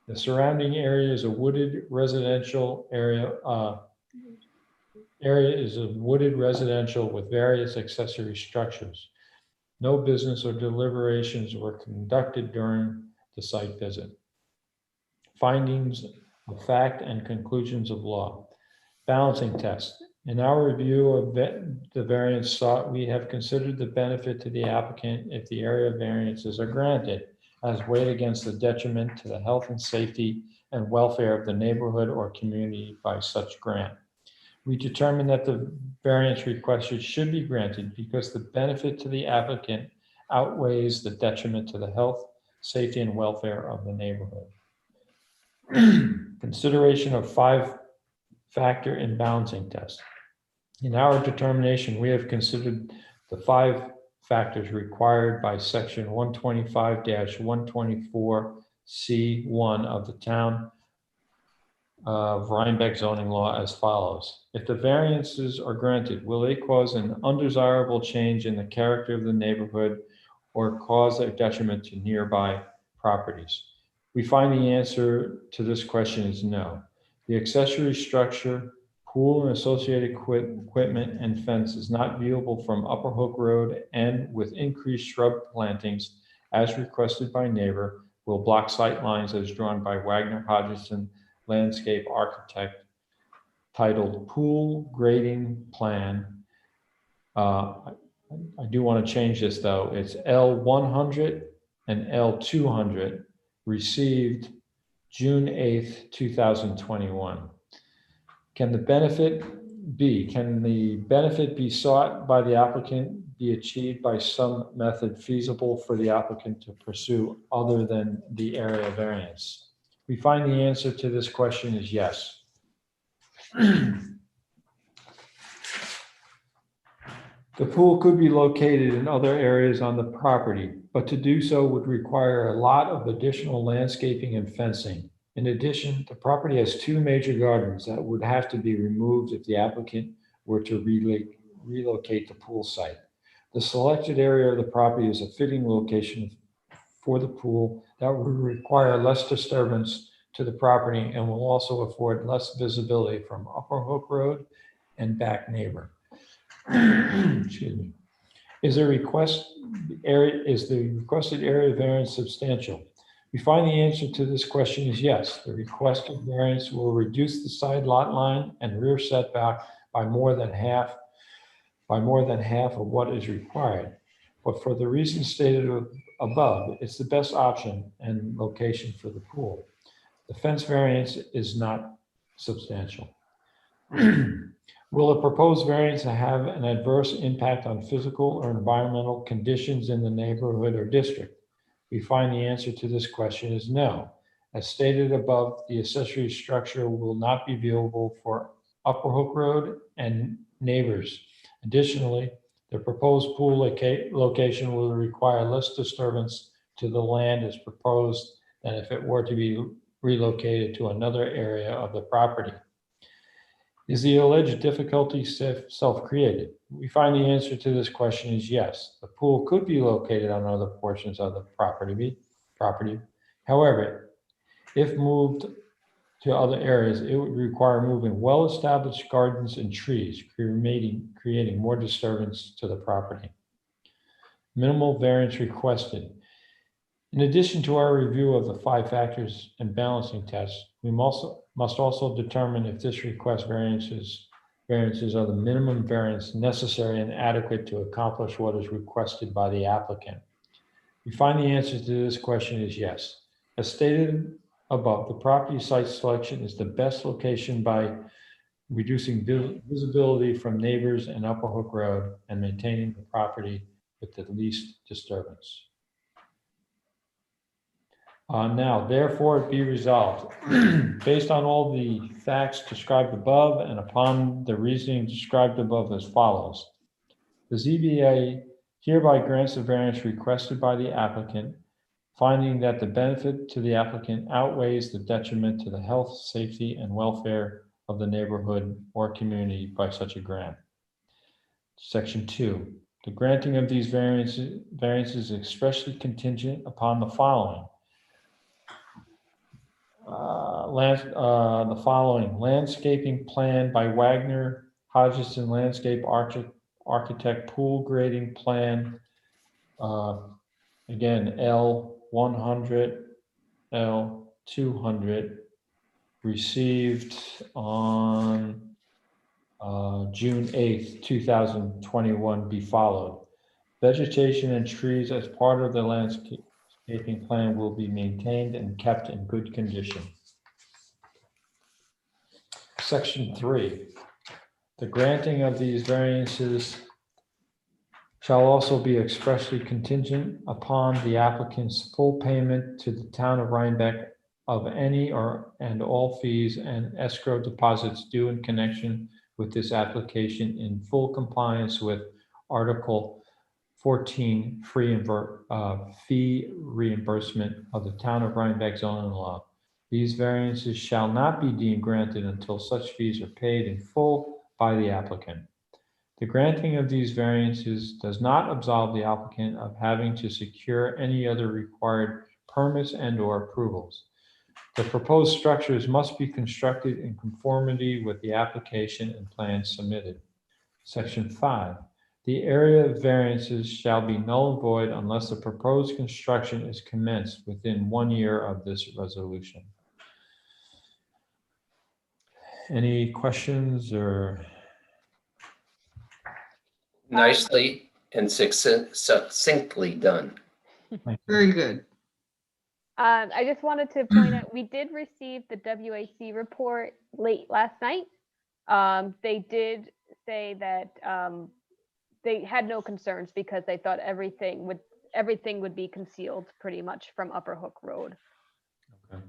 The surrounding area is a wooded residential area. Area is a wooded residential with various accessory structures. No business or deliberations were conducted during the site visit. Findings of fact and conclusions of law. Balancing test. In our review of the variance sought, we have considered the benefit to the applicant if the area variances are granted, as weighed against the detriment to the health and safety and welfare of the neighborhood or community by such grant. We determined that the variance requested should be granted because the benefit to the applicant outweighs the detriment to the health, safety, and welfare of the neighborhood. Consideration of 5-factor imbalancing test. In our determination, we have considered the 5 factors required by section 125-124C1 of the town of Rhinebeck zoning law as follows. If the variances are granted, will they cause an undesirable change in the character of the neighborhood or cause a detriment to nearby properties? We find the answer to this question is no. The accessory structure, pool and associated equipment and fence is not viewable from Upper Hook Road, and with increased shrub plantings as requested by neighbor will block sight lines as drawn by Wagner Hodgson landscape architect, titled Pool Grading Plan. I do want to change this though. It's L100 and L200, received June 8th, 2021. Can the benefit be sought by the applicant be achieved by some method feasible for the applicant to pursue other than the area variance? We find the answer to this question is yes. The pool could be located in other areas on the property, but to do so would require a lot of additional landscaping and fencing. In addition, the property has 2 major gardens that would have to be removed if the applicant were to relocate the pool site. The selected area of the property is a fitting location for the pool that would require less disturbance to the property and will also afford less visibility from Upper Hook Road and back neighbor. Excuse me. Is the requested area variance substantial? We find the answer to this question is yes. The requested variance will reduce the side lot line and rear setback by more than half of what is required. But for the reasons stated above, it's the best option and location for the pool. The fence variance is not substantial. Will the proposed variance have an adverse impact on physical or environmental conditions in the neighborhood or district? We find the answer to this question is no. As stated above, the accessory structure will not be viewable for Upper Hook Road and neighbors. Additionally, the proposed pool location will require less disturbance to the land as proposed than if it were to be relocated to another area of the property. Is the alleged difficulty self-created? We find the answer to this question is yes. The pool could be located on other portions of the property. However, if moved to other areas, it would require moving well-established gardens and trees, creating more disturbance to the property. Minimal variance requested. In addition to our review of the 5 factors and balancing tests, we must also determine if this request variances are the minimum variance necessary and adequate to accomplish what is requested by the applicant. We find the answer to this question is yes. As stated above, the property site selection is the best location by reducing visibility from neighbors and Upper Hook Road and maintaining the property with the least disturbance. Now, therefore, it be resolved, based on all the facts described above and upon the reasoning described above as follows. The ZBA hereby grants the variance requested by the applicant, finding that the benefit to the applicant outweighs the detriment to the health, safety, and welfare of the neighborhood or community by such a grant. Section 2, the granting of these variances is expressly contingent upon the following. The following: landscaping plan by Wagner Hodgson Landscape Architect, pool grading plan, again, L100, L200, received on June 8th, 2021, be followed. Vegetation and trees as part of the landscaping plan will be maintained and kept in good condition. Section 3, the granting of these variances shall also be expressly contingent upon the applicant's full payment to the town of Rhinebeck of any and all fees and escrow deposits due in connection with this application, in full compliance with Article 14 fee reimbursement of the town of Rhinebeck zoning law. These variances shall not be deemed granted until such fees are paid in full by the applicant. The granting of these variances does not absolve the applicant of having to secure any other required permits and/or approvals. The proposed structures must be constructed in conformity with the application and plans submitted. Section 5, the area of variances shall be null and void unless the proposed construction is commenced within 1 year of this resolution. Any questions or? Nicely and succinctly done. Very good. I just wanted to point out, we did receive the WAC report late last night. They did say that they had no concerns because they thought everything would be concealed pretty much from Upper Hook Road. Okay.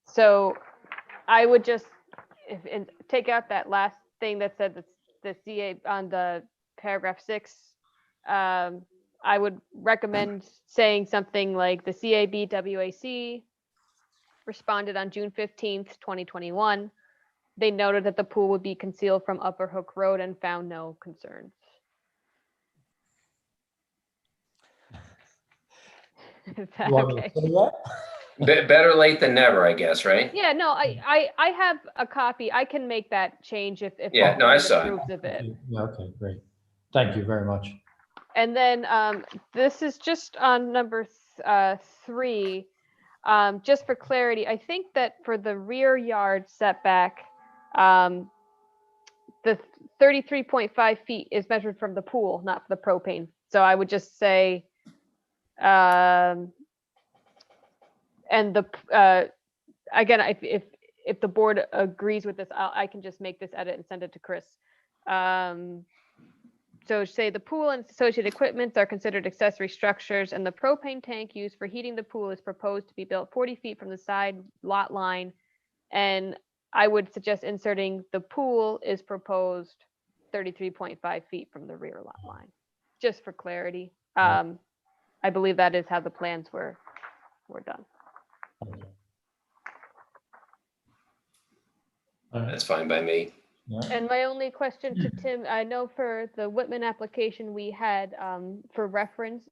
So I would just take out that last thing that said that the CA on the paragraph 6. I would recommend saying something like the CABWAC responded on June 15th, 2021. They noted that the pool would be concealed from Upper Hook Road and found no concerns. Is that okay? Better late than never, I guess, right? Yeah, no, I have a copy. I can make that change if Yeah, the no, I board saw it. approves of it. Yeah, okay, great. Thank you very much. And then this is just on number 3. Just for clarity, I think that for the rear yard setback, the 33.5 feet is measured from the pool, not for the propane. So I would just say, and the again, if the board agrees with this, I can just make this edit and send it to Chris. So say the pool and associated equipment are considered accessory structures, and the propane tank used for heating the pool is proposed to be built 40 feet from the side lot line. And I would suggest inserting the pool is proposed 33.5 feet from the rear lot line, just for clarity. I believe that is how the plans were done. That's fine by me. And my only question to Tim, I know for the Whitman application we had for reference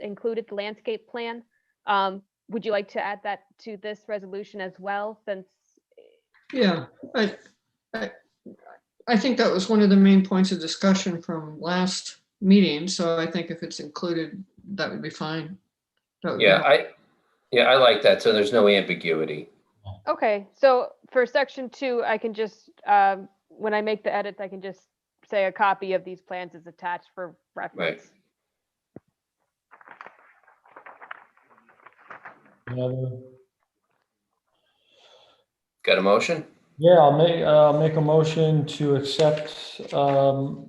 included the landscape plan. Would you like to add that to this resolution as well, since? Yeah, I think that was one of the main points of discussion from last meeting. So I think if it's included, that would be fine. I like that. So there's no ambiguity. Okay, so for section 2, I can just, when I make the edits, I can just say a copy of these plans is attached for reference. Right. Got a motion? Yeah, I'll make a motion to accept the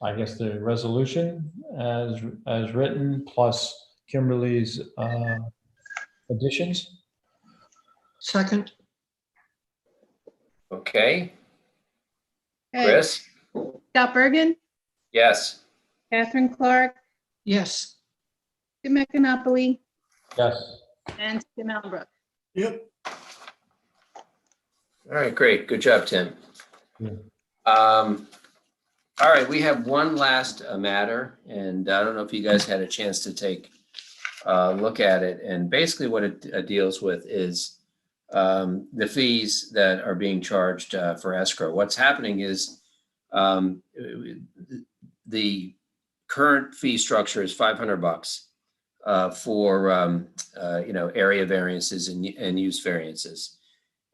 I guess the resolution as written, plus Kimberly's additions. Second. Okay, Okay. Chris? Scott Bergen, Yes. Catherine Clark, Yes. Tim Mecanopoli, Yes. and Tim Albrook. Yep. All right, great. Good job, Tim. Yeah. All right, we have one last matter, and I don't know if you guys had a chance to take a look at it. And basically what it deals with is the fees that are being charged for escrow. What's happening is the current fee structure is $500 for area variances and use variances.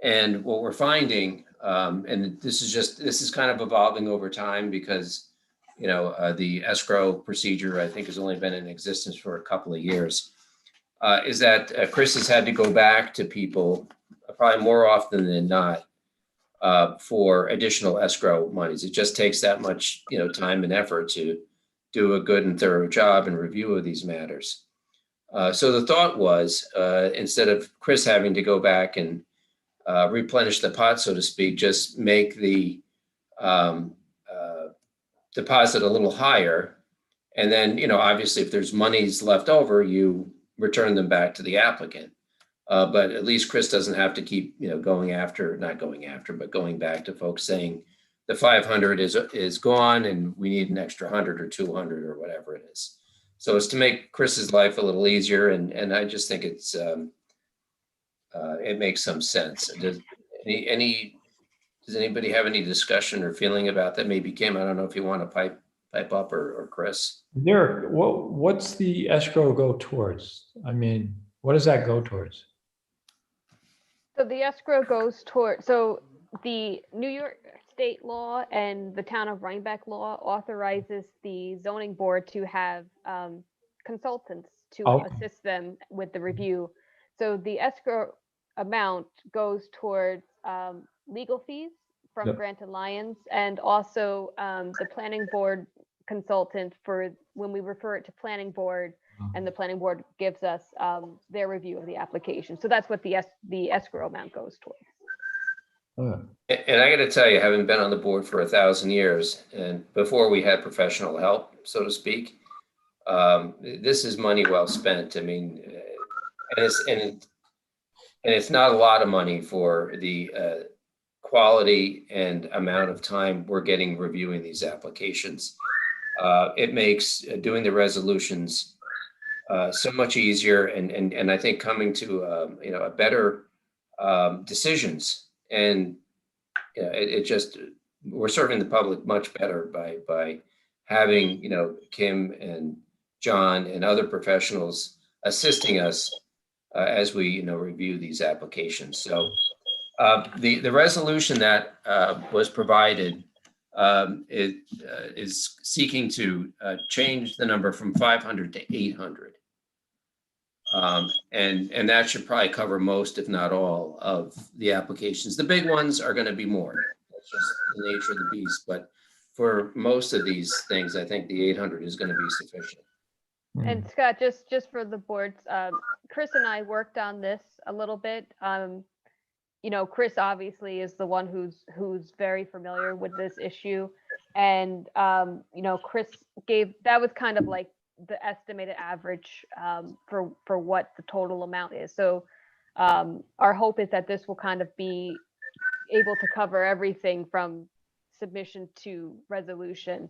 And what we're finding, and this is kind of evolving over time because the escrow procedure I think has only been in existence for a couple of years, is that Chris has had to go back to people probably more often than not for additional escrow monies. It just takes that much time and effort to do a good and thorough job and review of these matters. So the thought was, instead of Chris having to go back and replenish the pot, so to speak, just make the deposit a little higher. And then, obviously, if there's monies left over, you return them back to the applicant. But at least Chris doesn't have to keep, going back to folks saying the 500 is gone and we need an extra 100 or 200 or whatever it is. So it's to make Chris's life a little easier. And I just think it makes some sense. Does anybody have any discussion or feeling about that? Maybe Kim, I don't know if you want to pipe up or Chris. Derek, what's the escrow go towards? I mean, what does that go towards? So the escrow goes toward, so the New York state law and the town of Rhinebeck law authorizes the zoning board to have consultants to assist them with the review. So the escrow amount goes towards legal fees from Grant and Lyons, and also the planning board consultant for when we refer it to planning board, and the planning board gives us their review of the application. So that's what the escrow amount goes towards. And I got to tell you, having been on the board for 1,000 years, and before we had professional help, so to speak, this is money well spent. I mean, and it's not a lot of money for the quality and amount of time we're getting reviewing these applications. It makes doing the resolutions so much easier, and I think coming to a better decisions. And it just, we're serving the public much better by having Kim and John and other professionals assisting us as we review these applications. So the resolution that was provided is seeking to change the number from 500 to 800. And that should probably cover most, if not all, of the applications. The big ones are going to be more. That's just the nature of the beast. But for most of these things, I think the 800 is going to be sufficient. And Scott, just for the boards, Chris and I worked on this a little bit. Chris obviously is the one who's very familiar with this issue, and Chris that was kind of like the estimated average for what the total amount is. So our hope is that this will kind of be able to cover everything from submission to resolution.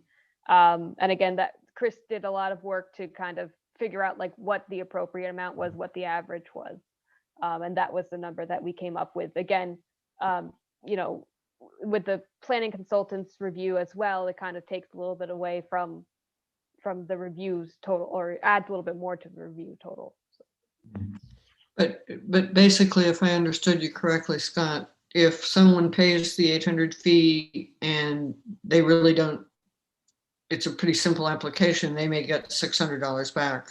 And again, that Chris did a lot of work to kind of figure out like what the appropriate amount was, what the average was. And that was the number that we came up with. Again, with the planning consultant's review as well, it kind of takes a little bit away from the review's total, or adds a little bit more to the review total. But basically, if I understood you correctly, Scott, if someone pays the 800 fee and they really don't, it's a pretty simple application, they may get $600 back.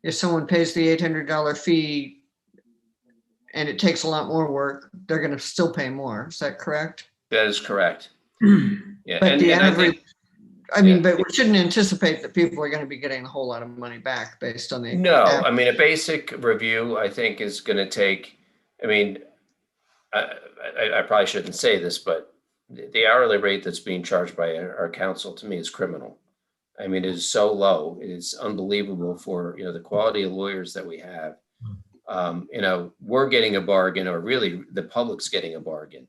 If someone pays the $800 fee and it takes a lot more work, they're going to still pay more. Is that correct? That is correct. Yeah, But the average, but we shouldn't anticipate that people are going to be getting a whole lot of money back based on the. No, I mean, a basic review, I think, is going to take, I probably shouldn't say this, but the hourly rate that's being charged by our council to me is criminal. I mean, it is so low. It is unbelievable for, the quality of lawyers that we have. We're getting a bargain, or really the public's getting a bargain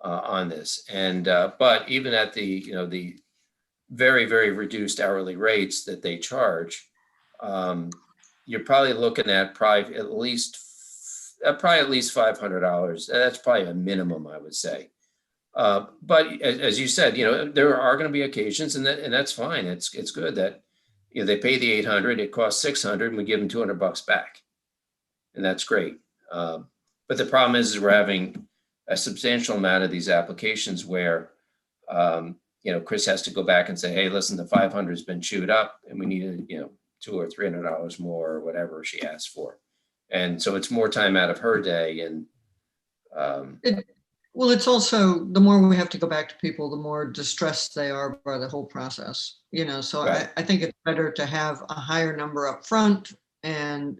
on this. And, but even at the very, very reduced hourly rates that they charge, you're probably looking at probably at least $500. That's probably a minimum, I would say. But as you said, there are going to be occasions, and that's fine. It's good that they pay the $800, it costs $600, and we give them $200 back, and that's great. But the problem is we're having a substantial amount of these applications where Chris has to go back and say, hey, listen, the 500 has been chewed up, and we need $200 or $300 more, or whatever she asked for, and so it's more time out of her day, and well, it's also, the more we have to go back to people, the more distressed they are by the whole process, so Right. I think it's better to have a higher number up front, and,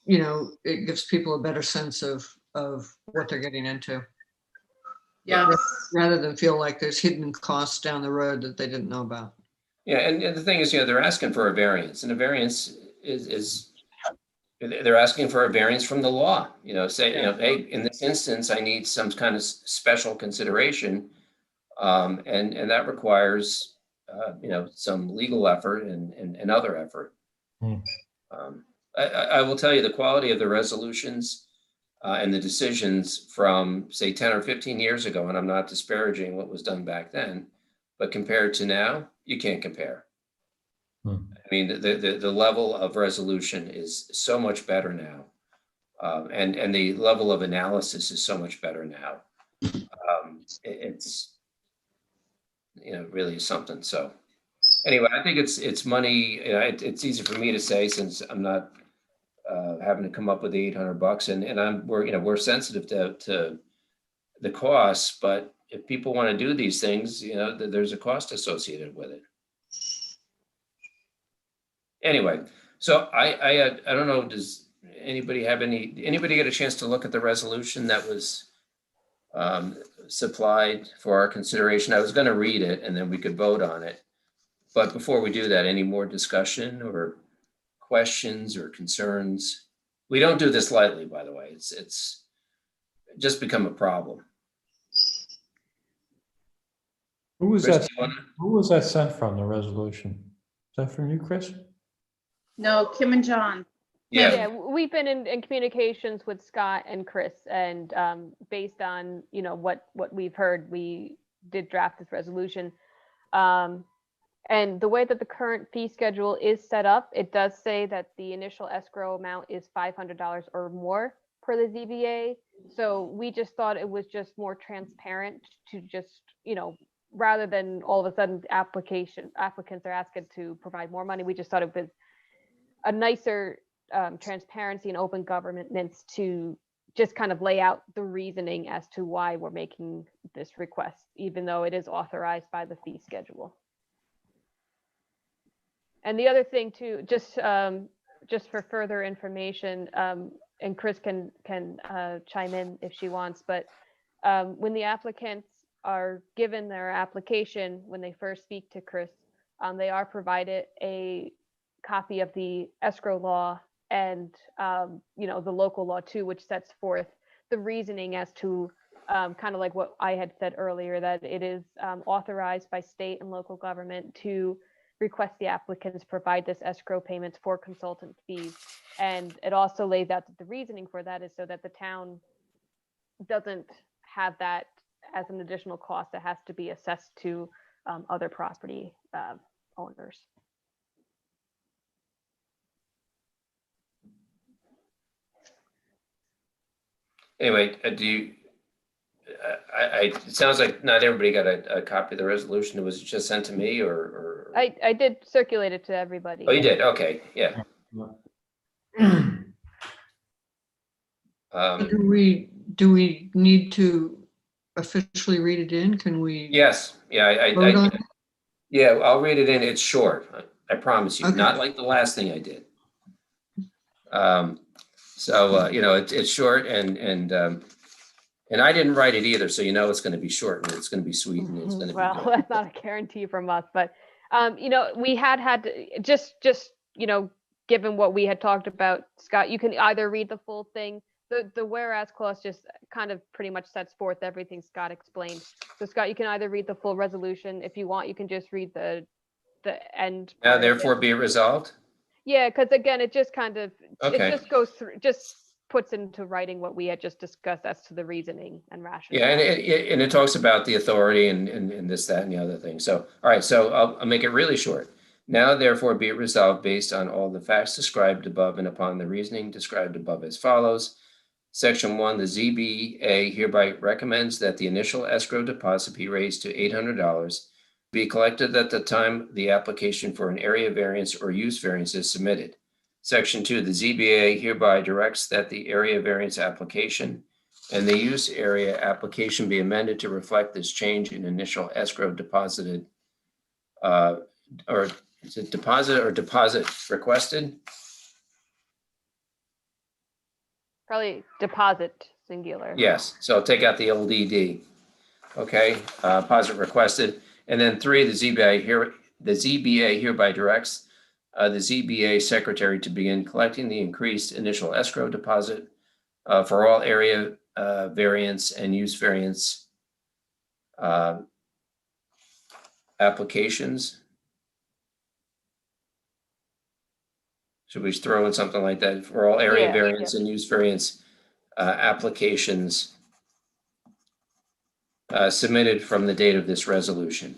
it gives people a better sense of what they're getting into. Yeah. Rather than feel like there's hidden costs down the road that they didn't know about. Yeah, and the thing is, they're asking for a variance, and a variance is they're asking for a variance from the law. Hey, in this instance, I need some kind of special consideration, and that requires some legal effort and other effort. I will tell you, the quality of the resolutions and the decisions from, say, 10 or 15 years ago, and I'm not disparaging what was done back then, but compared to now, you can't compare. I mean, the level of resolution is so much better now, and the level of analysis is so much better now. It's really something. So anyway, I think it's money. It's easy for me to say since I'm not having to come up with the $800, and we're sensitive to the costs, but if people want to do these things, there's a cost associated with it. Anyway, so I don't know, does anybody get a chance to look at the resolution that was supplied for our consideration? I was going to read it and then we could vote on it. But before we do that, any more discussion or questions or concerns? We don't do this lightly, by the way. It's just become a problem. Who was Chris, that? do you wanna- Who was that sent from, the resolution? Is that from you, Chris? No, Kim and John. Yeah, we've been in communications with Scott and Chris, and based on what we've heard, we did draft this resolution. And the way that the current fee schedule is set up, it does say that the initial escrow amount is $500 or more per the ZBA. So we just thought it was just more transparent to just rather than all of a sudden applicants are asking to provide more money. We just thought it was a nicer transparency and open governance to just kind of lay out the reasoning as to why we're making this request, even though it is authorized by the fee schedule. And the other thing too, just for further information, and Chris can chime in if she wants, but when the applicants are given their application, when they first speak to Chris, they are provided a copy of the escrow law and the local law too, which sets forth the reasoning as to kind of like what I had said earlier, that it is authorized by state and local government to request the applicants provide this escrow payments for consultant fees. And it also lays out that the reasoning for that is so that the town doesn't have that as an additional cost that has to be assessed to other property owners. Anyway, it sounds like not everybody got a copy of the resolution. Was it just sent to me or? I did circulate it to everybody. Oh, you did? Okay, yeah. Do we need to officially read it in? Can we? Yes, yeah, vote on it? Yeah, I'll read it in. It's short. I promise you, Okay. not like the last thing I did. So it's short and And I didn't write it either, so you know it's going to be short and it's going to be sweet and it's going to be Well, good. that's not a guarantee from us, but we had to just given what we had talked about, Scott, you can either read the full thing. The whereas clause just kind of pretty much sets forth everything Scott explained. So Scott, you can either read the full resolution. If you want, you can just read the end. Now, part of it. therefore, be it resolved. Yeah, because again, it just kind of Okay. it just goes through, just puts into writing what we had just discussed as to the reasoning and rationale. Yeah, and it talks about the authority and this, that, and the other thing. So, all right, so I'll make it really short. Now, therefore, be it resolved based on all the facts described above and upon the reasoning described above as follows. Section 1, the ZBA hereby recommends that the initial escrow deposit be raised to $800, be collected at the time the application for an area variance or use variance is submitted. Section 2, the ZBA hereby directs that the area variance application and the use area application be amended to reflect this change in initial escrow deposited, or is it deposit or deposit requested? Probably deposit singular. Yes, so take out the old ED. Okay, deposit requested. And then 3, the ZBA hereby directs the ZBA secretary to begin collecting the increased initial escrow deposit for all area variance and use variance applications. Should we throw in something like that for all area variance and use variance applications submitted from the date of this resolution?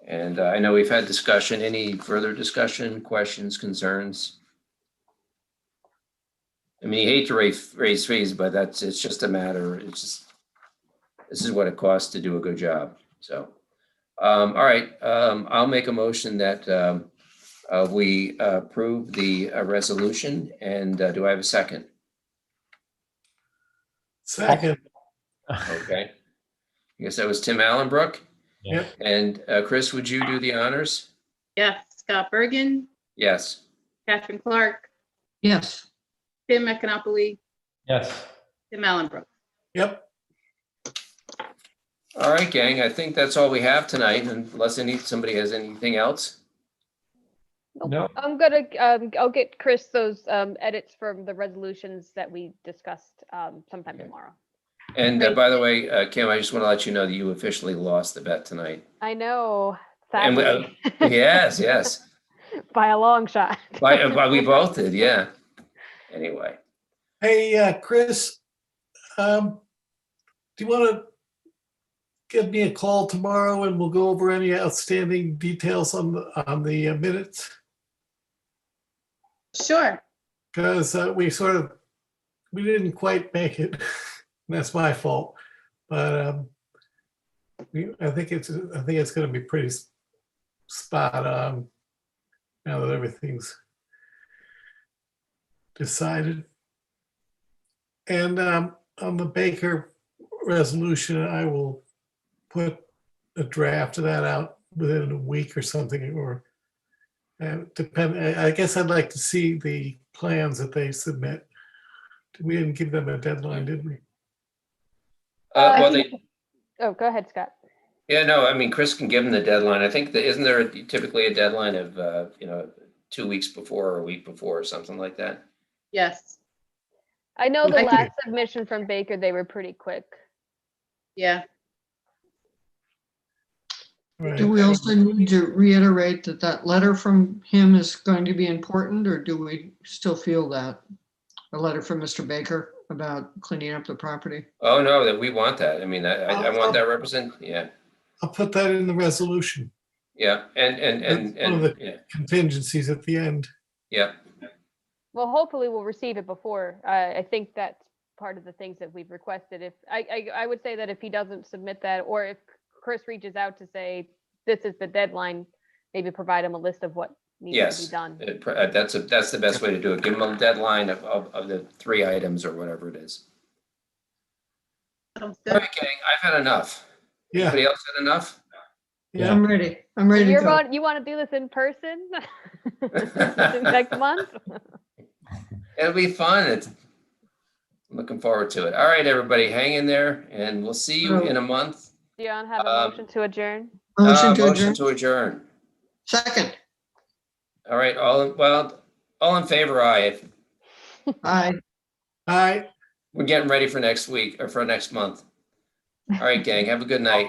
And I know we've had discussion. Any further discussion, questions, concerns? I mean, you hate to raise fees, but it's just a matter. This is what it costs to do a good job. So, all right, I'll make a motion that we approve the resolution. And do I have a second? Second. Okay. I guess that was Tim Allenbrook. Yep. And Chris, would you do the honors? Yes, Scott Bergen, Yes. Catherine Clark, Yes. Tim Econopoli, Yes. Tim Allenbrook. Yep. All right, gang, I think that's all we have tonight, unless somebody has anything else. No. I'm gonna I'll get Chris those edits from the resolutions that we discussed sometime tomorrow. And by the way, Kim, I just want to let you know that you officially lost the bet tonight. I know, And sadly. yes. By a long shot. We both did, yeah. Anyway. Hey, Chris, do you want to give me a call tomorrow and we'll go over any outstanding details on the minutes? Sure. Because we didn't quite make it. That's my fault, but I think it's going to be pretty spot on now that everything's decided. And on the Baker resolution, I will put a draft of that out within a week or something, or I guess I'd like to see the plans that they submit. We didn't give them a deadline, did we? Oh, go ahead, Scott. Yeah, no, I mean, Chris can give them the deadline. I think isn't there typically a deadline of 2 weeks before or a week before or something like that? Yes. I know the last submission from Baker, they were pretty quick. Yeah. Right. Do we also need to reiterate that letter from him is going to be important, or do we still feel that? A letter from Mr. Baker about cleaning up the property? Oh, no, that we want that. I mean, I want that yeah. I'll put that in the resolution. Yeah, and one of the contingencies at the end. Yeah. Well, hopefully we'll receive it before. I think that's part of the things that we've requested. If I would say that if he doesn't submit that, or if Chris reaches out to say this is the deadline, maybe provide him a list of what needs to be done. That's the best way to do it. Give them a deadline of the 3 items or whatever it is. Sounds good. All right, gang, I've had enough. Yeah. Anybody else had enough? Yeah, I'm ready. I'm ready to go. You want to do this in person next month? It'll be fun. I'm looking forward to it. All right, everybody, hang in there, and we'll see you in a month. Dion, have a motion to adjourn? Motion to Motion adjourn. to adjourn. Second. All right, all in favor, aye. Aye. Aye. We're getting ready for next week or for next month. All right, gang, have a good night.